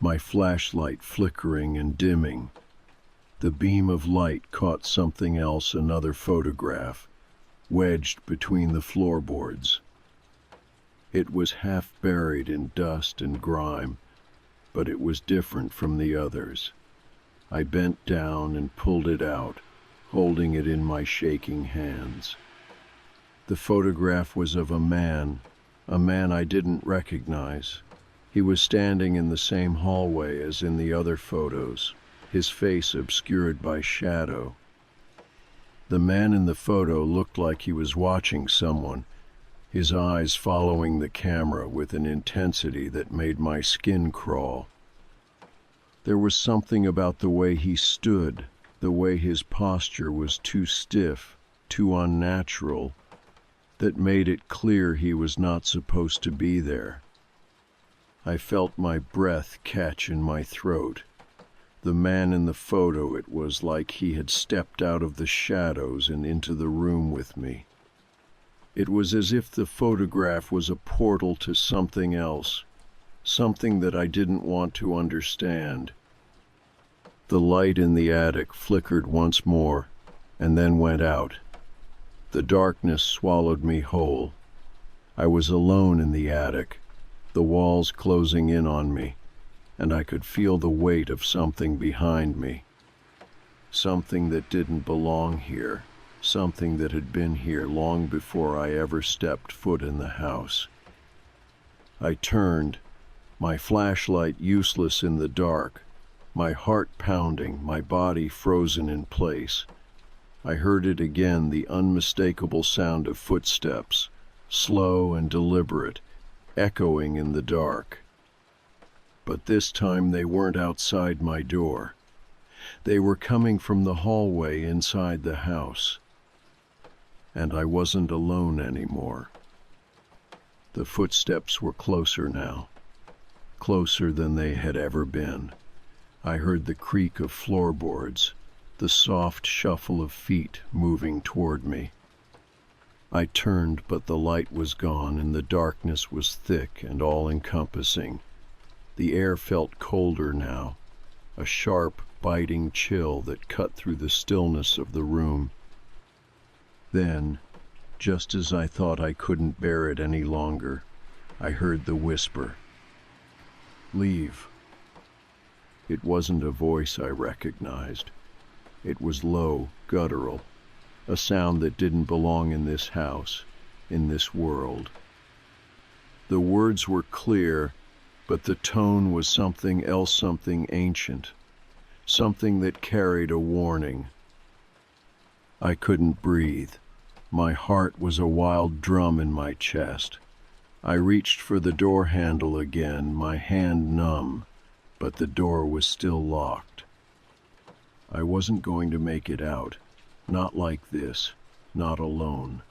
my flashlight flickering and dimming. The beam of light caught something else, another photograph, wedged between the floorboards. It was half buried in dust and grime, but it was different from the others. I bent down and pulled it out, holding it in my shaking hands. The photograph was of a man I didn't recognize. He was standing in the same hallway as in the other photos, his face obscured by shadow. The man in the photo looked like he was watching someone, his eyes following the camera with an intensity that made my skin crawl. There was something about the way he stood, the way his posture was too stiff, too unnatural, that made it clear he was not supposed to be there. I felt my breath catch in my throat. The man in the photo, it was like he had stepped out of the shadows and into the room with me. It was as if the photograph was a portal to something else, something that I didn't want to understand. The light in the attic flickered once more, and then went out. The darkness swallowed me whole. I was alone in the attic, the walls closing in on me, and I could feel the weight of something behind me. Something that didn't belong here, something that had been here long before I ever stepped foot in the house. I turned, my flashlight useless in the dark, my heart pounding, my body frozen in place. I heard it again, the unmistakable sound of footsteps, slow and deliberate, echoing in the dark. But this time they weren't outside my door. They were coming from the hallway inside the house. and I wasn't alone anymore. The footsteps were closer now, closer than they had ever been. I heard the creak of floorboards, the soft shuffle of feet moving toward me. I turned, but the light was gone and the darkness was thick and all-encompassing. The air felt colder now, a sharp, biting chill that cut through the stillness of the room. Then, just as I thought I couldn't bear it any longer, I heard the whisper, "Leave." It wasn't a voice I recognized. It was low, guttural, a sound that didn't belong in this house, in this world. The words were clear, but the tone was something else, something ancient, something that carried a warning. I couldn't breathe. My heart was a wild drum in my chest. I reached for the door handle again, my hand numb, but the door was still locked. I wasn't going to make it out, not like this, not alone.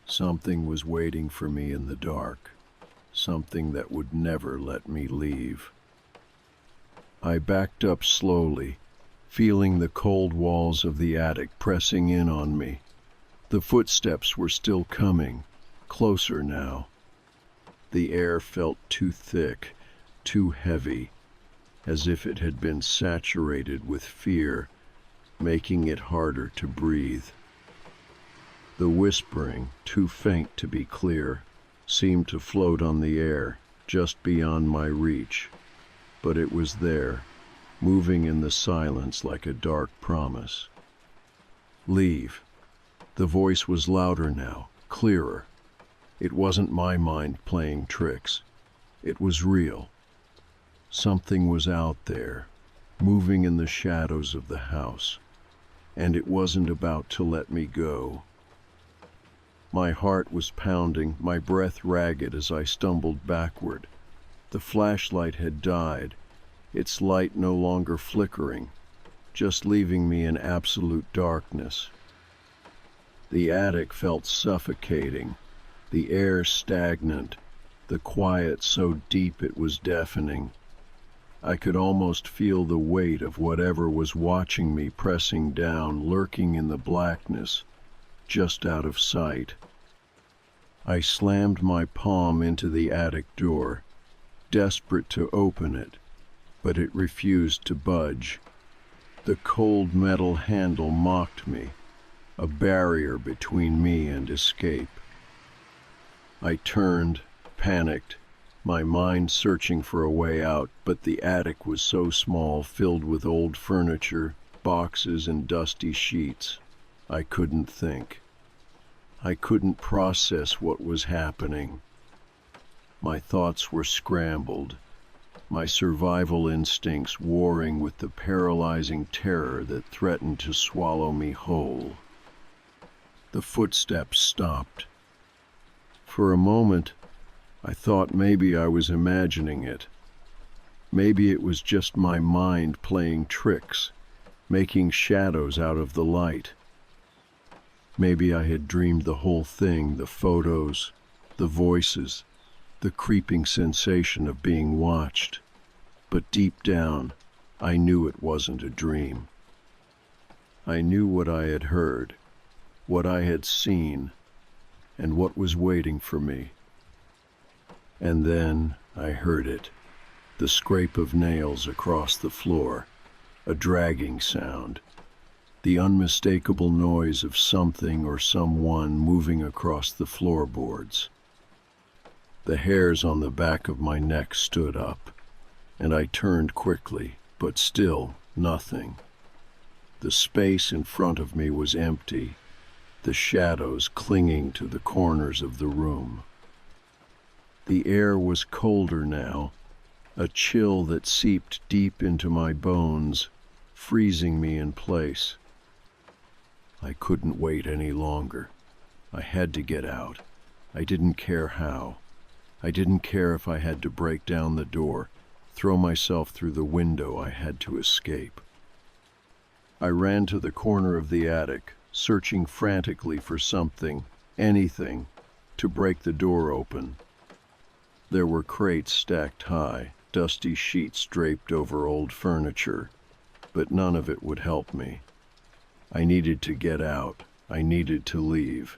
Something was waiting for me in the dark, something that would never let me leave. I backed up slowly, feeling the cold walls of the attic pressing in on me. The footsteps were still coming, closer now. The air felt too thick, too heavy, as if it had been saturated with fear, making it harder to breathe. The whispering, too faint to be clear, seemed to float on the air, just beyond my reach. But it was there, moving in the silence like a dark promise. "Leave." The voice was louder now, clearer. It wasn't my mind playing tricks. It was real. Something was out there, moving in the shadows of the house, and it wasn't about to let me go. My heart was pounding, my breath ragged as I stumbled backward. The flashlight had died, its light no longer flickering, just leaving me in absolute darkness. The attic felt suffocating, the air stagnant, the quiet so deep it was deafening. I could almost feel the weight of whatever was watching me pressing down, lurking in the blackness, just out of sight. I slammed my palm into the attic door, desperate to open it, but it refused to budge. The cold metal handle mocked me, a barrier between me and escape. I turned, panicked, my mind searching for a way out, but the attic was so small, filled with old furniture, boxes, and dusty sheets. I couldn't think. I couldn't process what was happening. My thoughts were scrambled, my survival instincts warring with the paralyzing terror that threatened to swallow me whole. The footsteps stopped. For a moment, I thought maybe I was imagining it. Maybe it was just my mind playing tricks, making shadows out of the light. Maybe I had dreamed the whole thing, the photos, the voices, the creeping sensation of being watched. But deep down, I knew it wasn't a dream. I knew what I had heard, what I had seen, and what was waiting for me. And then I heard it, the scrape of nails across the floor, a dragging sound, the unmistakable noise of something or someone moving across the floorboards. The hairs on the back of my neck stood up, and I turned quickly, but still nothing. The space in front of me was empty, the shadows clinging to the corners of the room. The air was colder now, a chill that seeped deep into my bones, freezing me in place. I couldn't wait any longer. I had to get out. I didn't care how. I didn't care if I had to break down the door, throw myself through the window. I had to escape. I ran to the corner of the attic, searching frantically for something, anything, to break the door open. There were crates stacked high, dusty sheets draped over old furniture, but none of it would help me. I needed to get out. I needed to leave.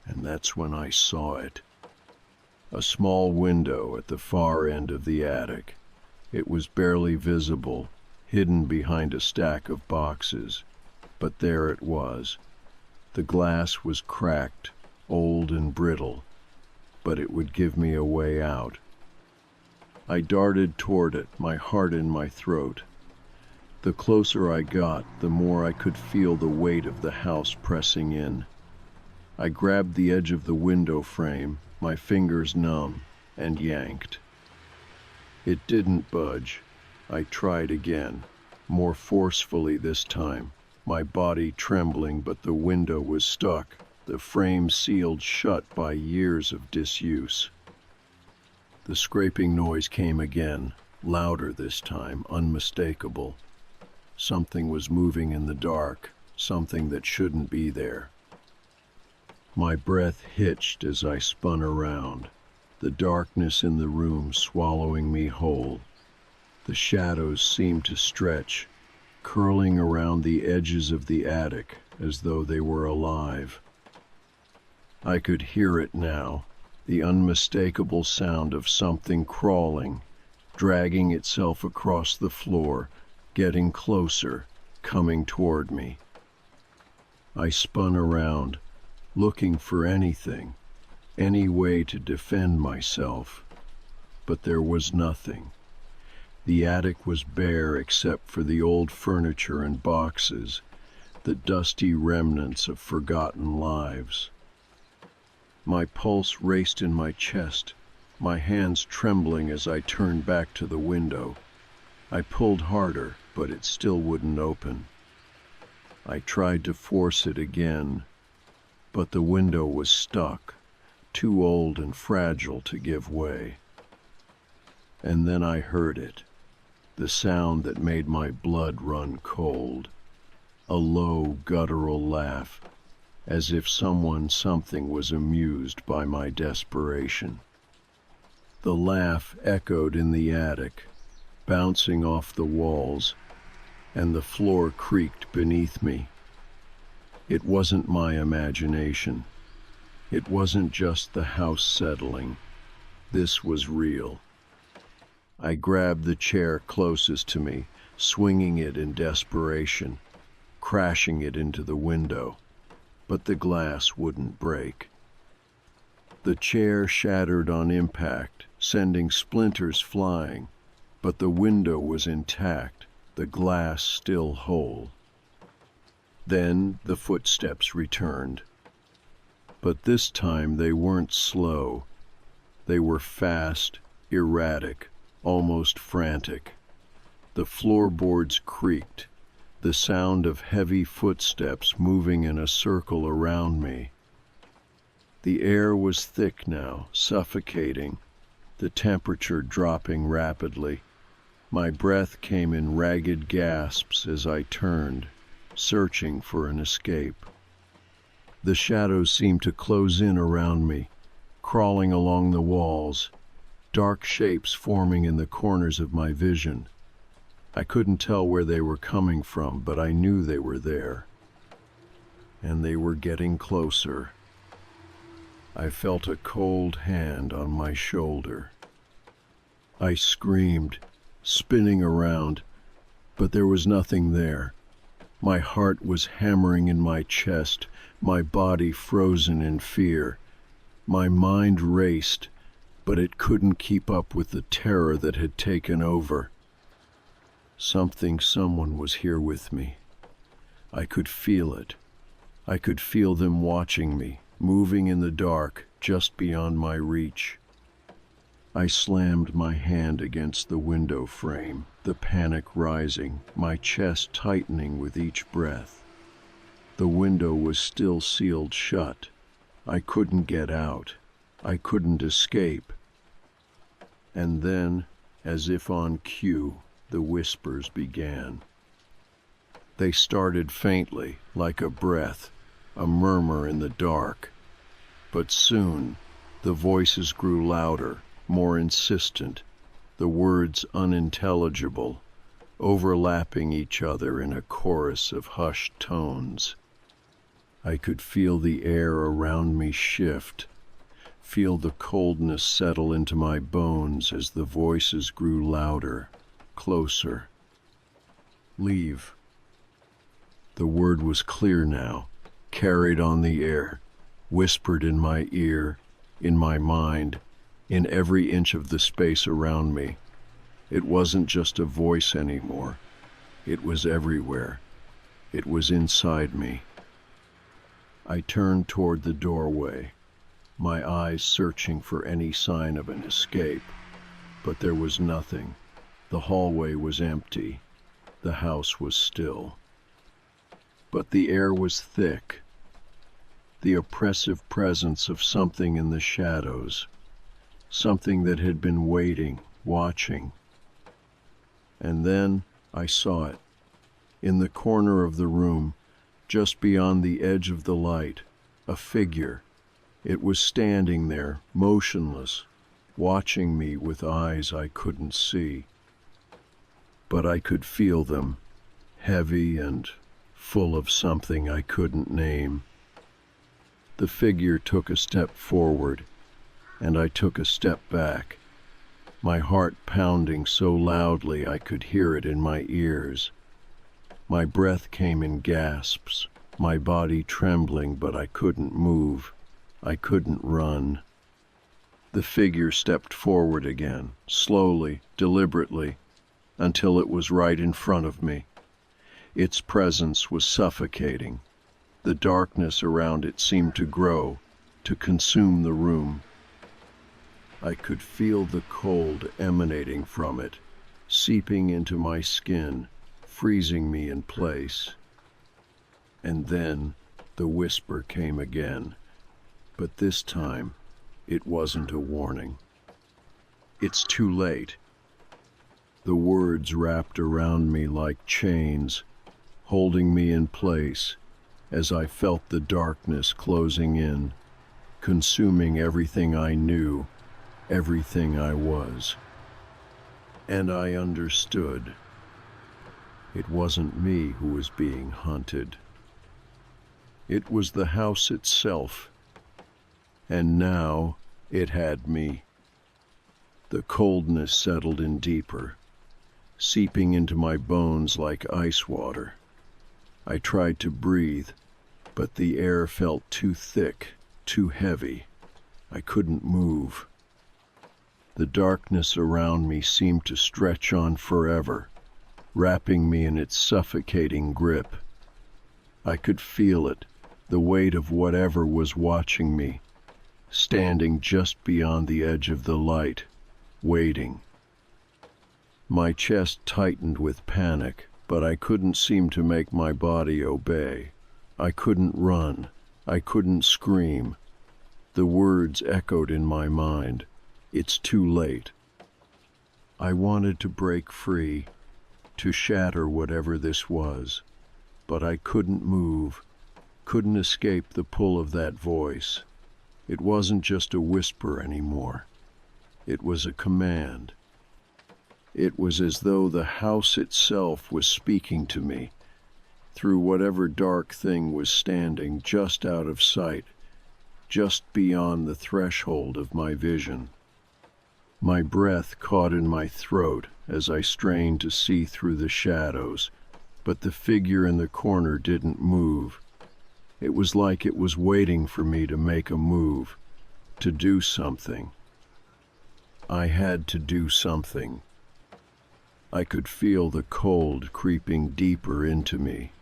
And that's when I saw it. A small window at the far end of the attic. It was barely visible, hidden behind a stack of boxes, but there it was. The glass was cracked, old and brittle, but it would give me a way out. I darted toward it, my heart in my throat. The closer I got, the more I could feel the weight of the house pressing in. I grabbed the edge of the window frame, my fingers numb, and yanked. It didn't budge. I tried again, more forcefully this time, my body trembling, but the window was stuck, the frame sealed shut by years of disuse. The scraping noise came again, louder this time, unmistakable. Something was moving in the dark, something that shouldn't be there. My breath hitched as I spun around, the darkness in the room swallowing me whole. The shadows seemed to stretch, curling around the edges of the attic as though they were alive. I could hear it now, the unmistakable sound of something crawling, dragging itself across the floor, getting closer, coming toward me. I spun around, looking for anything, any way to defend myself, but there was nothing. The attic was bare except for the old furniture and boxes, the dusty remnants of forgotten lives. My pulse raced in my chest, my hands trembling as I turned back to the window. I pulled harder, but it still wouldn't open. I tried to force it again, but the window was stuck, too old and fragile to give way. And then I heard it, the sound that made my blood run cold, a low, guttural laugh, as if something was amused by my desperation. The laugh echoed in the attic, bouncing off the walls, and the floor creaked beneath me. It wasn't my imagination. It wasn't just the house settling. This was real. I grabbed the chair closest to me, swinging it in desperation, crashing it into the window, but the glass wouldn't break. The chair shattered on impact, sending splinters flying, but the window was intact, the glass still whole. Then the footsteps returned. But this time they weren't slow. They were fast, erratic, almost frantic. The floorboards creaked, the sound of heavy footsteps moving in a circle around me. The air was thick now, suffocating, the temperature dropping rapidly. My breath came in ragged gasps as I turned, searching for an escape. The shadows seemed to close in around me, crawling along the walls, dark shapes forming in the corners of my vision. I couldn't tell where they were coming from, but I knew they were there. And they were getting closer. I felt a cold hand on my shoulder. I screamed, spinning around, but there was nothing there. My heart was hammering in my chest, my body frozen in fear. My mind raced, but it couldn't keep up with the terror that had taken over. Someone was here with me. I could feel it. I could feel them watching me, moving in the dark, just beyond my reach. I slammed my hand against the window frame, the panic rising, my chest tightening with each breath. The window was still sealed shut. I couldn't get out. I couldn't escape. And then, as if on cue, the whispers began. They started faintly, like a breath, a murmur in the dark. But soon, the voices grew louder, more insistent, the words unintelligible, overlapping each other in a chorus of hushed tones. I could feel the air around me shift, feel the coldness settle into my bones as the voices grew louder, closer. Leave. The word was clear now, carried on the air, whispered in my ear, in my mind, in every inch of the space around me. It wasn't just a voice anymore. It was everywhere. It was inside me. I turned toward the doorway, my eyes searching for any sign of an escape. But there was nothing. The hallway was empty. The house was still. But the air was thick, the oppressive presence of something in the shadows, something that had been waiting, watching. And then I saw it, in the corner of the room, just beyond the edge of the light, a figure. It was standing there, motionless, watching me with eyes I couldn't see. But I could feel them, heavy and full of something I couldn't name. The figure took a step forward, and I took a step back, my heart pounding so loudly I could hear it in my ears. My breath came in gasps, my body trembling, but I couldn't move. I couldn't run. The figure stepped forward again, slowly, deliberately, until it was right in front of me. Its presence was suffocating. The darkness around it seemed to grow, to consume the room. I could feel the cold emanating from it, seeping into my skin, freezing me in place. And then the whisper came again, but this time it wasn't a warning. It's too late. The words wrapped around me like chains, holding me in place as I felt the darkness closing in, consuming everything I knew, everything I was. And I understood. It wasn't me who was being hunted. It was the house itself. And now it had me. The coldness settled in deeper, seeping into my bones like ice water. I tried to breathe, but the air felt too thick, too heavy. I couldn't move. The darkness around me seemed to stretch on forever, wrapping me in its suffocating grip. I could feel it, the weight of whatever was watching me, standing just beyond the edge of the light, waiting. My chest tightened with panic, but I couldn't seem to make my body obey. I couldn't run. I couldn't scream. The words echoed in my mind. It's too late. I wanted to break free, to shatter whatever this was, but I couldn't move, couldn't escape the pull of that voice. It wasn't just a whisper anymore. It was a command. It was as though the house itself was speaking to me, through whatever dark thing was standing just out of sight, just beyond the threshold of my vision. My breath caught in my throat as I strained to see through the shadows, but the figure in the corner didn't move. It was like it was waiting for me to make a move, to do something. I had to do something. I could feel the cold creeping deeper into me,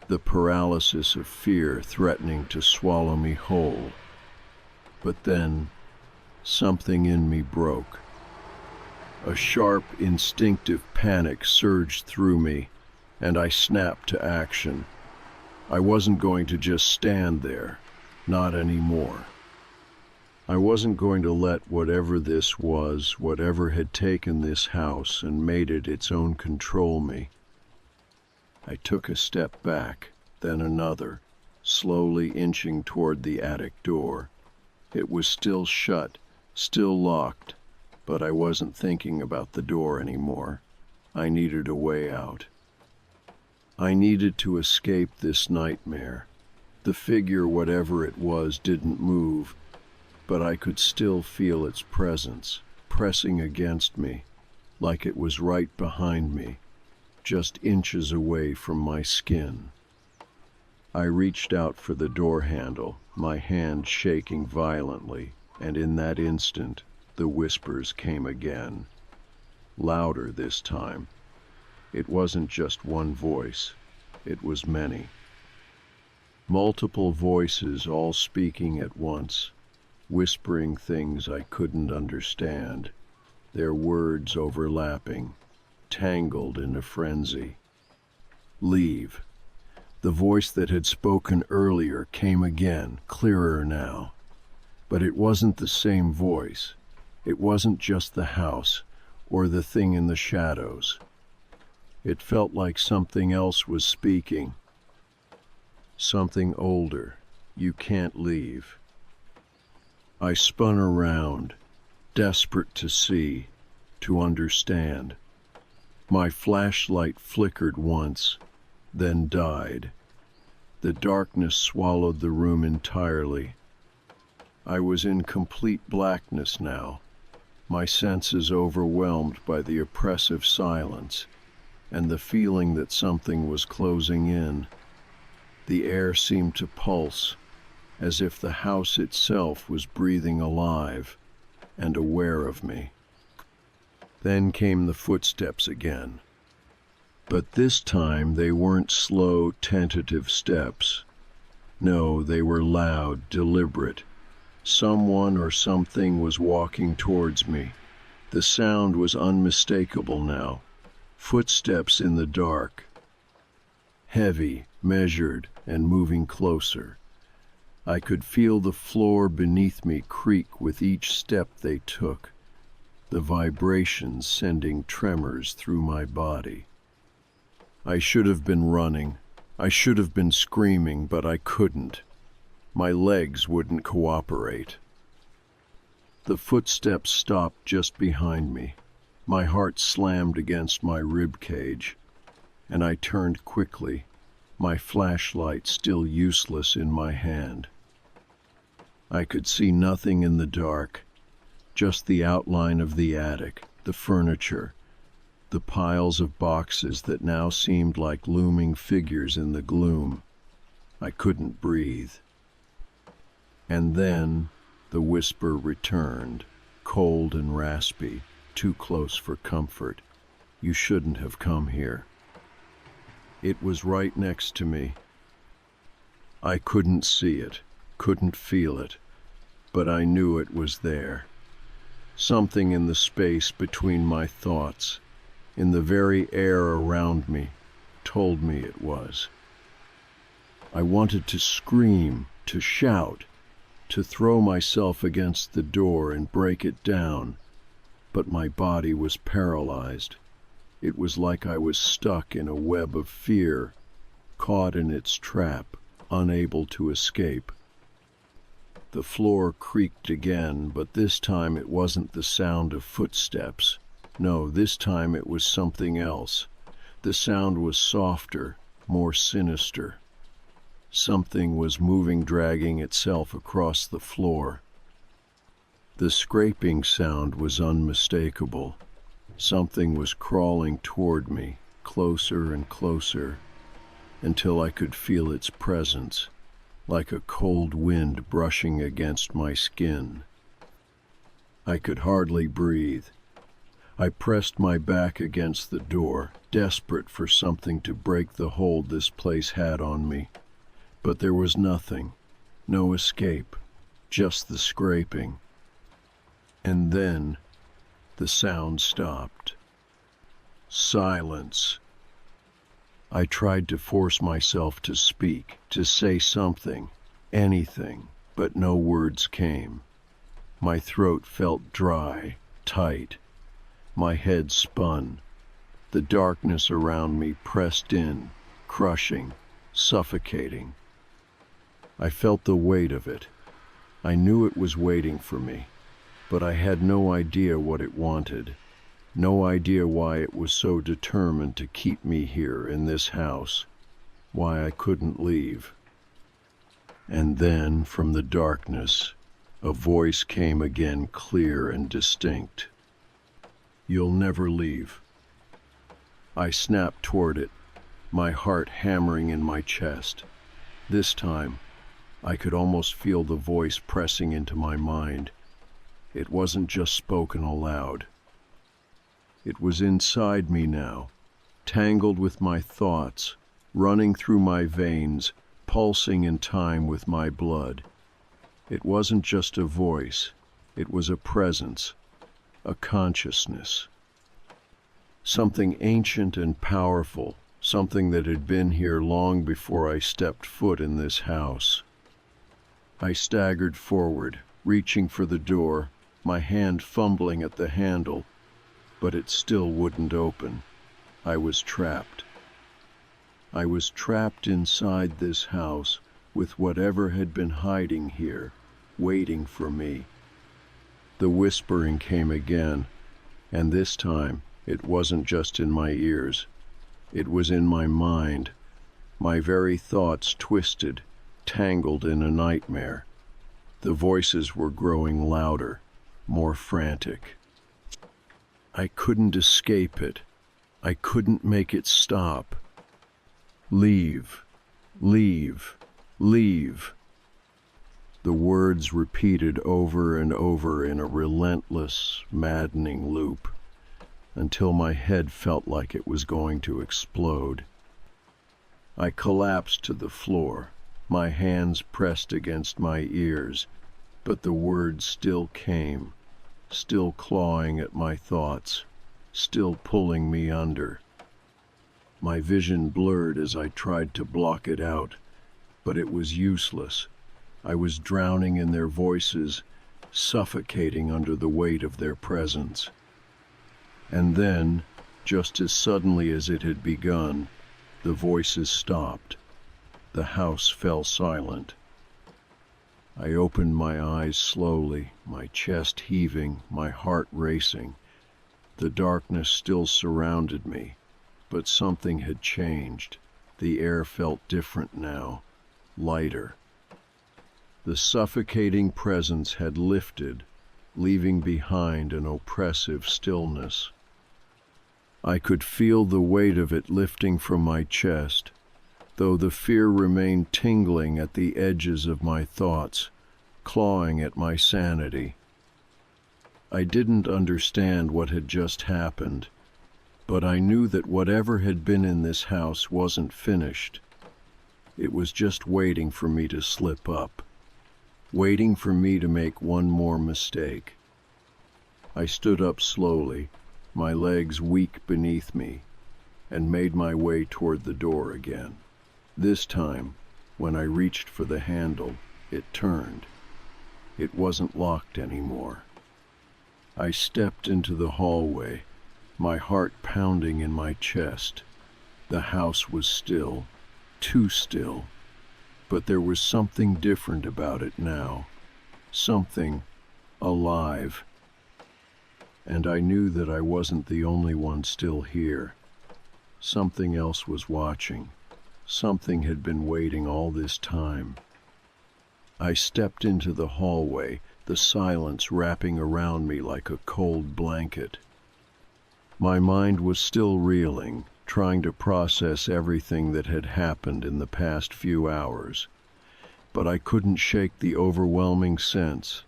the paralysis of fear threatening to swallow me whole. But then, something in me broke. A sharp, instinctive panic surged through me, and I snapped to action. I wasn't going to just stand there, not anymore. I wasn't going to let whatever this was, whatever had taken this house and made it its own, control me. I took a step back, then another, slowly inching toward the attic door. It was still shut, still locked, but I wasn't thinking about the door anymore. I needed a way out. I needed to escape this nightmare. The figure, whatever it was, didn't move, but I could still feel its presence, pressing against me, like it was right behind me, just inches away from my skin. I reached out for the door handle, my hand shaking violently, and in that instant, the whispers came again. Louder this time. It wasn't just one voice, it was many. Multiple voices all speaking at once, whispering things I couldn't understand, their words overlapping, tangled in a frenzy. Leave. The voice that had spoken earlier came again, clearer now. But it wasn't the same voice. It wasn't just the house or the thing in the shadows. It felt like something else was speaking. Something older. You can't leave. I spun around, desperate to see, to understand. My flashlight flickered once, then died. The darkness swallowed the room entirely. I was in complete blackness now, my senses overwhelmed by the oppressive silence and the feeling that something was closing in. The air seemed to pulse, as if the house itself was breathing alive and aware of me. Then came the footsteps again. But this time they weren't slow, tentative steps. No, they were loud, deliberate. Someone or something was walking towards me. The sound was unmistakable now. Footsteps in the dark. Heavy, measured, and moving closer. I could feel the floor beneath me creak with each step they took, the vibrations sending tremors through my body. I should have been running. I should have been screaming, but I couldn't. My legs wouldn't cooperate. The footsteps stopped just behind me. My heart slammed against my rib cage, and I turned quickly, my flashlight still useless in my hand. I could see nothing in the dark, just the outline of the attic, the furniture, the piles of boxes that now seemed like looming figures in the gloom. I couldn't breathe. And then the whisper returned, cold and raspy, too close for comfort. You shouldn't have come here. It was right next to me. I couldn't see it, couldn't feel it, but I knew it was there. Something in the space between my thoughts, in the very air around me, told me it was. I wanted to scream, to shout, to throw myself against the door and break it down, but my body was paralyzed. It was like I was stuck in a web of fear, caught in its trap, unable to escape. The floor creaked again, but this time it wasn't the sound of footsteps. No, this time it was something else. The sound was softer, more sinister. Something was moving, dragging itself across the floor. The scraping sound was unmistakable. Something was crawling toward me, closer and closer, until I could feel its presence, like a cold wind brushing against my skin. I could hardly breathe. I pressed my back against the door, desperate for something to break the hold this place had on me. But there was nothing, no escape, just the scraping. And then the sound stopped. Silence. I tried to force myself to speak, to say something, anything, but no words came. My throat felt dry, tight. My head spun. The darkness around me pressed in, crushing, suffocating. I felt the weight of it. I knew it was waiting for me, but I had no idea what it wanted, no idea why it was so determined to keep me here in this house, why I couldn't leave. And then, from the darkness, a voice came again, clear and distinct. "You'll never leave." I snapped toward it, my heart hammering in my chest. This time, I could almost feel the voice pressing into my mind. It wasn't just spoken aloud. It was inside me now, tangled with my thoughts, running through my veins, pulsing in time with my blood. It wasn't just a voice, it was a presence, a consciousness. Something ancient and powerful, something that had been here long before I stepped foot in this house. I staggered forward, reaching for the door, my hand fumbling at the handle, but it still wouldn't open. I was trapped. I was trapped inside this house with whatever had been hiding here, waiting for me. The whispering came again, and this time it wasn't just in my ears. It was in my mind, my very thoughts twisted, tangled in a nightmare. The voices were growing louder, more frantic. I couldn't escape it. I couldn't make it stop. "Leave, leave, leave." The words repeated over and over in a relentless, maddening loop, until my head felt like it was going to explode. I collapsed to the floor, my hands pressed against my ears, but the words still came, still clawing at my thoughts, still pulling me under. My vision blurred as I tried to block it out, but it was useless. I was drowning in their voices, suffocating under the weight of their presence. And then, just as suddenly as it had begun, the voices stopped. The house fell silent. I opened my eyes slowly, my chest heaving, my heart racing. The darkness still surrounded me, but something had changed. The air felt different now, lighter. The suffocating presence had lifted, leaving behind an oppressive stillness. I could feel the weight of it lifting from my chest, though the fear remained tingling at the edges of my thoughts, clawing at my sanity. I didn't understand what had just happened, but I knew that whatever had been in this house wasn't finished. It was just waiting for me to slip up, waiting for me to make one more mistake. I stood up slowly, my legs weak beneath me, and made my way toward the door again. This time, when I reached for the handle, it turned. It wasn't locked anymore. I stepped into the hallway, my heart pounding in my chest. The house was still, too still, but there was something different about it now, something alive. And I knew that I wasn't the only one still here. Something else was watching. Something had been waiting all this time. I stepped into the hallway, the silence wrapping around me like a cold blanket. My mind was still reeling, trying to process everything that had happened in the past few hours. But I couldn't shake the overwhelming sense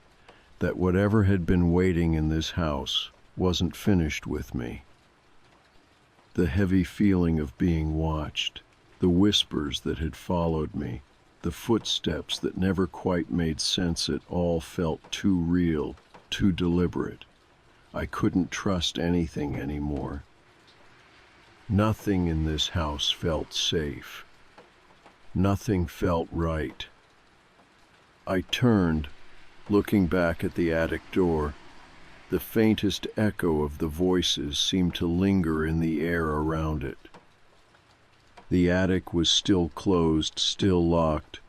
that whatever had been waiting in this house wasn't finished with me. The heavy feeling of being watched, the whispers that had followed me, the footsteps that never quite made sense at all felt too real, too deliberate. I couldn't trust anything anymore. Nothing in this house felt safe. Nothing felt right. I turned, looking back at the attic door. The faintest echo of the voices seemed to linger in the air around it. The attic was still closed, still locked,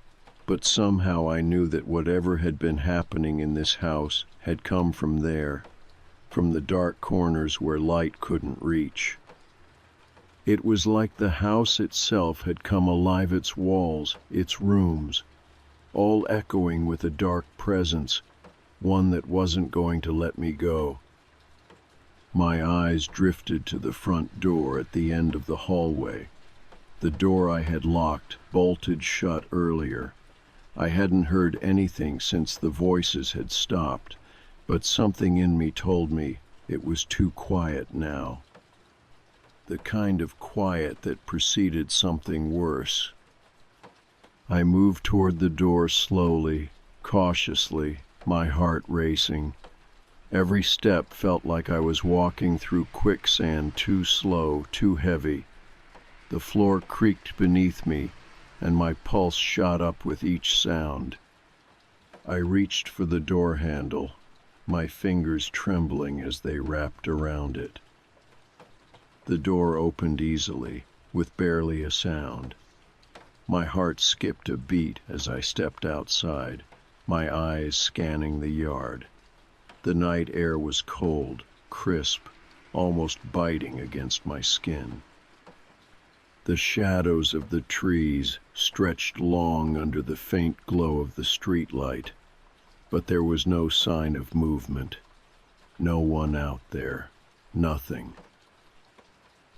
but somehow I knew that whatever had been happening in this house had come from there, from the dark corners where light couldn't reach. It was like the house itself had come alive, its walls, its rooms, all echoing with a dark presence, one that wasn't going to let me go. My eyes drifted to the front door at the end of the hallway, the door I had locked, bolted shut earlier. I hadn't heard anything since the voices had stopped, but something in me told me it was too quiet now. The kind of quiet that preceded something worse. I moved toward the door slowly, cautiously, my heart racing. Every step felt like I was walking through quicksand, too slow, too heavy. The floor creaked beneath me, and my pulse shot up with each sound. I reached for the door handle, my fingers trembling as they wrapped around it. The door opened easily, with barely a sound. My heart skipped a beat as I stepped outside, my eyes scanning the yard. The night air was cold, crisp, almost biting against my skin. The shadows of the trees stretched long under the faint glow of the streetlight, but there was no sign of movement. No one out there. Nothing.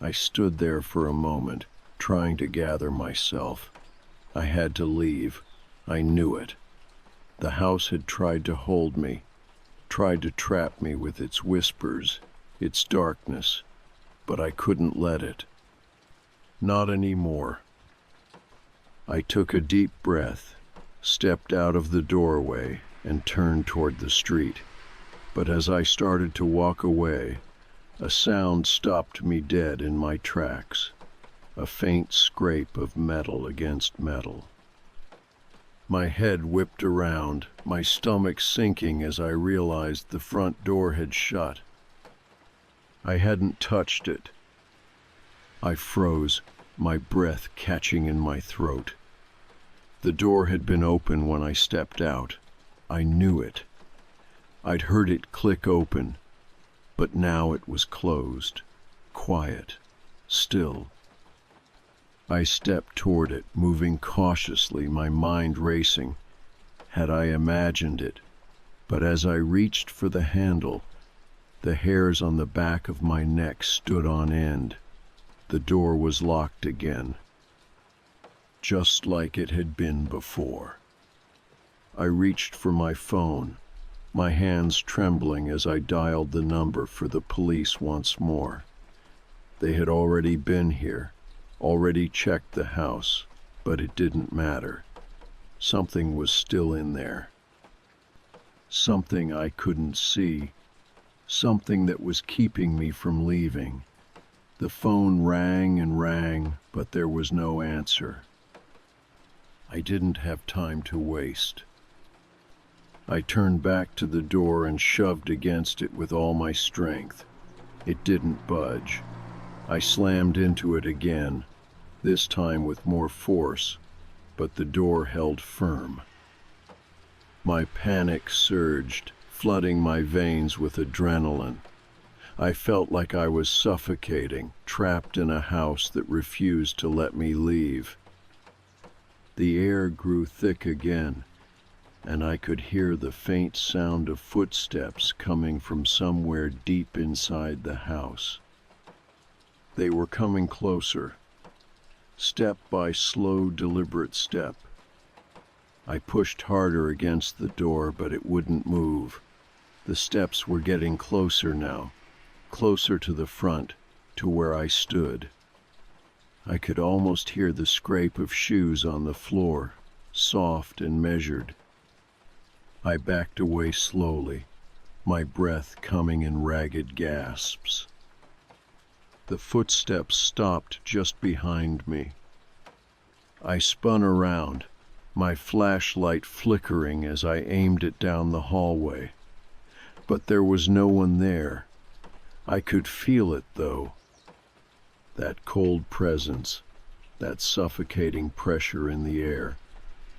I stood there for a moment, trying to gather myself. I had to leave. I knew it. The house had tried to hold me, tried to trap me with its whispers, its darkness, but I couldn't let it. Not anymore. I took a deep breath, stepped out of the doorway, and turned toward the street. But as I started to walk away, a sound stopped me dead in my tracks, a faint scrape of metal against metal. My head whipped around, my stomach sinking as I realized the front door had shut. I hadn't touched it. I froze, my breath catching in my throat. The door had been open when I stepped out. I knew it. I'd heard it click open, but now it was closed, quiet, still. I stepped toward it, moving cautiously, my mind racing. Had I imagined it? But as I reached for the handle, the hairs on the back of my neck stood on end. The door was locked again, just like it had been before. I reached for my phone, my hands trembling as I dialed the number for the police once more. They had already been here, already checked the house, but it didn't matter. Something was still in there. Something I couldn't see, something that was keeping me from leaving. The phone rang and rang, but there was no answer. I didn't have time to waste. I turned back to the door and shoved against it with all my strength. It didn't budge. I slammed into it again, this time with more force, but the door held firm. My panic surged, flooding my veins with adrenaline. I felt like I was suffocating, trapped in a house that refused to let me leave. The air grew thick again, and I could hear the faint sound of footsteps coming from somewhere deep inside the house. They were coming closer, step by slow, deliberate step. I pushed harder against the door, but it wouldn't move. The steps were getting closer now, closer to the front, to where I stood. I could almost hear the scrape of shoes on the floor, soft and measured. I backed away slowly, my breath coming in ragged gasps. The footsteps stopped just behind me. I spun around, my flashlight flickering as I aimed it down the hallway. But there was no one there. I could feel it, though. That cold presence, that suffocating pressure in the air,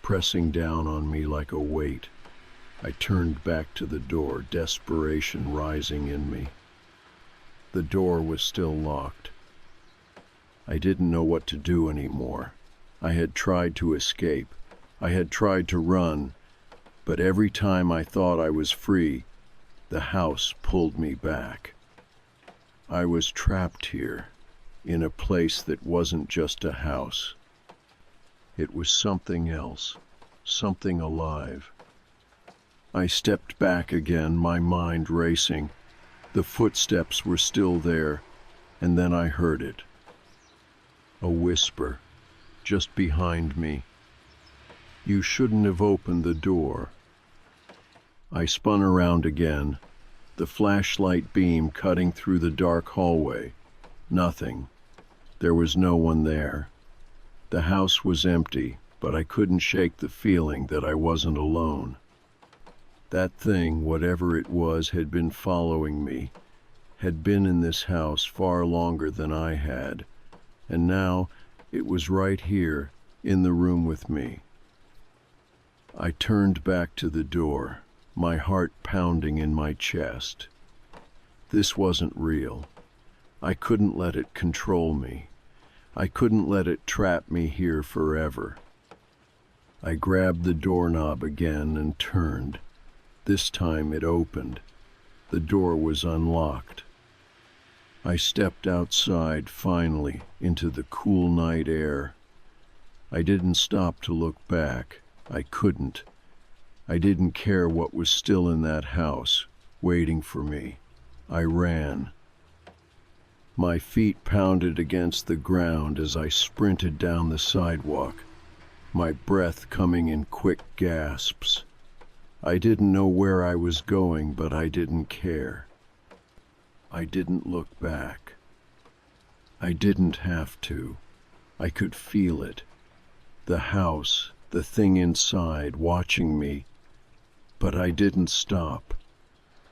pressing down on me like a weight. I turned back to the door, desperation rising in me. The door was still locked. I didn't know what to do anymore. I had tried to escape. I had tried to run, but every time I thought I was free, the house pulled me back. I was trapped here, in a place that wasn't just a house. It was something else, something alive. I stepped back again, my mind racing. The footsteps were still there, and then I heard it. A whisper, just behind me. "You shouldn't have opened the door." I spun around again, the flashlight beam cutting through the dark hallway. Nothing. There was no one there. The house was empty, but I couldn't shake the feeling that I wasn't alone. That thing, whatever it was, had been following me, had been in this house far longer than I had, and now it was right here, in the room with me. I turned back to the door, my heart pounding in my chest. This wasn't real. I couldn't let it control me. I couldn't let it trap me here forever. I grabbed the doorknob again and turned. This time it opened. The door was unlocked. I stepped outside, finally, into the cool night air. I didn't stop to look back. I couldn't. I didn't care what was still in that house, waiting for me. I ran. My feet pounded against the ground as I sprinted down the sidewalk, my breath coming in quick gasps. I didn't know where I was going, but I didn't care. I didn't look back. I didn't have to. I could feel it. The house, the thing inside, watching me. But I didn't stop.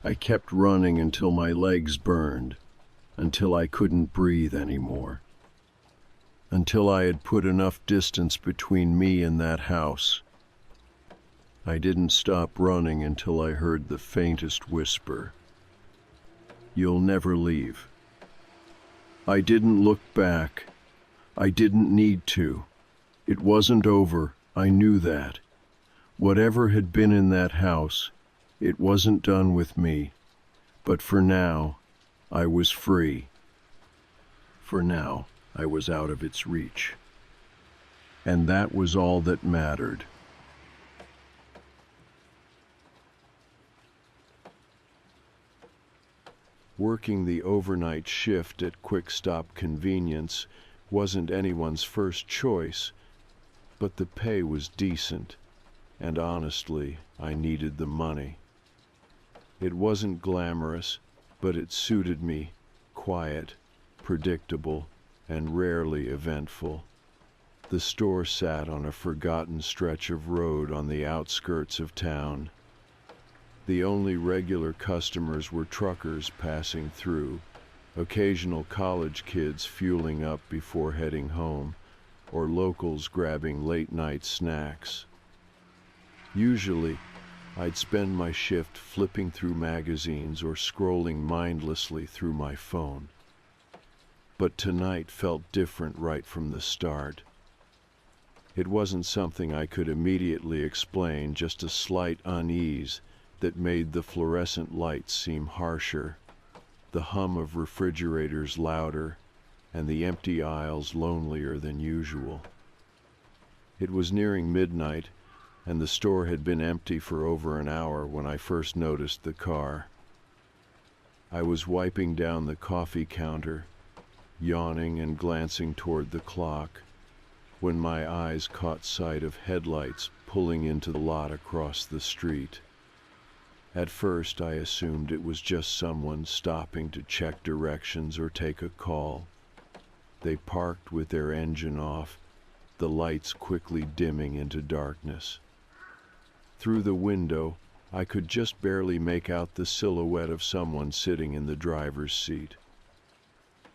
I kept running until my legs burned, until I couldn't breathe anymore, until I had put enough distance between me and that house. I didn't stop running until I heard the faintest whisper. "You'll never leave." I didn't look back. I didn't need to. It wasn't over. I knew that. Whatever had been in that house, it wasn't done with me. But for now, I was free. For now, I was out of its reach. And that was all that mattered. Working the overnight shift at Quick Stop Convenience wasn't anyone's first choice, but the pay was decent, and honestly, I needed the money. It wasn't glamorous, but it suited me, quiet, predictable, and rarely eventful. The store sat on a forgotten stretch of road on the outskirts of town. The only regular customers were truckers passing through, occasional college kids fueling up before heading home, or locals grabbing late-night snacks. Usually, I'd spend my shift flipping through magazines or scrolling mindlessly through my phone. But tonight felt different right from the start. It wasn't something I could immediately explain, just a slight unease that made the fluorescent lights seem harsher, the hum of refrigerators louder, and the empty aisles lonelier than usual. It was nearing midnight, and the store had been empty for over an hour when I first noticed the car. I was wiping down the coffee counter, yawning and glancing toward the clock, when my eyes caught sight of headlights pulling into the lot across the street. At first, I assumed it was just someone stopping to check directions or take a call. They parked with their engine off, the lights quickly dimming into darkness. Through the window, I could just barely make out the silhouette of someone sitting in the driver's seat.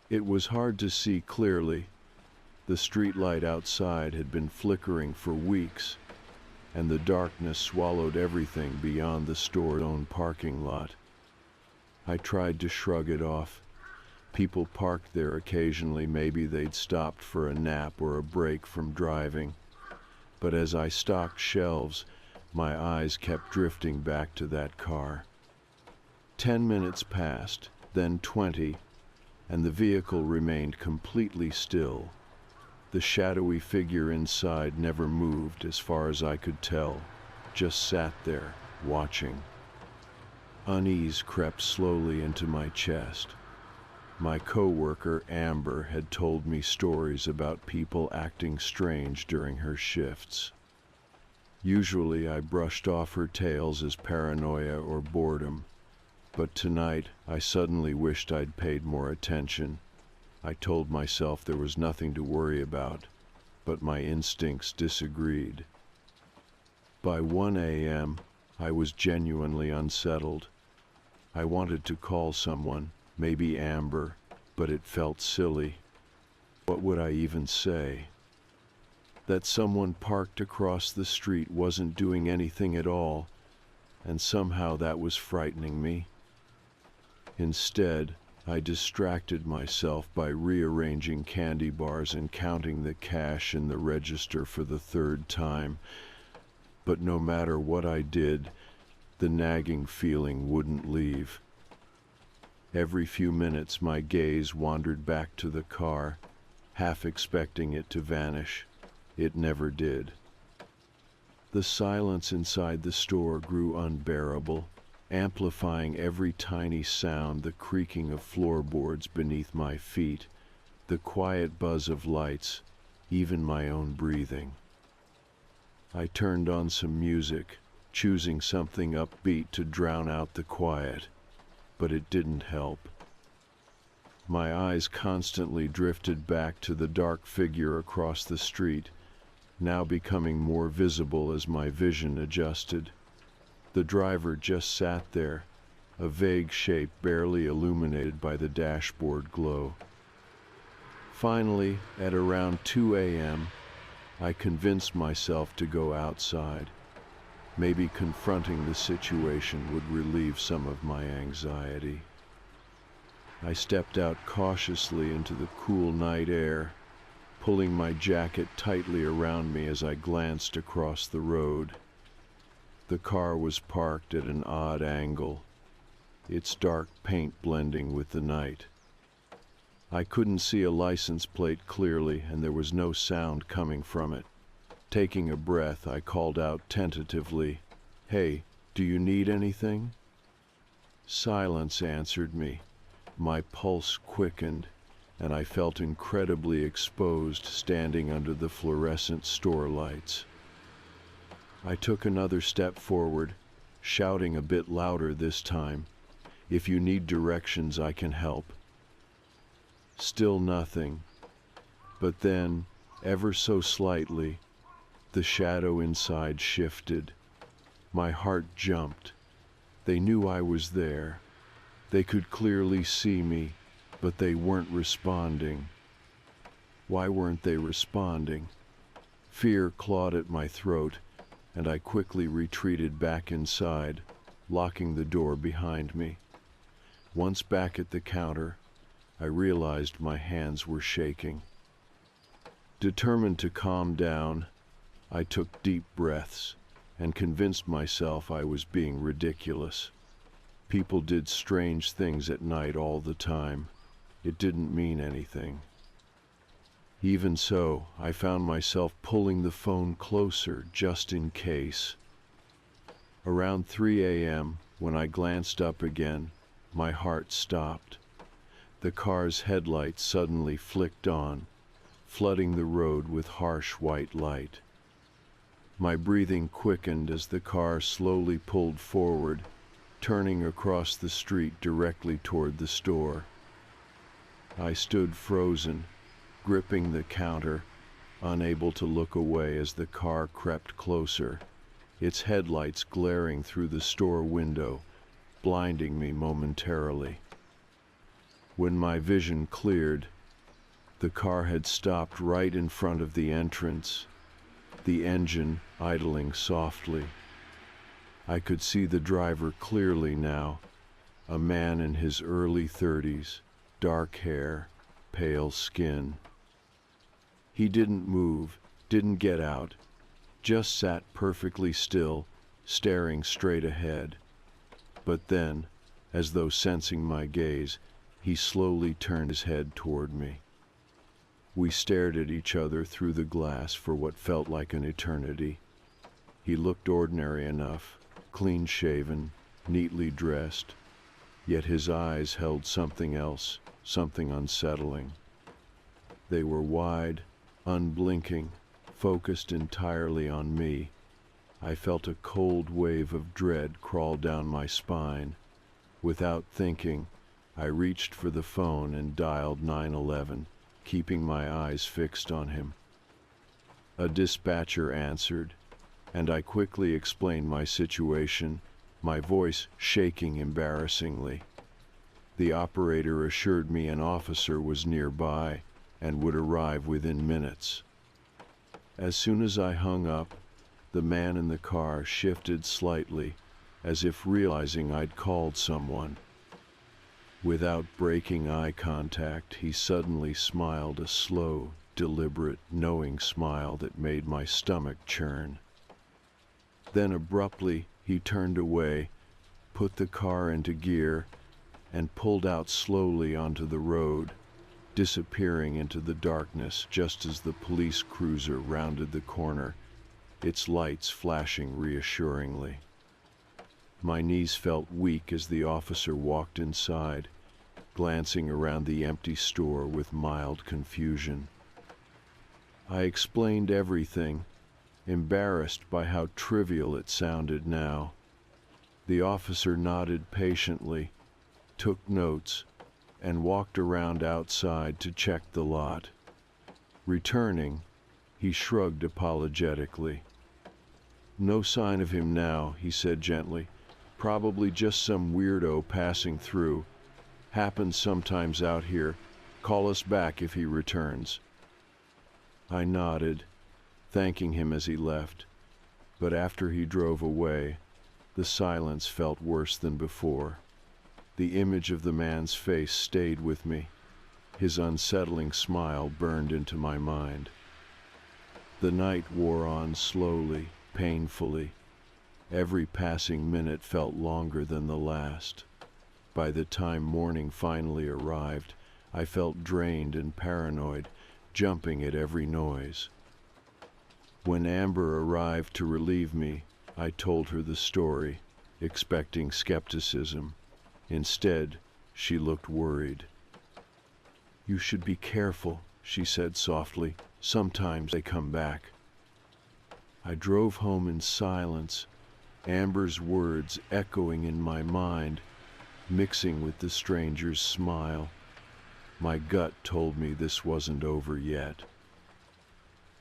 It was hard to see clearly, The streetlight outside had been flickering for weeks, and the darkness swallowed everything beyond the store's own parking lot. I tried to shrug it off. People parked there occasionally, maybe they'd stopped for a nap or a break from driving. But as I stocked shelves, my eyes kept drifting back to that car. 10 minutes passed, then 20, and the vehicle remained completely still. The shadowy figure inside never moved as far as I could tell, just sat there, watching. Unease crept slowly into my chest. My coworker, Amber, had told me stories about people acting strange during her shifts. Usually I brushed off her tales as paranoia or boredom, but tonight I suddenly wished I'd paid more attention. I told myself there was nothing to worry about, but my instincts disagreed. By 1 a.m., I was genuinely unsettled. I wanted to call someone, maybe Amber, but it felt silly. What would I even say? That someone parked across the street wasn't doing anything at all, and somehow that was frightening me. Instead, I distracted myself by rearranging candy bars and counting the cash in the register for the third time. But no matter what I did, the nagging feeling wouldn't leave. Every few minutes my gaze wandered back to the car, half expecting it to vanish. It never did. The silence inside the store grew unbearable, amplifying every tiny sound, the creaking of floorboards beneath my feet, the quiet buzz of lights, even my own breathing. I turned on some music, choosing something upbeat to drown out the quiet, but it didn't help. My eyes constantly drifted back to the dark figure across the street, now becoming more visible as my vision adjusted. The driver just sat there, a vague shape barely illuminated by the dashboard glow. Finally, at around 2 a.m., I convinced myself to go outside. Maybe confronting the situation would relieve some of my anxiety. I stepped out cautiously into the cool night air, pulling my jacket tightly around me as I glanced across the road. The car was parked at an odd angle, its dark paint blending with the night. I couldn't see a license plate clearly, and there was no sound coming from it. Taking a breath, I called out tentatively, "Hey, do you need anything?" Silence answered me. My pulse quickened, and I felt incredibly exposed standing under the fluorescent store lights. I took another step forward, shouting a bit louder this time, "If you need directions, I can help." Still nothing. But then, ever so slightly, the shadow inside shifted. My heart jumped. They knew I was there. They could clearly see me, but they weren't responding. Why weren't they responding? Fear clawed at my throat, and I quickly retreated back inside, locking the door behind me. Once back at the counter, I realized my hands were shaking. Determined to calm down, I took deep breaths and convinced myself I was being ridiculous. People did strange things at night all the time. It didn't mean anything. Even so, I found myself pulling the phone closer just in case. Around 3 a.m., when I glanced up again, my heart stopped. The car's headlights suddenly flicked on, flooding the road with harsh white light. My breathing quickened as the car slowly pulled forward, turning across the street directly toward the store. I stood frozen, gripping the counter, unable to look away as the car crept closer, its headlights glaring through the store window, blinding me momentarily. When my vision cleared, The car had stopped right in front of the entrance, the engine idling softly. I could see the driver clearly now, a man in his early 30s, dark hair, pale skin. He didn't move, didn't get out, just sat perfectly still, staring straight ahead. But then, as though sensing my gaze, he slowly turned his head toward me. We stared at each other through the glass for what felt like an eternity. He looked ordinary enough, clean-shaven, neatly dressed, yet his eyes held something else, something unsettling. They were wide, unblinking, focused entirely on me. I felt a cold wave of dread crawl down my spine. Without thinking, I reached for the phone and dialed 911, keeping my eyes fixed on him. A dispatcher answered, and I quickly explained my situation, my voice shaking embarrassingly. The operator assured me an officer was nearby and would arrive within minutes. As soon as I hung up, the man in the car shifted slightly, as if realizing I'd called someone. Without breaking eye contact, he suddenly smiled a slow, deliberate, knowing smile that made my stomach churn. Then abruptly, he turned away, put the car into gear, and pulled out slowly onto the road, disappearing into the darkness just as the police cruiser rounded the corner, its lights flashing reassuringly. My knees felt weak as the officer walked inside, glancing around the empty store with mild confusion. I explained everything, embarrassed by how trivial it sounded now. The officer nodded patiently, took notes, and walked around outside to check the lot. Returning, he shrugged apologetically. "No sign of him now," he said gently. "Probably just some weirdo passing through. Happens sometimes out here. Call us back if he returns." I nodded, thanking him as he left, but after he drove away, the silence felt worse than before. The image of the man's face stayed with me. His unsettling smile burned into my mind. The night wore on slowly, painfully. Every passing minute felt longer than the last. By the time morning finally arrived, I felt drained and paranoid, jumping at every noise. When Amber arrived to relieve me, I told her the story, expecting skepticism. Instead, she looked worried. "You should be careful," she said softly. "Sometimes they come back." I drove home in silence, Amber's words echoing in my mind, mixing with the stranger's smile. My gut told me this wasn't over yet.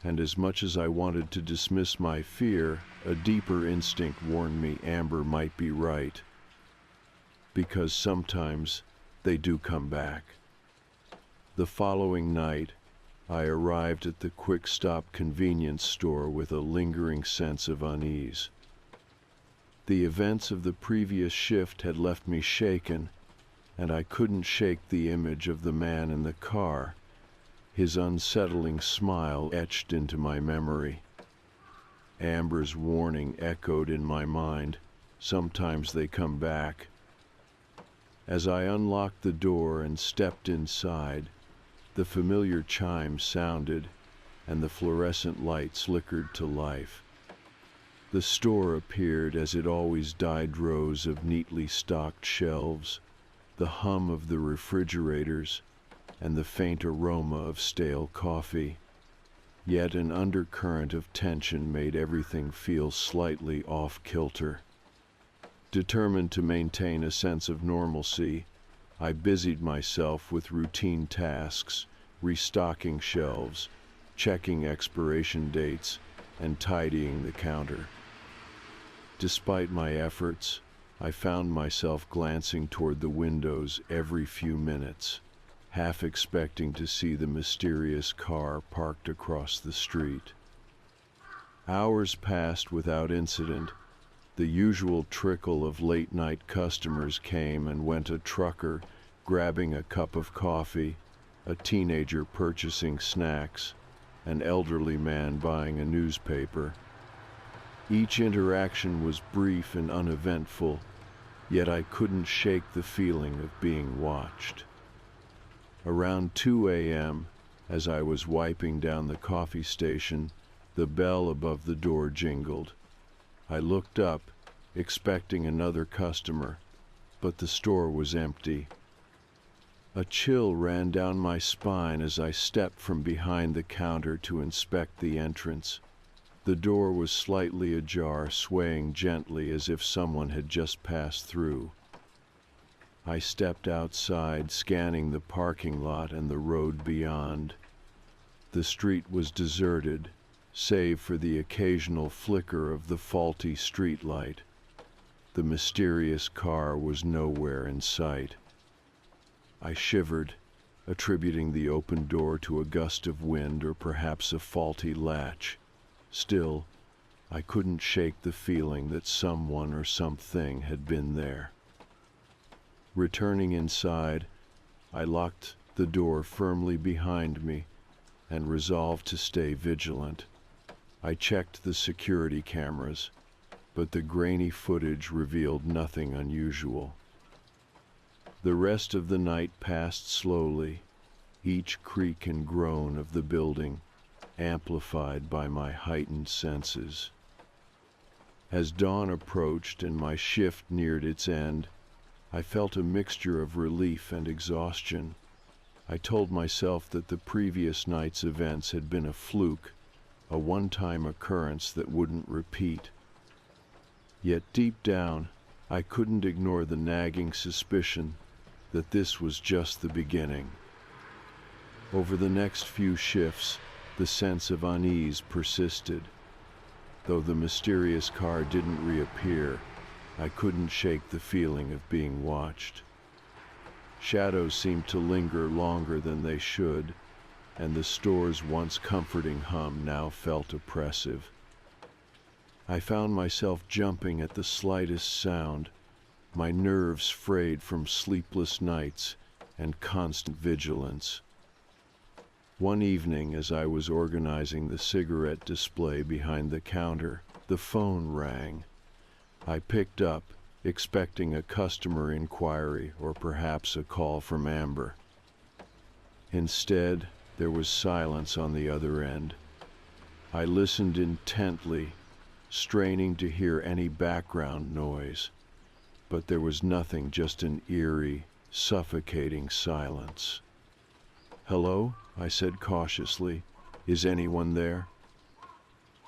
And as much as I wanted to dismiss my fear, a deeper instinct warned me Amber might be right. Because sometimes they do come back. The following night, I arrived at the quick-stop convenience store with a lingering sense of unease. The events of the previous shift had left me shaken, and I couldn't shake the image of the man in the car, his unsettling smile etched into my memory. Amber's warning echoed in my mind, "Sometimes they come back." As I unlocked the door and stepped inside, the familiar chime sounded, and the fluorescent lights flickered to life. The store appeared as it always dyed, rows of neatly stocked shelves, the hum of the refrigerators, and the faint aroma of stale coffee. Yet an undercurrent of tension made everything feel slightly off-kilter. Determined to maintain a sense of normalcy, I busied myself with routine tasks, restocking shelves, checking expiration dates, and tidying the counter. Despite my efforts, I found myself glancing toward the windows every few minutes, half expecting to see the mysterious car parked across the street. Hours passed without incident. The usual trickle of late-night customers came and went: a trucker grabbing a cup of coffee, a teenager purchasing snacks, an elderly man buying a newspaper. Each interaction was brief and uneventful, yet I couldn't shake the feeling of being watched. Around 2 a.m., as I was wiping down the coffee station, the bell above the door jingled. I looked up, expecting another customer, but the store was empty. A chill ran down my spine as I stepped from behind the counter to inspect the entrance. The door was slightly ajar, swaying gently as if someone had just passed through. I stepped outside, scanning the parking lot and the road beyond. The street was deserted, save for the occasional flicker of the faulty streetlight. The mysterious car was nowhere in sight. I shivered, attributing the open door to a gust of wind or perhaps a faulty latch. Still, I couldn't shake the feeling that someone or something had been there. Returning inside, I locked the door firmly behind me and resolved to stay vigilant. I checked the security cameras, but the grainy footage revealed nothing unusual. The rest of the night passed slowly, each creak and groan of the building amplified by my heightened senses. As dawn approached and my shift neared its end, I felt a mixture of relief and exhaustion. I told myself that the previous night's events had been a fluke, a one-time occurrence that wouldn't repeat. Yet deep down, I couldn't ignore the nagging suspicion that this was just the beginning. Over the next few shifts, the sense of unease persisted. Though the mysterious car didn't reappear, I couldn't shake the feeling of being watched. Shadows seemed to linger longer than they should, and the store's once comforting hum now felt oppressive. I found myself jumping at the slightest sound, my nerves frayed from sleepless nights and constant vigilance. One evening, as I was organizing the cigarette display behind the counter, the phone rang. I picked up, expecting a customer inquiry or perhaps a call from Amber. Instead, there was silence on the other end. I listened intently, straining to hear any background noise, but there was nothing, just an eerie, suffocating silence. "Hello?" I said cautiously. "Is anyone there?"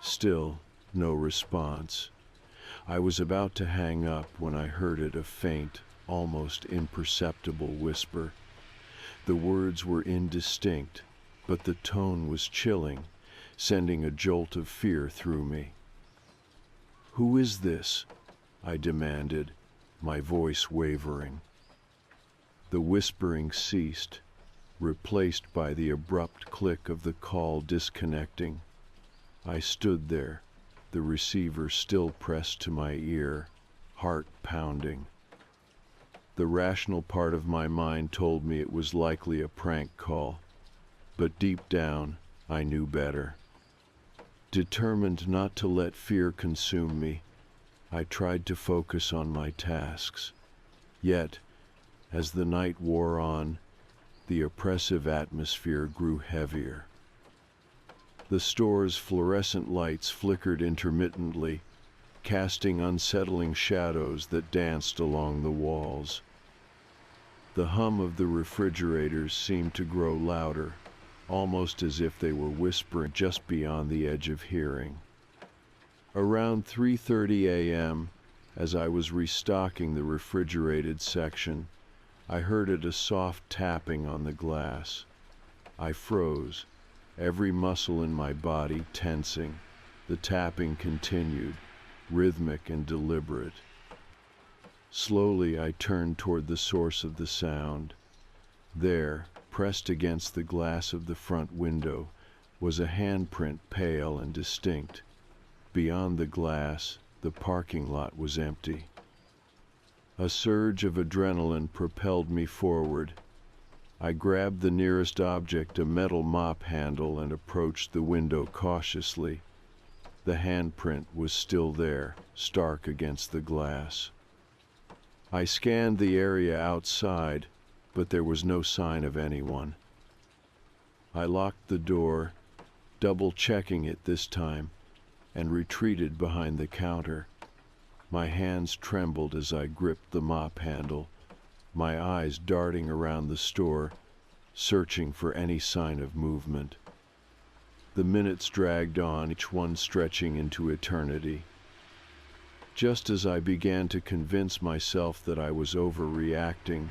Still, no response. I was about to hang up when I heard it, a faint, almost imperceptible whisper. The words were indistinct, but the tone was chilling, sending a jolt of fear through me. "Who is this?" I demanded, my voice wavering. The whispering ceased, replaced by the abrupt click of the call disconnecting. I stood there, the receiver still pressed to my ear, heart pounding. The rational part of my mind told me it was likely a prank call, but deep down, I knew better. Determined not to let fear consume me, I tried to focus on my tasks. Yet, as the night wore on, the oppressive atmosphere grew heavier. The store's fluorescent lights flickered intermittently, casting unsettling shadows that danced along the walls. The hum of the refrigerators seemed to grow louder, almost as if they were whispering just beyond the edge of hearing. Around 3:30 a.m., as I was restocking the refrigerated section, I heard a soft tapping on the glass. I froze, every muscle in my body tensing. The tapping continued, rhythmic and deliberate. Slowly I turned toward the source of the sound. There, Pressed against the glass of the front window was a handprint, pale and distinct. Beyond the glass, the parking lot was empty. A surge of adrenaline propelled me forward. I grabbed the nearest object, a metal mop handle, and approached the window cautiously. The handprint was still there, stark against the glass. I scanned the area outside, but there was no sign of anyone. I locked the door, double-checking it this time, and retreated behind the counter. My hands trembled as I gripped the mop handle, my eyes darting around the store, searching for any sign of movement. The minutes dragged on, each one stretching into eternity. Just as I began to convince myself that I was overreacting,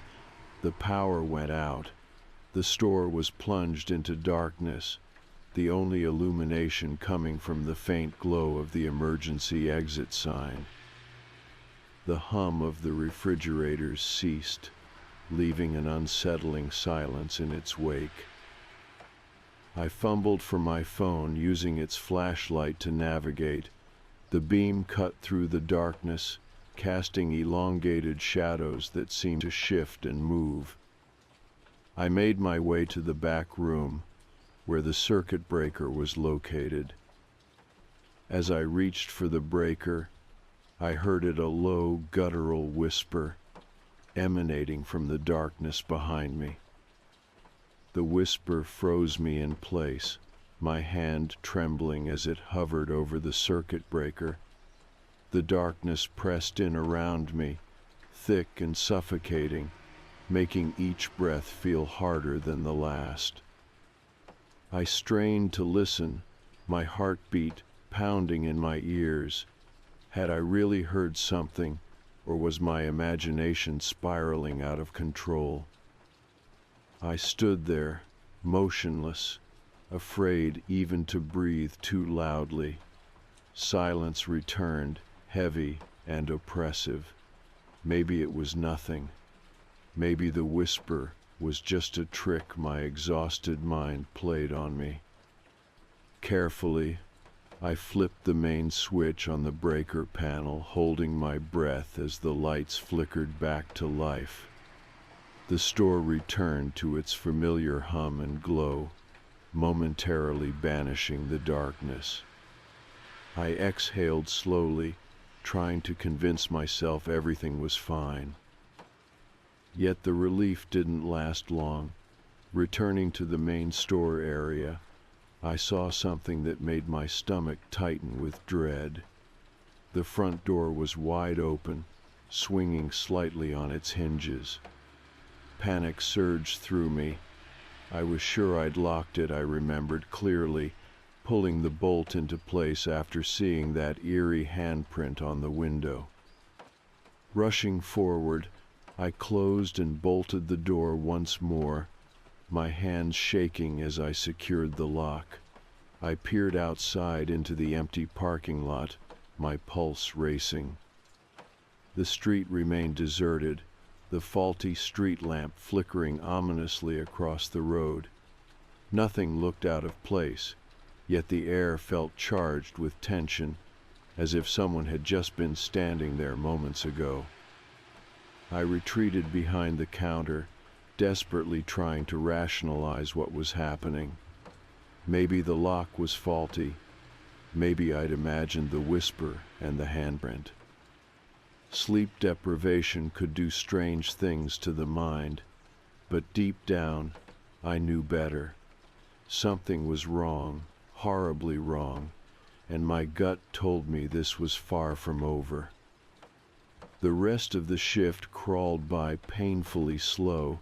the power went out. The store was plunged into darkness, the only illumination coming from the faint glow of the emergency exit sign. The hum of the refrigerators ceased, leaving an unsettling silence in its wake. I fumbled for my phone, using its flashlight to navigate. The beam cut through the darkness, casting elongated shadows that seemed to shift and move. I made my way to the back room, where the circuit breaker was located. As I reached for the breaker, I heard it, a low, guttural whisper, emanating from the darkness behind me. The whisper froze me in place, my hand trembling as it hovered over the circuit breaker. The darkness pressed in around me, thick and suffocating, making each breath feel harder than the last. I strained to listen, my heartbeat pounding in my ears. Had I really heard something, or was my imagination spiraling out of control? I stood there, motionless, afraid even to breathe too loudly. Silence returned, heavy and oppressive. Maybe it was nothing. Maybe the whisper was just a trick my exhausted mind played on me. Carefully, I flipped the main switch on the breaker panel, holding my breath as the lights flickered back to life. The store returned to its familiar hum and glow, momentarily banishing the darkness. I exhaled slowly, trying to convince myself everything was fine. Yet the relief didn't last long. Returning to the main store area, I saw something that made my stomach tighten with dread. The front door was wide open, swinging slightly on its hinges. Panic surged through me. I was sure I'd locked it, I remembered clearly, pulling the bolt into place after seeing that eerie handprint on the window. Rushing forward, I closed and bolted the door once more, my hands shaking as I secured the lock. I peered outside into the empty parking lot, my pulse racing. The street remained deserted, the faulty street lamp flickering ominously across the road. Nothing looked out of place, yet the air felt charged with tension, as if someone had just been standing there moments ago. I retreated behind the counter, desperately trying to rationalize what was happening. Maybe the lock was faulty. Maybe I'd imagined the whisper and the handprint. Sleep deprivation could do strange things to the mind, but deep down, I knew better. Something was wrong, horribly wrong, and my gut told me this was far from over. The rest of the shift crawled by painfully slow.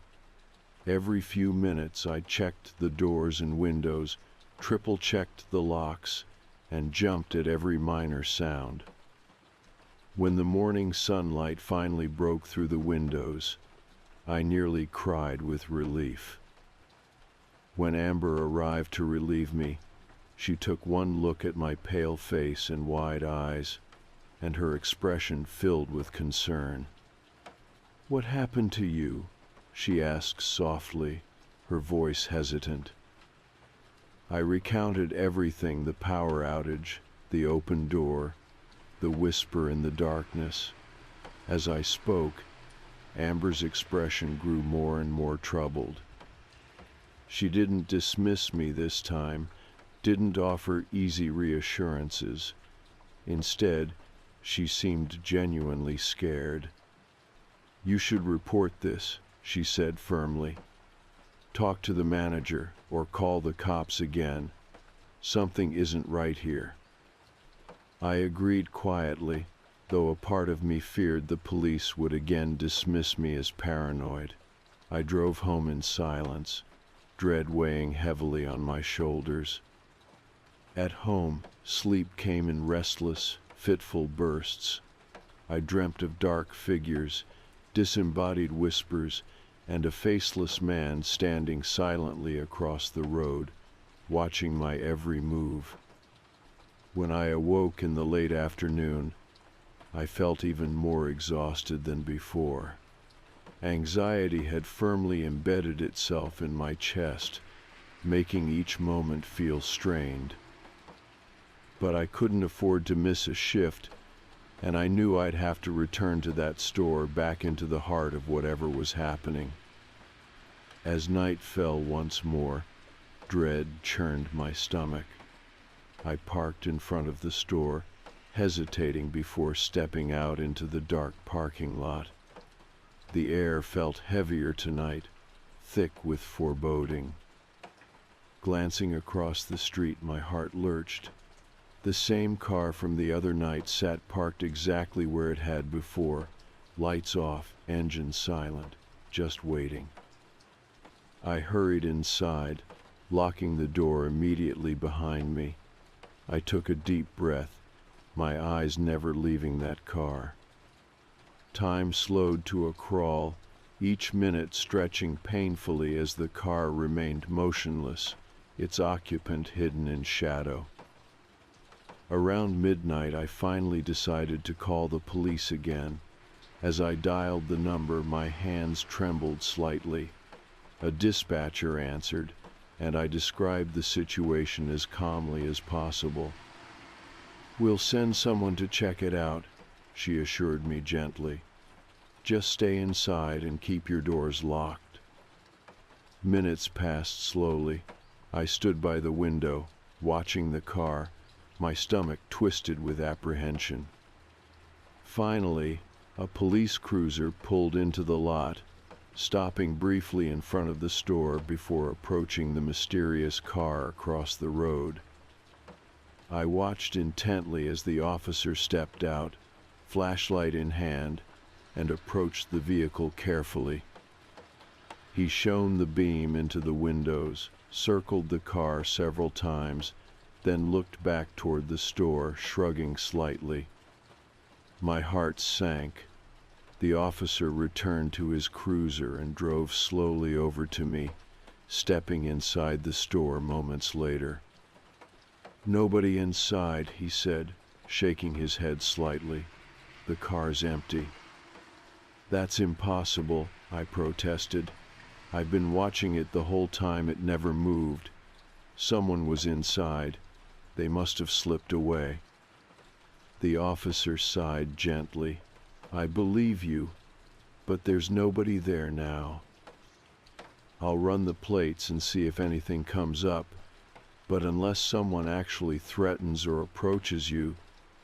Every few minutes I checked the doors and windows, triple-checked the locks, and jumped at every minor sound. When the morning sunlight finally broke through the windows, I nearly cried with relief. When Amber arrived to relieve me, she took one look at my pale face and wide eyes, and her expression filled with concern. "What happened to you?" she asked softly, her voice hesitant. I recounted everything: the power outage, the open door, the whisper in the darkness. As I spoke, Amber's expression grew more and more troubled. She didn't dismiss me this time, didn't offer easy reassurances. Instead, she seemed genuinely scared. "You should report this," she said firmly. "Talk to the manager or call the cops again. Something isn't right here." I agreed quietly, though a part of me feared the police would again dismiss me as paranoid. I drove home in silence, dread weighing heavily on my shoulders. At home, sleep came in restless, fitful bursts. I dreamt of dark figures, disembodied whispers, and a faceless man standing silently across the road, watching my every move. When I awoke in the late afternoon, I felt even more exhausted than before. Anxiety had firmly embedded itself in my chest, making each moment feel strained. But I couldn't afford to miss a shift, and I knew I'd have to return to that store, back into the heart of whatever was happening. As night fell once more, dread churned my stomach. I parked in front of the store, hesitating before stepping out into the dark parking lot. The air felt heavier tonight, thick with foreboding. Glancing across the street, my heart lurched. The same car from the other night sat parked exactly where it had before, lights off, engine silent, just waiting. I hurried inside, locking the door immediately behind me. I took a deep breath, my eyes never leaving that car. Time slowed to a crawl, each minute stretching painfully as the car remained motionless, its occupant hidden in shadow. Around midnight, I finally decided to call the police again. As I dialed the number, my hands trembled slightly. A dispatcher answered, and I described the situation as calmly as possible. "We'll send someone to check it out," she assured me gently. "Just stay inside and keep your doors locked." Minutes passed slowly. I stood by the window, watching the car, my stomach twisted with apprehension. Finally, a police cruiser pulled into the lot, stopping briefly in front of the store before approaching the mysterious car across the road. I watched intently as the officer stepped out, flashlight in hand, and approached the vehicle carefully. He shone the beam into the windows, circled the car several times, then looked back toward the store, shrugging slightly. My heart sank. The officer returned to his cruiser and drove slowly over to me, stepping inside the store moments later. "Nobody inside," he said, shaking his head slightly. "The car's empty." "That's impossible," I protested. "I've been watching it the whole time. It never moved. Someone was inside. They must have slipped away." The officer sighed gently. "I believe you, but there's nobody there now. I'll run the plates and see if anything comes up, but unless someone actually threatens or approaches you,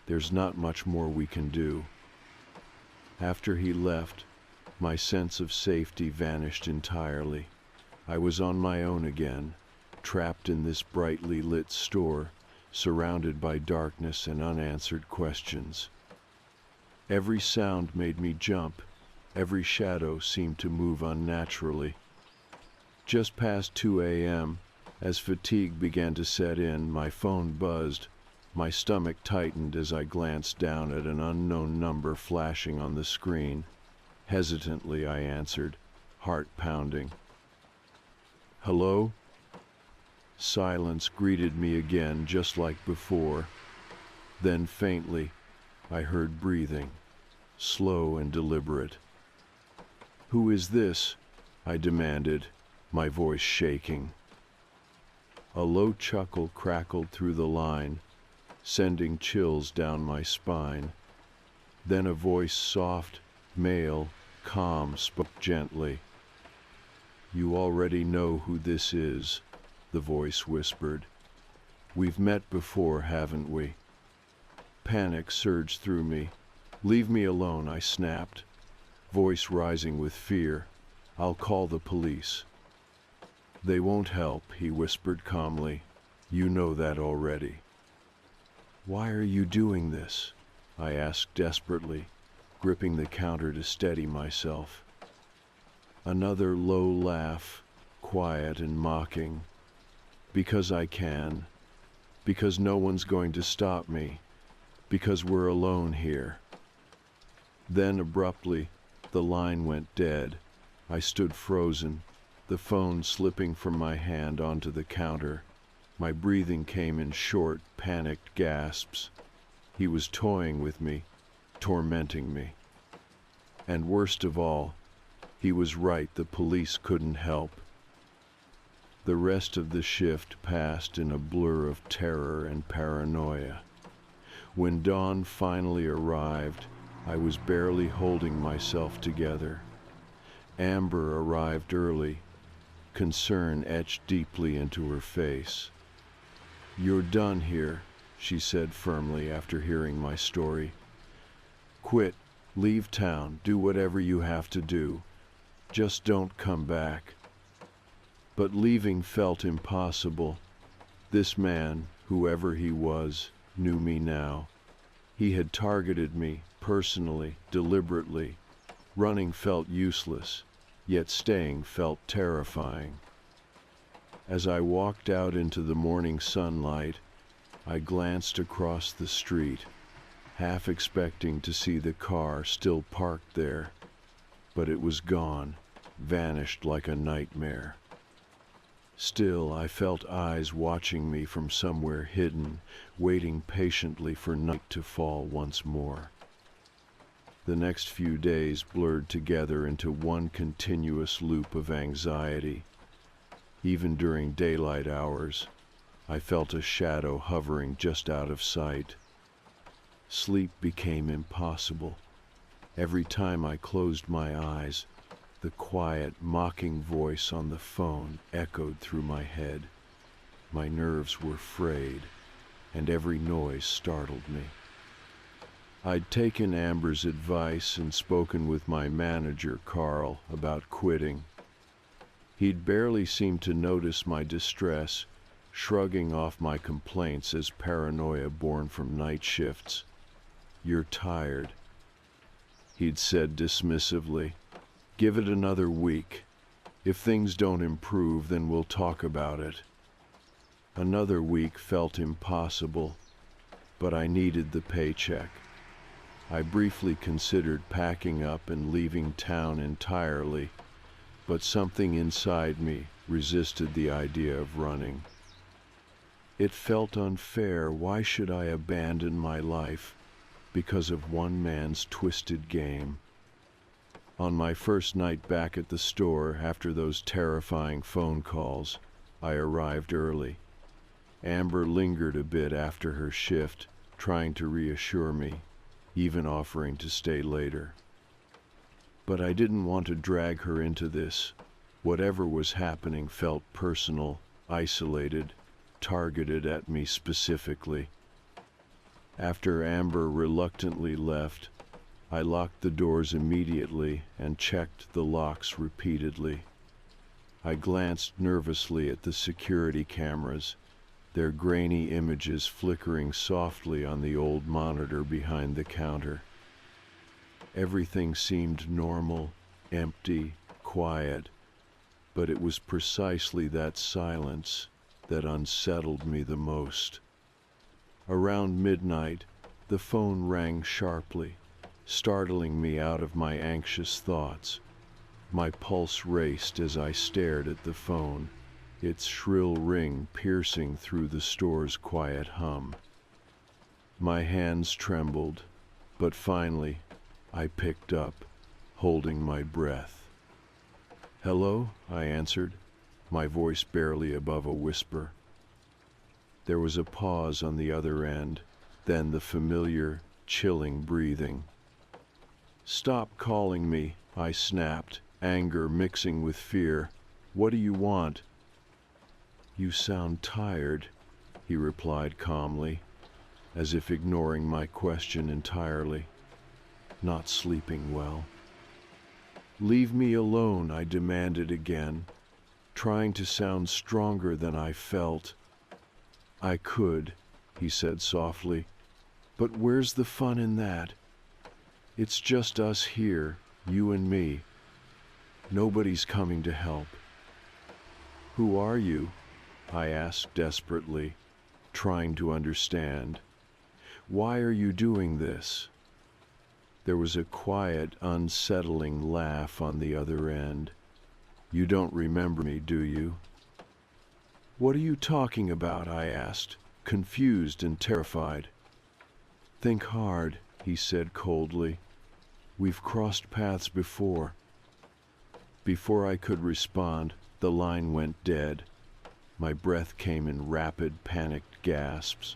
there's not much more we can do." After he left, my sense of safety vanished entirely. I was on my own again, trapped in this brightly lit store, surrounded by darkness and unanswered questions. Every sound made me jump. Every shadow seemed to move unnaturally. Just past 2 a.m., as fatigue began to set in, my phone buzzed. My stomach tightened as I glanced down at an unknown number flashing on the screen. Hesitantly, I answered, heart pounding. "Hello?" Silence greeted me again, just like before. Then faintly, I heard breathing, slow and deliberate. "Who is this?" I demanded, my voice shaking. A low chuckle crackled through the line, sending chills down my spine. Then a voice, soft, male, calm, spoke gently. "You already know who this is," the voice whispered. "We've met before, haven't we?" Panic surged through me. "Leave me alone," I snapped, voice rising with fear. "I'll call the police." "They won't help," he whispered calmly. "You know that already." "Why are you doing this?" I asked desperately, gripping the counter to steady myself. Another low laugh, quiet and mocking. "Because I can. Because no one's going to stop me. Because we're alone here." Then abruptly, the line went dead. I stood frozen, the phone slipping from my hand onto the counter. My breathing came in short, panicked gasps. He was toying with me, tormenting me. And worst of all, he was right, the police couldn't help. The rest of the shift passed in a blur of terror and paranoia. When dawn finally arrived, I was barely holding myself together. Amber arrived early, concern etched deeply into her face. "You're done here," she said firmly after hearing my story. "Quit, leave town, do whatever you have to do. Just don't come back." But leaving felt impossible. This man, whoever he was, knew me now. He had targeted me, personally, deliberately. Running felt useless, yet staying felt terrifying. As I walked out into the morning sunlight, I glanced across the street, half expecting to see the car still parked there. But it was gone, vanished like a nightmare. Still, I felt eyes watching me from somewhere hidden, waiting patiently for night to fall once more. The next few days blurred together into one continuous loop of anxiety. Even during daylight hours, I felt a shadow hovering just out of sight. Sleep became impossible. Every time I closed my eyes, the quiet, mocking voice on the phone echoed through my head. My nerves were frayed, and every noise startled me. I'd taken Amber's advice and spoken with my manager, Carl, about quitting. He'd barely seemed to notice my distress, shrugging off my complaints as paranoia born from night shifts. "You're tired," he'd said dismissively. "Give it another week. If things don't improve, then we'll talk about it." Another week felt impossible, but I needed the paycheck. I briefly considered packing up and leaving town entirely, but something inside me resisted the idea of running. It felt unfair. Why should I abandon my life because of one man's twisted game? On my first night back at the store after those terrifying phone calls, I arrived early. Amber lingered a bit after her shift, trying to reassure me, even offering to stay later. But I didn't want to drag her into this. Whatever was happening felt personal, isolated, targeted at me specifically. After Amber reluctantly left, I locked the doors immediately and checked the locks repeatedly. I glanced nervously at the security cameras, their grainy images flickering softly on the old monitor behind the counter. Everything seemed normal, empty, quiet, but it was precisely that silence that unsettled me the most. Around midnight, the phone rang sharply, startling me out of my anxious thoughts. My pulse raced as I stared at the phone, its shrill ring piercing through the store's quiet hum. My hands trembled, but finally I picked up, holding my breath. "Hello?" I answered, my voice barely above a whisper. There was a pause on the other end, then the familiar, chilling breathing. "Stop calling me," I snapped, anger mixing with fear. "What do you want?" "You sound tired," he replied calmly, as if ignoring my question entirely. "Not sleeping well." "Leave me alone," I demanded again, trying to sound stronger than I felt. "I could," he said softly, "but where's the fun in that? It's just us here, you and me. Nobody's coming to help." "Who are you?" I asked desperately, trying to understand. "Why are you doing this?" There was a quiet, unsettling laugh on the other end. "You don't remember me, do you?" "What are you talking about?" I asked, confused and terrified. "Think hard," he said coldly. "We've crossed paths before." Before I could respond, the line went dead. My breath came in rapid, panicked gasps.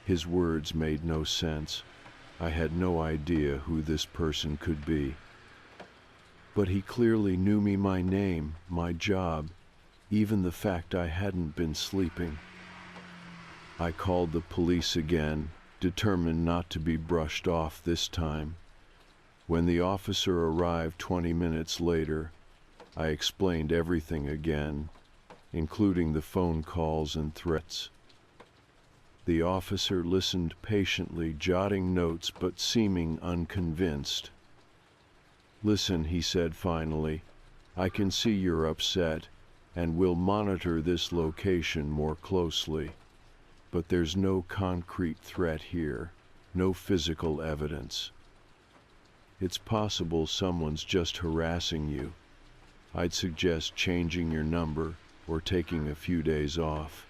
His words made no sense. I had no idea who this person could be. But he clearly knew me, my name, my job, even the fact I hadn't been sleeping. I called the police again, determined not to be brushed off this time. When the officer arrived 20 minutes later, I explained everything again, including the phone calls and threats. The officer listened patiently, jotting notes but seeming unconvinced. "Listen," he said finally, "I can see you're upset, and we'll monitor this location more closely. But there's no concrete threat here, no physical evidence. It's possible someone's just harassing you. I'd suggest changing your number or taking a few days off."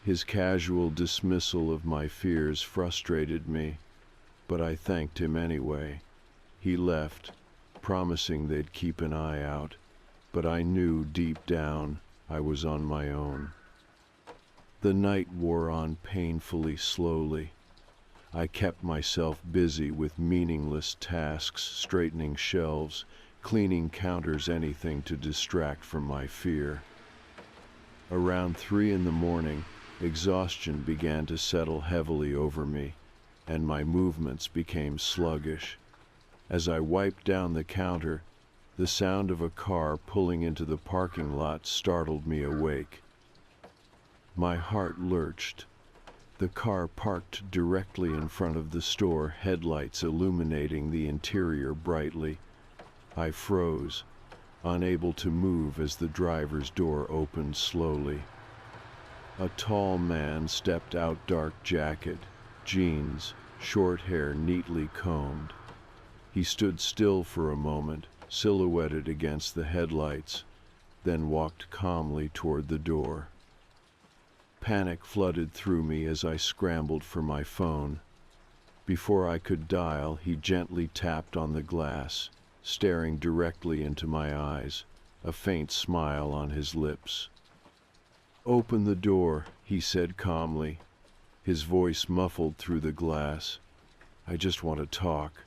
His casual dismissal of my fears frustrated me, but I thanked him anyway. He left, promising they'd keep an eye out, but I knew deep down I was on my own. The night wore on painfully slowly. I kept myself busy with meaningless tasks, straightening shelves, cleaning counters, anything to distract from my fear. Around 3 in the morning, exhaustion began to settle heavily over me, and my movements became sluggish. As I wiped down the counter, the sound of a car pulling into the parking lot startled me awake. My heart lurched. The car parked directly in front of the store, headlights illuminating the interior brightly. I froze, unable to move as the driver's door opened slowly. A tall man stepped out, dark jacket, jeans, short hair neatly combed. He stood still for a moment, silhouetted against the headlights, then walked calmly toward the door. Panic flooded through me as I scrambled for my phone. Before I could dial, he gently tapped on the glass, staring directly into my eyes, a faint smile on his lips. "Open the door," he said calmly, his voice muffled through the glass. "I just want to talk."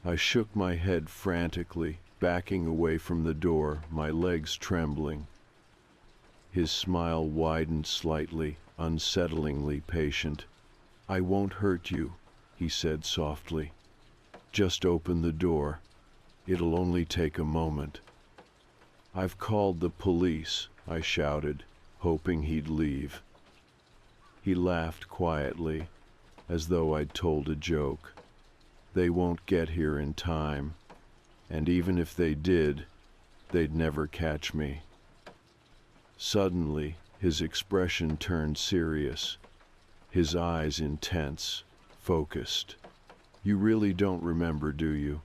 I shook my head frantically, backing away from the door, my legs trembling. His smile widened slightly, unsettlingly patient. "I won't hurt you," he said softly. "Just open the door. It'll only take a moment." "I've called the police," I shouted, hoping he'd leave. He laughed quietly, as though I'd told a joke. "They won't get here in time, and even if they did, they'd never catch me." Suddenly, his expression turned serious, his eyes intense, focused. "You really don't remember, do you?"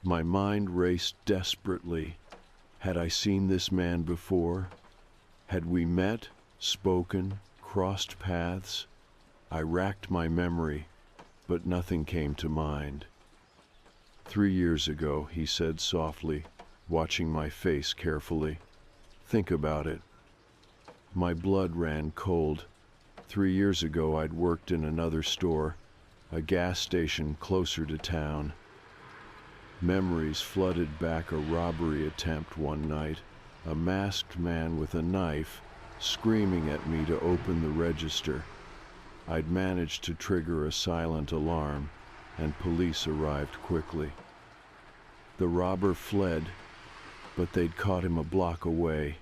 My mind raced desperately. Had I seen this man before? Had we met, spoken, crossed paths? I racked my memory, but nothing came to mind. 3 years ago," he said softly, watching my face carefully. Think about it. My blood ran cold. 3 years ago, I'd worked in another store, a gas station closer to town. Memories flooded back a robbery attempt one night, a masked man with a knife screaming at me to open the register. I'd managed to trigger a silent alarm, and police arrived quickly. The robber fled, but they'd caught him a block away.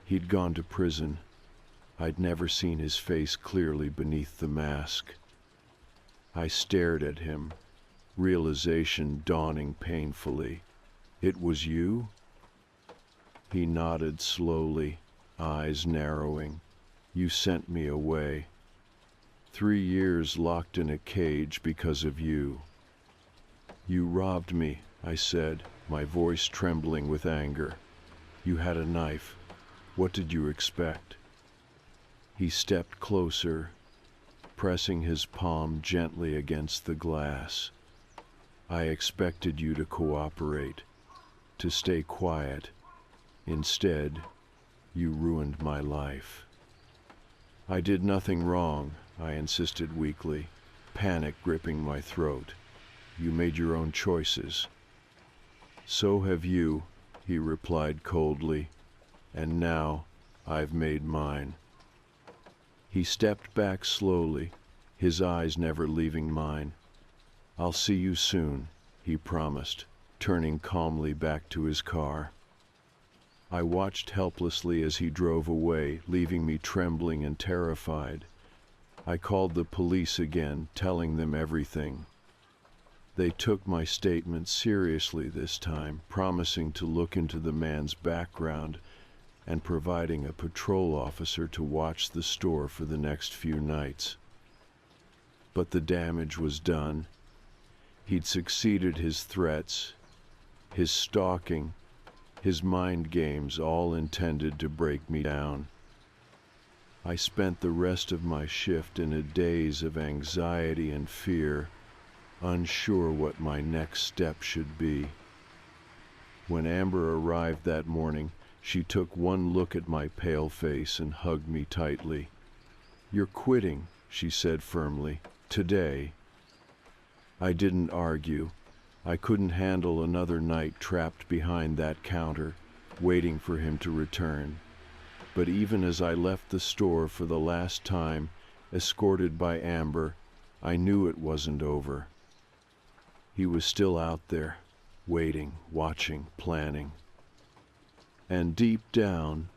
He'd gone to prison. I'd never seen his face clearly beneath the mask. I stared at him, realization dawning painfully. It was you? He nodded slowly, eyes narrowing. You sent me away. 3 years locked in a cage because of you. You robbed me, I said, my voice trembling with anger. You had a knife. What did you expect? He stepped closer, pressing his palm gently against the glass. I expected you to cooperate, to stay quiet. Instead, you ruined my life. I did nothing wrong, I insisted weakly, panic gripping my throat. You made your own choices. So have you, he replied coldly, and now I've made mine. He stepped back slowly, his eyes never leaving mine. I'll see you soon, he promised, turning calmly back to his car. I watched helplessly as he drove away, leaving me trembling and terrified. I called the police again, telling them everything. They took my statement seriously this time, promising to look into the man's background and providing a patrol officer to watch the store for the next few nights. But the damage was done. He'd succeeded his threats, his stalking, his mind games, all intended to break me down. I spent the rest of my shift in a daze of anxiety and fear, unsure what my next step should be. When Amber arrived that morning, she took one look at my pale face and hugged me tightly. You're quitting, she said firmly, today. I didn't argue. I couldn't handle another night trapped behind that counter, waiting for him to return. But even as I left the store for the last time, escorted by Amber, I knew it wasn't over. He was still out there, waiting, watching, planning. And deep down,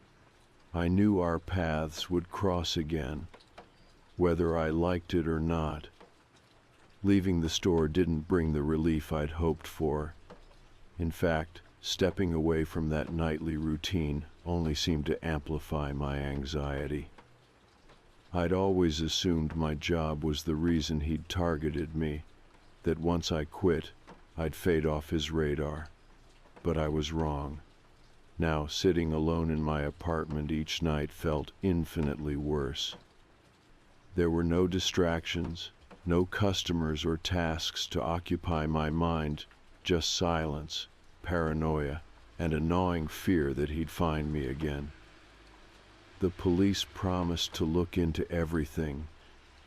I knew our paths would cross again, whether I liked it or not. Leaving the store didn't bring the relief I'd hoped for. In fact, stepping away from that nightly routine only seemed to amplify my anxiety. I'd always assumed my job was the reason he'd targeted me, that once I quit, I'd fade off his radar. But I was wrong. Now, sitting alone in my apartment each night felt infinitely worse. There were no distractions, no customers or tasks to occupy my mind, just silence, paranoia, and a gnawing fear that he'd find me again. The police promised to look into everything,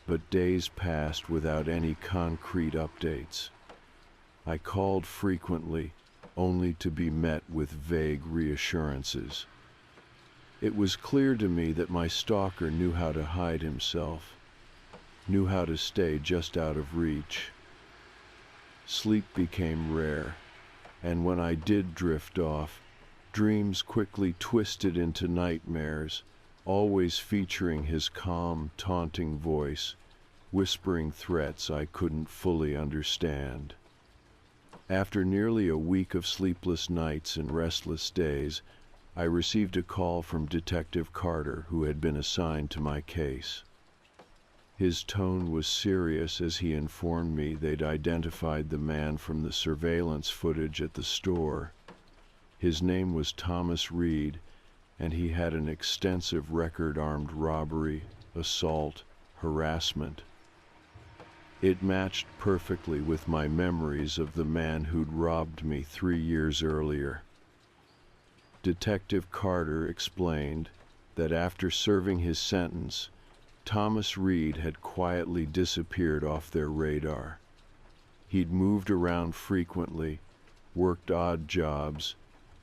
but days passed without any concrete updates. I called frequently, only to be met with vague reassurances. It was clear to me that my stalker knew how to hide himself, knew how to stay just out of reach. Sleep became rare, and when I did drift off, dreams quickly twisted into nightmares, always featuring his calm, taunting voice, whispering threats I couldn't fully understand. After nearly a week of sleepless nights and restless days, I received a call from Detective Carter, who had been assigned to my case. His tone was serious as he informed me they'd identified the man from the surveillance footage at the store. His name was Thomas Reed, and he had an extensive record: armed robbery, assault, harassment. It matched perfectly with my memories of the man who'd robbed me 3 years earlier. Detective Carter explained that after serving his sentence, Thomas Reed had quietly disappeared off their radar. He'd moved around frequently, worked odd jobs,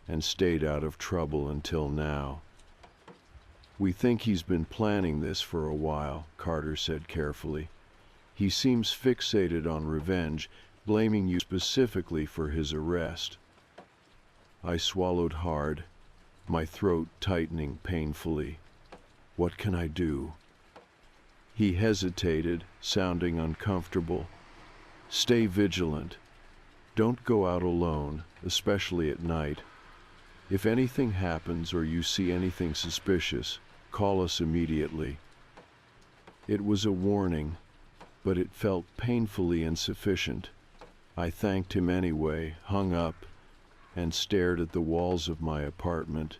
and stayed out of trouble until now. "We think he's been planning this for a while," Carter said carefully. "He seems fixated on revenge, blaming you specifically for his arrest." I swallowed hard, my throat tightening painfully. "What can I do?" He hesitated, sounding uncomfortable. "Stay vigilant. Don't go out alone, especially at night. If anything happens or you see anything suspicious, call us immediately." It was a warning, but it felt painfully insufficient. I thanked him anyway, hung up, and stared at the walls of my apartment,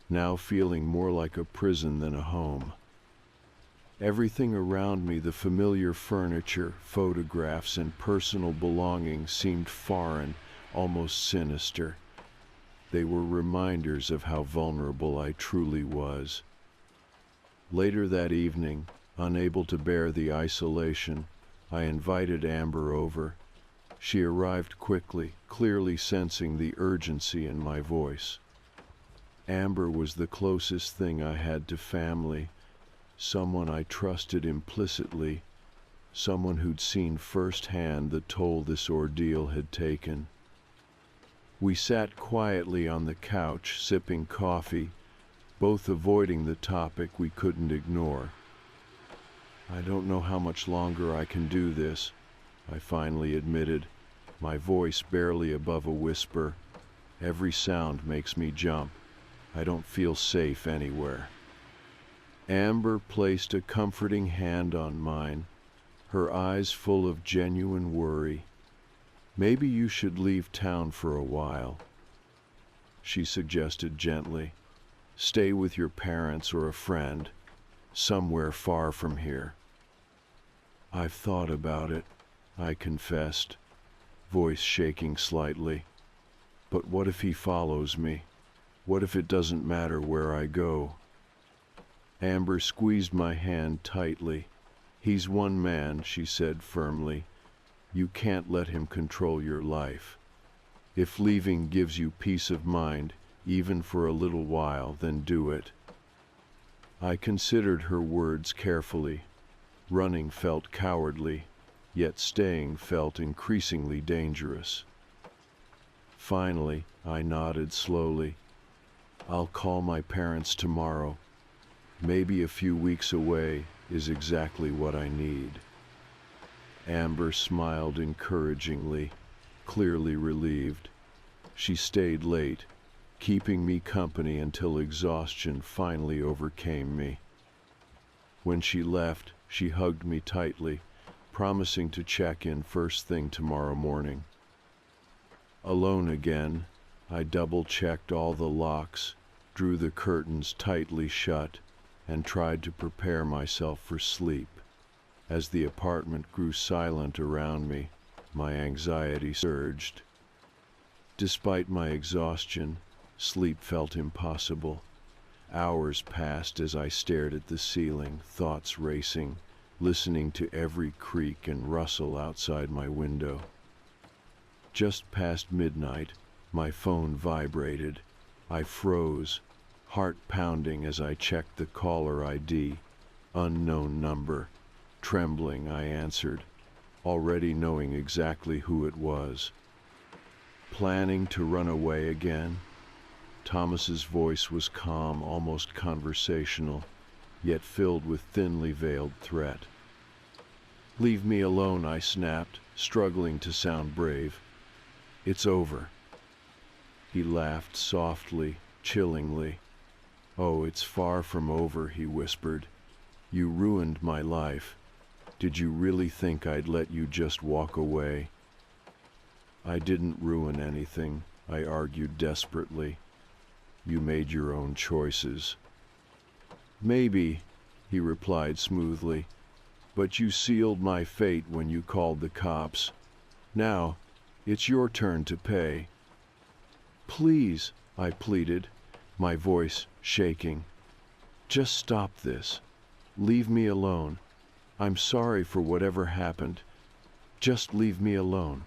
now feeling more like a prison than a home. Everything around me, the familiar furniture, photographs, and personal belongings, seemed foreign, almost sinister. They were reminders of how vulnerable I truly was. Later that evening, unable to bear the isolation, I invited Amber over. She arrived quickly, clearly sensing the urgency in my voice. Amber was the closest thing I had to family, someone I trusted implicitly, someone who'd seen firsthand the toll this ordeal had taken. We sat quietly on the couch, sipping coffee, both avoiding the topic we couldn't ignore. "I don't know how much longer I can do this," I finally admitted, my voice barely above a whisper. "Every sound makes me jump. I don't feel safe anywhere." Amber placed a comforting hand on mine, her eyes full of genuine worry. "Maybe you should leave town for a while," she suggested gently. "Stay with your parents or a friend, somewhere far from here." "I've thought about it," I confessed, voice shaking slightly. "But what if he follows me? What if it doesn't matter where I go?" Amber squeezed my hand tightly. "He's one man," she said firmly. "You can't let him control your life. If leaving gives you peace of mind, even for a little while, then do it." I considered her words carefully. Running felt cowardly, yet staying felt increasingly dangerous. Finally, I nodded slowly. "I'll call my parents tomorrow. Maybe a few weeks away is exactly what I need." Amber smiled encouragingly, clearly relieved. She stayed late, keeping me company until exhaustion finally overcame me. When she left, she hugged me tightly, promising to check in first thing tomorrow morning. Alone again, I double-checked all the locks, drew the curtains tightly shut, and tried to prepare myself for sleep. As the apartment grew silent around me, my anxiety surged. Despite my exhaustion, sleep felt impossible. Hours passed as I stared at the ceiling, thoughts racing, listening to every creak and rustle outside my window. Just past midnight, my phone vibrated. I froze, heart pounding as I checked the caller ID. Unknown number. Trembling, I answered, already knowing exactly who it was. "Planning to run away again?" Thomas's voice was calm, almost conversational, yet filled with thinly veiled threat. "Leave me alone," I snapped, struggling to sound brave. "It's over." He laughed softly, chillingly. "Oh, it's far from over," he whispered. "You ruined my life. Did you really think I'd let you just walk away?" "I didn't ruin anything," I argued desperately. "You made your own choices." "Maybe," he replied smoothly, "but you sealed my fate when you called the cops. Now, it's your turn to pay." "Please," I pleaded, my voice shaking. "Just stop this. Leave me alone. I'm sorry for whatever happened. Just leave me alone."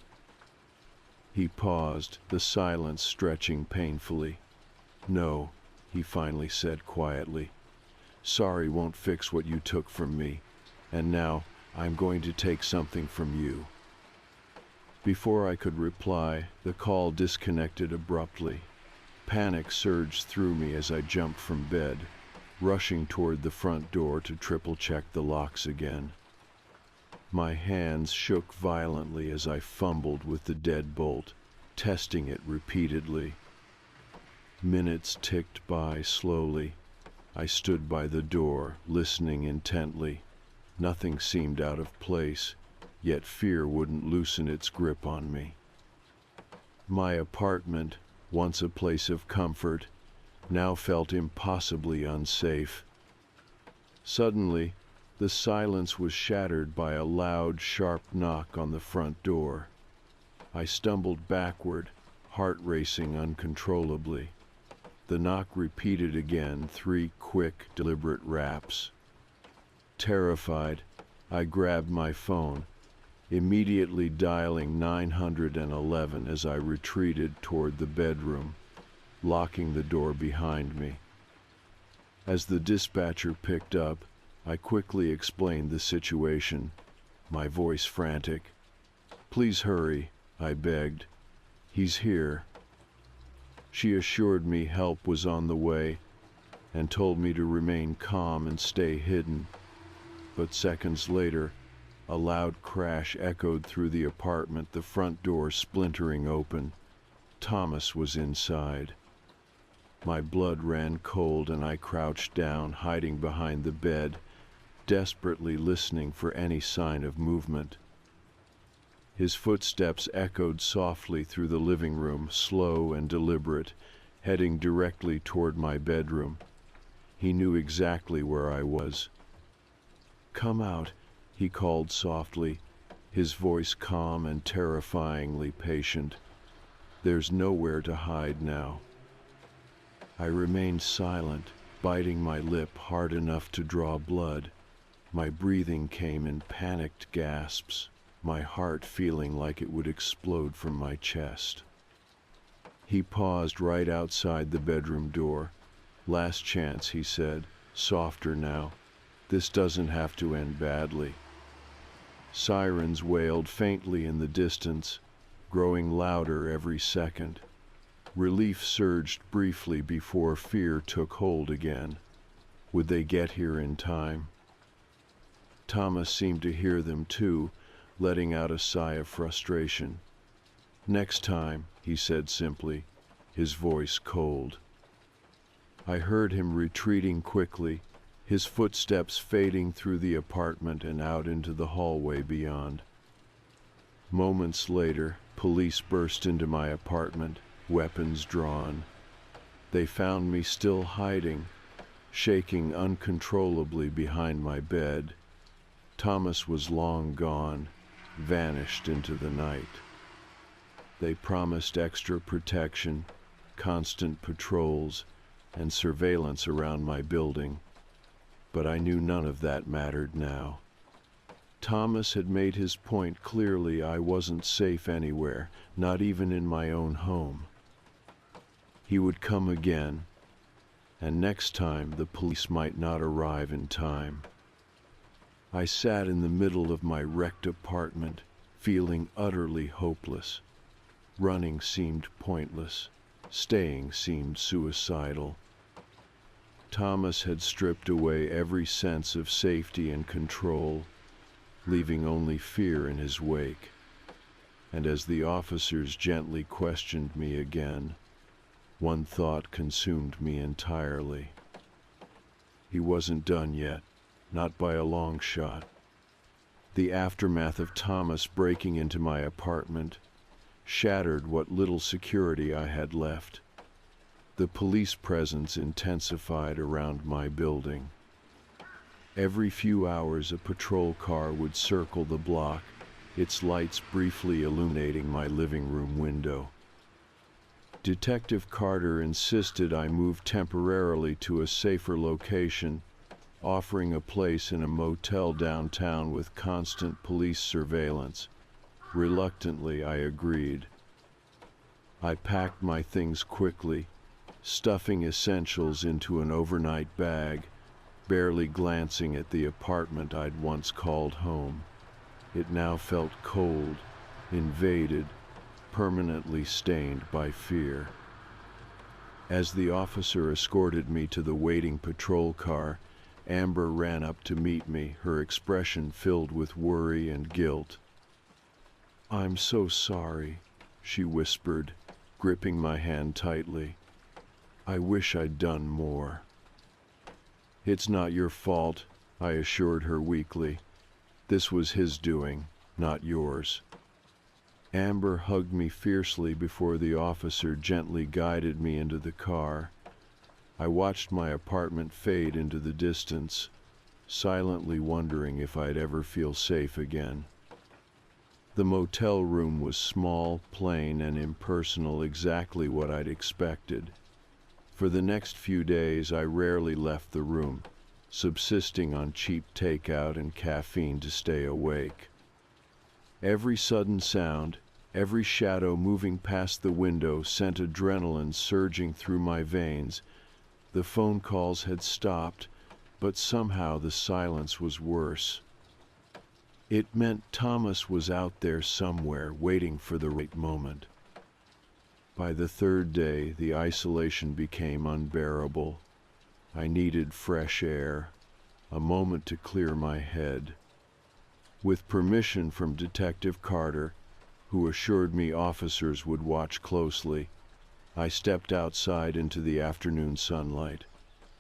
He paused, the silence stretching painfully. "No," he finally said quietly. "Sorry won't fix what you took from me, and now I'm going to take something from you." Before I could reply, the call disconnected abruptly. Panic surged through me as I jumped from bed, rushing toward the front door to triple-check the locks again. My hands shook violently as I fumbled with the deadbolt, testing it repeatedly. Minutes ticked by slowly. I stood by the door, listening intently. Nothing seemed out of place, yet fear wouldn't loosen its grip on me. My apartment, once a place of comfort, now felt impossibly unsafe. Suddenly, the silence was shattered by a loud, sharp knock on the front door. I stumbled backward, heart racing uncontrollably. The knock repeated again, 3 quick, deliberate raps. Terrified, I grabbed my phone, immediately dialing 911 as I retreated toward the bedroom, locking the door behind me. As the dispatcher picked up, I quickly explained the situation, my voice frantic. "Please hurry," I begged. "He's here." She assured me help was on the way and told me to remain calm and stay hidden. But seconds later, a loud crash echoed through the apartment, the front door splintering open. Thomas was inside. My blood ran cold and I crouched down, hiding behind the bed, desperately listening for any sign of movement. His footsteps echoed softly through the living room, slow and deliberate, heading directly toward my bedroom. He knew exactly where I was. "Come out," he called softly, his voice calm and terrifyingly patient. "There's nowhere to hide now." I remained silent, biting my lip hard enough to draw blood. My breathing came in panicked gasps, my heart feeling like it would explode from my chest. He paused right outside the bedroom door. "Last chance," he said, softer now. "This doesn't have to end badly." Sirens wailed faintly in the distance, growing louder every second. Relief surged briefly before fear took hold again. Would they get here in time? Thomas seemed to hear them too, letting out a sigh of frustration. "Next time," he said simply, his voice cold. I heard him retreating quickly, his footsteps fading through the apartment and out into the hallway beyond. Moments later, police burst into my apartment, weapons drawn. They found me still hiding, shaking uncontrollably behind my bed. Thomas was long gone, vanished into the night. They promised extra protection, constant patrols, and surveillance around my building, but I knew none of that mattered now. Thomas had made his point clearly. I wasn't safe anywhere, not even in my own home. He would come again, and next time the police might not arrive in time. I sat in the middle of my wrecked apartment, feeling utterly hopeless. Running seemed pointless. Staying seemed suicidal. Thomas had stripped away every sense of safety and control, leaving only fear in his wake. And as the officers gently questioned me again, one thought consumed me entirely. He wasn't done yet, not by a long shot. The aftermath of Thomas breaking into my apartment shattered what little security I had left. The police presence intensified around my building. Every few hours a patrol car would circle the block, its lights briefly illuminating my living room window. Detective Carter insisted I move temporarily to a safer location, offering a place in a motel downtown with constant police surveillance. Reluctantly, I agreed. I packed my things quickly, stuffing essentials into an overnight bag, barely glancing at the apartment I'd once called home. It now felt cold, invaded, permanently stained by fear. As the officer escorted me to the waiting patrol car, Amber ran up to meet me, her expression filled with worry and guilt. "I'm so sorry," she whispered, gripping my hand tightly. "I wish I'd done more." "It's not your fault," I assured her weakly. "This was his doing, not yours." Amber hugged me fiercely before the officer gently guided me into the car. I watched my apartment fade into the distance, silently wondering if I'd ever feel safe again. The motel room was small, plain, and impersonal, exactly what I'd expected. For the next few days, I rarely left the room, subsisting on cheap takeout and caffeine to stay awake. Every sudden sound, every shadow moving past the window sent adrenaline surging through my veins. The phone calls had stopped, but somehow the silence was worse. It meant Thomas was out there somewhere, waiting for the right moment. By the third day, the isolation became unbearable. I needed fresh air, a moment to clear my head. With permission from Detective Carter, who assured me officers would watch closely, I stepped outside into the afternoon sunlight.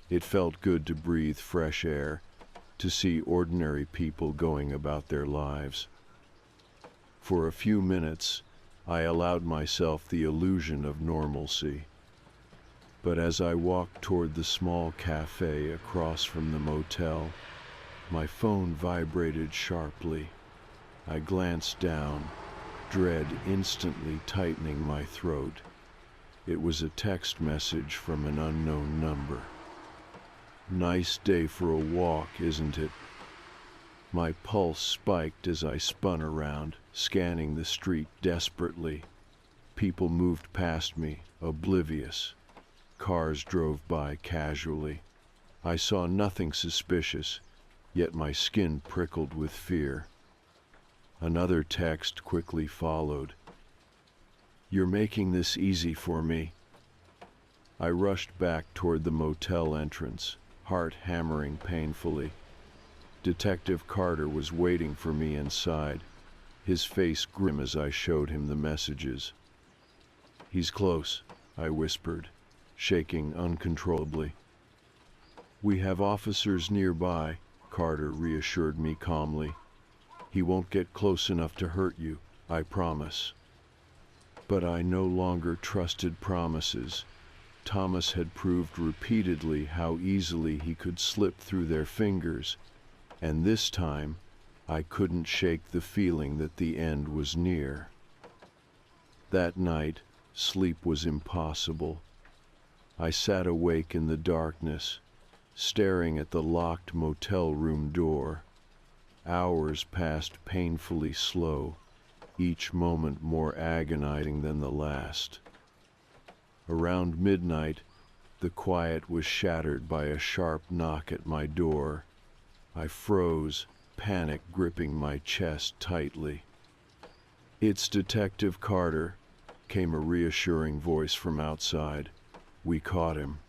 It felt good to breathe fresh air, to see ordinary people going about their lives. For a few minutes, I allowed myself the illusion of normalcy. But as I walked toward the small cafe across from the motel, my phone vibrated sharply. I glanced down, dread instantly tightening my throat. It was a text message from an unknown number. "Nice day for a walk, isn't it?" My pulse spiked as I spun around, scanning the street desperately. People moved past me, oblivious. Cars drove by casually. I saw nothing suspicious, yet my skin prickled with fear. Another text quickly followed. "You're making this easy for me." I rushed back toward the motel entrance, heart hammering painfully. Detective Carter was waiting for me inside, his face grim as I showed him the messages. "He's close," I whispered, shaking uncontrollably. "We have officers nearby," Carter reassured me calmly. "He won't get close enough to hurt you, I promise." But I no longer trusted promises. Thomas had proved repeatedly how easily he could slip through their fingers, and this time I couldn't shake the feeling that the end was near. That night, sleep was impossible. I sat awake in the darkness, staring at the locked motel room door. Hours passed painfully slow, each moment more agonizing than the last. Around midnight, the quiet was shattered by a sharp knock at my door. I froze, panic gripping my chest tightly. "It's Detective Carter," came a reassuring voice from outside. "We caught him."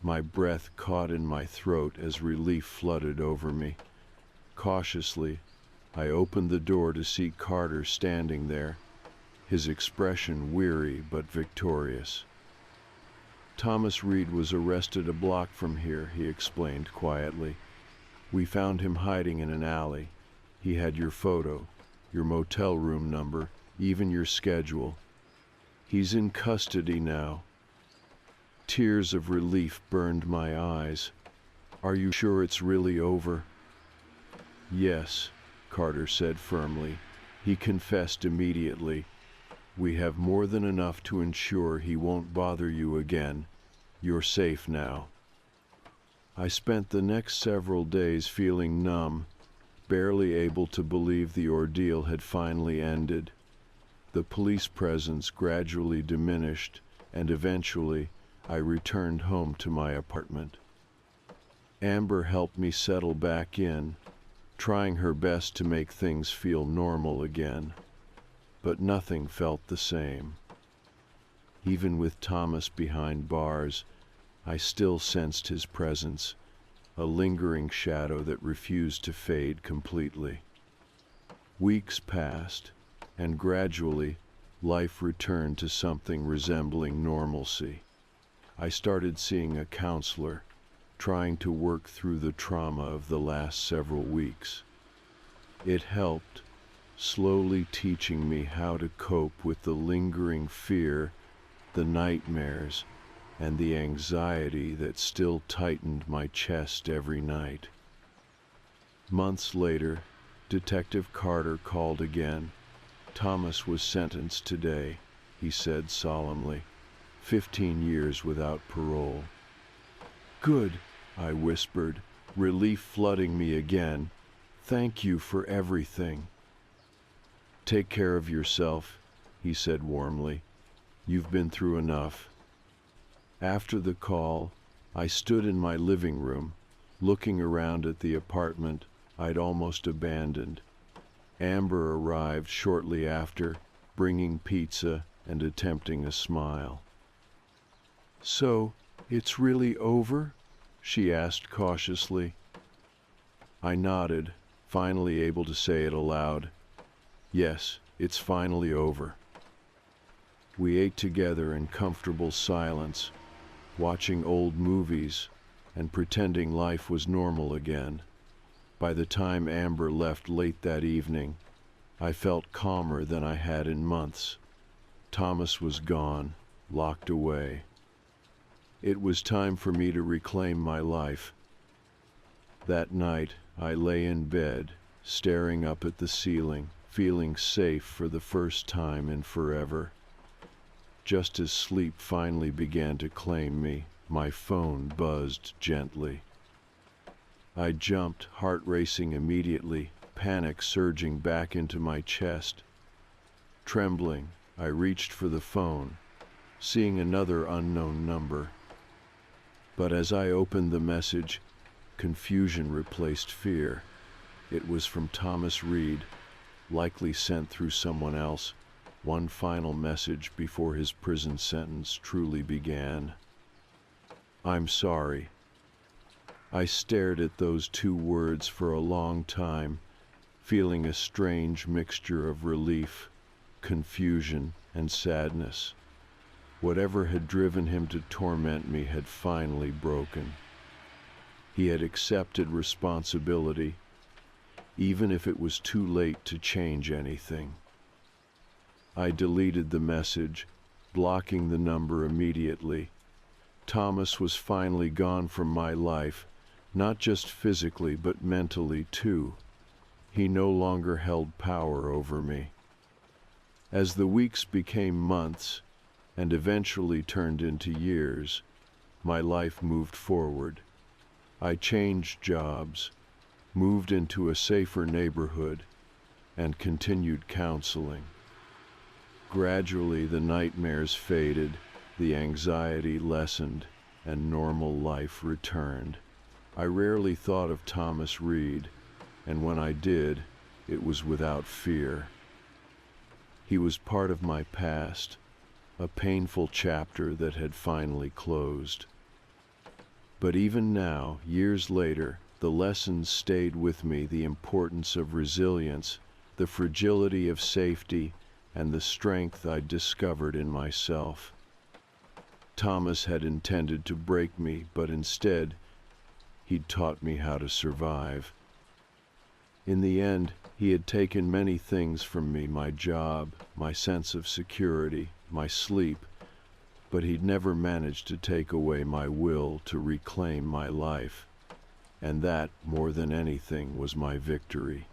My breath caught in my throat as relief flooded over me. Cautiously, I opened the door to see Carter standing there, his expression weary but victorious. "Thomas Reed was arrested a block from here," he explained quietly. "We found him hiding in an alley. He had your photo, your motel room number, even your schedule. He's in custody now." Tears of relief burned my eyes. "Are you sure it's really over?" "Yes," Carter said firmly. "He confessed immediately. We have more than enough to ensure he won't bother you again. You're safe now." I spent the next several days feeling numb, barely able to believe the ordeal had finally ended. The police presence gradually diminished, and eventually I returned home to my apartment. Amber helped me settle back in, trying her best to make things feel normal again. But nothing felt the same. Even with Thomas behind bars, I still sensed his presence, a lingering shadow that refused to fade completely. Weeks passed, and gradually, life returned to something resembling normalcy. I started seeing a counselor, trying to work through the trauma of the last several weeks. It helped, slowly teaching me how to cope with the lingering fear, the nightmares, and the anxiety that still tightened my chest every night. Months later, Detective Carter called again. "Thomas was sentenced today," he said solemnly. 15 years without parole. "Good," I whispered, relief flooding me again. "Thank you for everything." "Take care of yourself," he said warmly. "You've been through enough." After the call, I stood in my living room, looking around at the apartment I'd almost abandoned. Amber arrived shortly after, bringing pizza and attempting a smile. "So, it's really over?" she asked cautiously. I nodded, finally able to say it aloud. "Yes, it's finally over." We ate together in comfortable silence, watching old movies and pretending life was normal again. By the time Amber left late that evening, I felt calmer than I had in months. Thomas was gone, locked away. It was time for me to reclaim my life. That night, I lay in bed, staring up at the ceiling, feeling safe for the first time in forever. Just as sleep finally began to claim me, my phone buzzed gently. I jumped, heart racing immediately, panic surging back into my chest. Trembling, I reached for the phone, seeing another unknown number. But as I opened the message, confusion replaced fear. It was from Thomas Reed, likely sent through someone else, one final message before his prison sentence truly began. "I'm sorry." I stared at those two words for a long time, feeling a strange mixture of relief, confusion, and sadness. Whatever had driven him to torment me had finally broken. He had accepted responsibility, even if it was too late to change anything. I deleted the message, blocking the number immediately. Thomas was finally gone from my life, not just physically but mentally too. He no longer held power over me. As the weeks became months, and eventually turned into years, my life moved forward. I changed jobs, moved into a safer neighborhood, and continued counseling. Gradually, the nightmares faded, the anxiety lessened, and normal life returned. I rarely thought of Thomas Reed, and when I did, it was without fear. He was part of my past, a painful chapter that had finally closed. But even now, years later, the lessons stayed with me: the importance of resilience, the fragility of safety, and the strength I'd discovered in myself. Thomas had intended to break me, but instead, he'd taught me how to survive. In the end, he had taken many things from me: my job, my sense of security, my sleep, but he'd never managed to take away my will to reclaim my life. And that, more than anything, was my victory.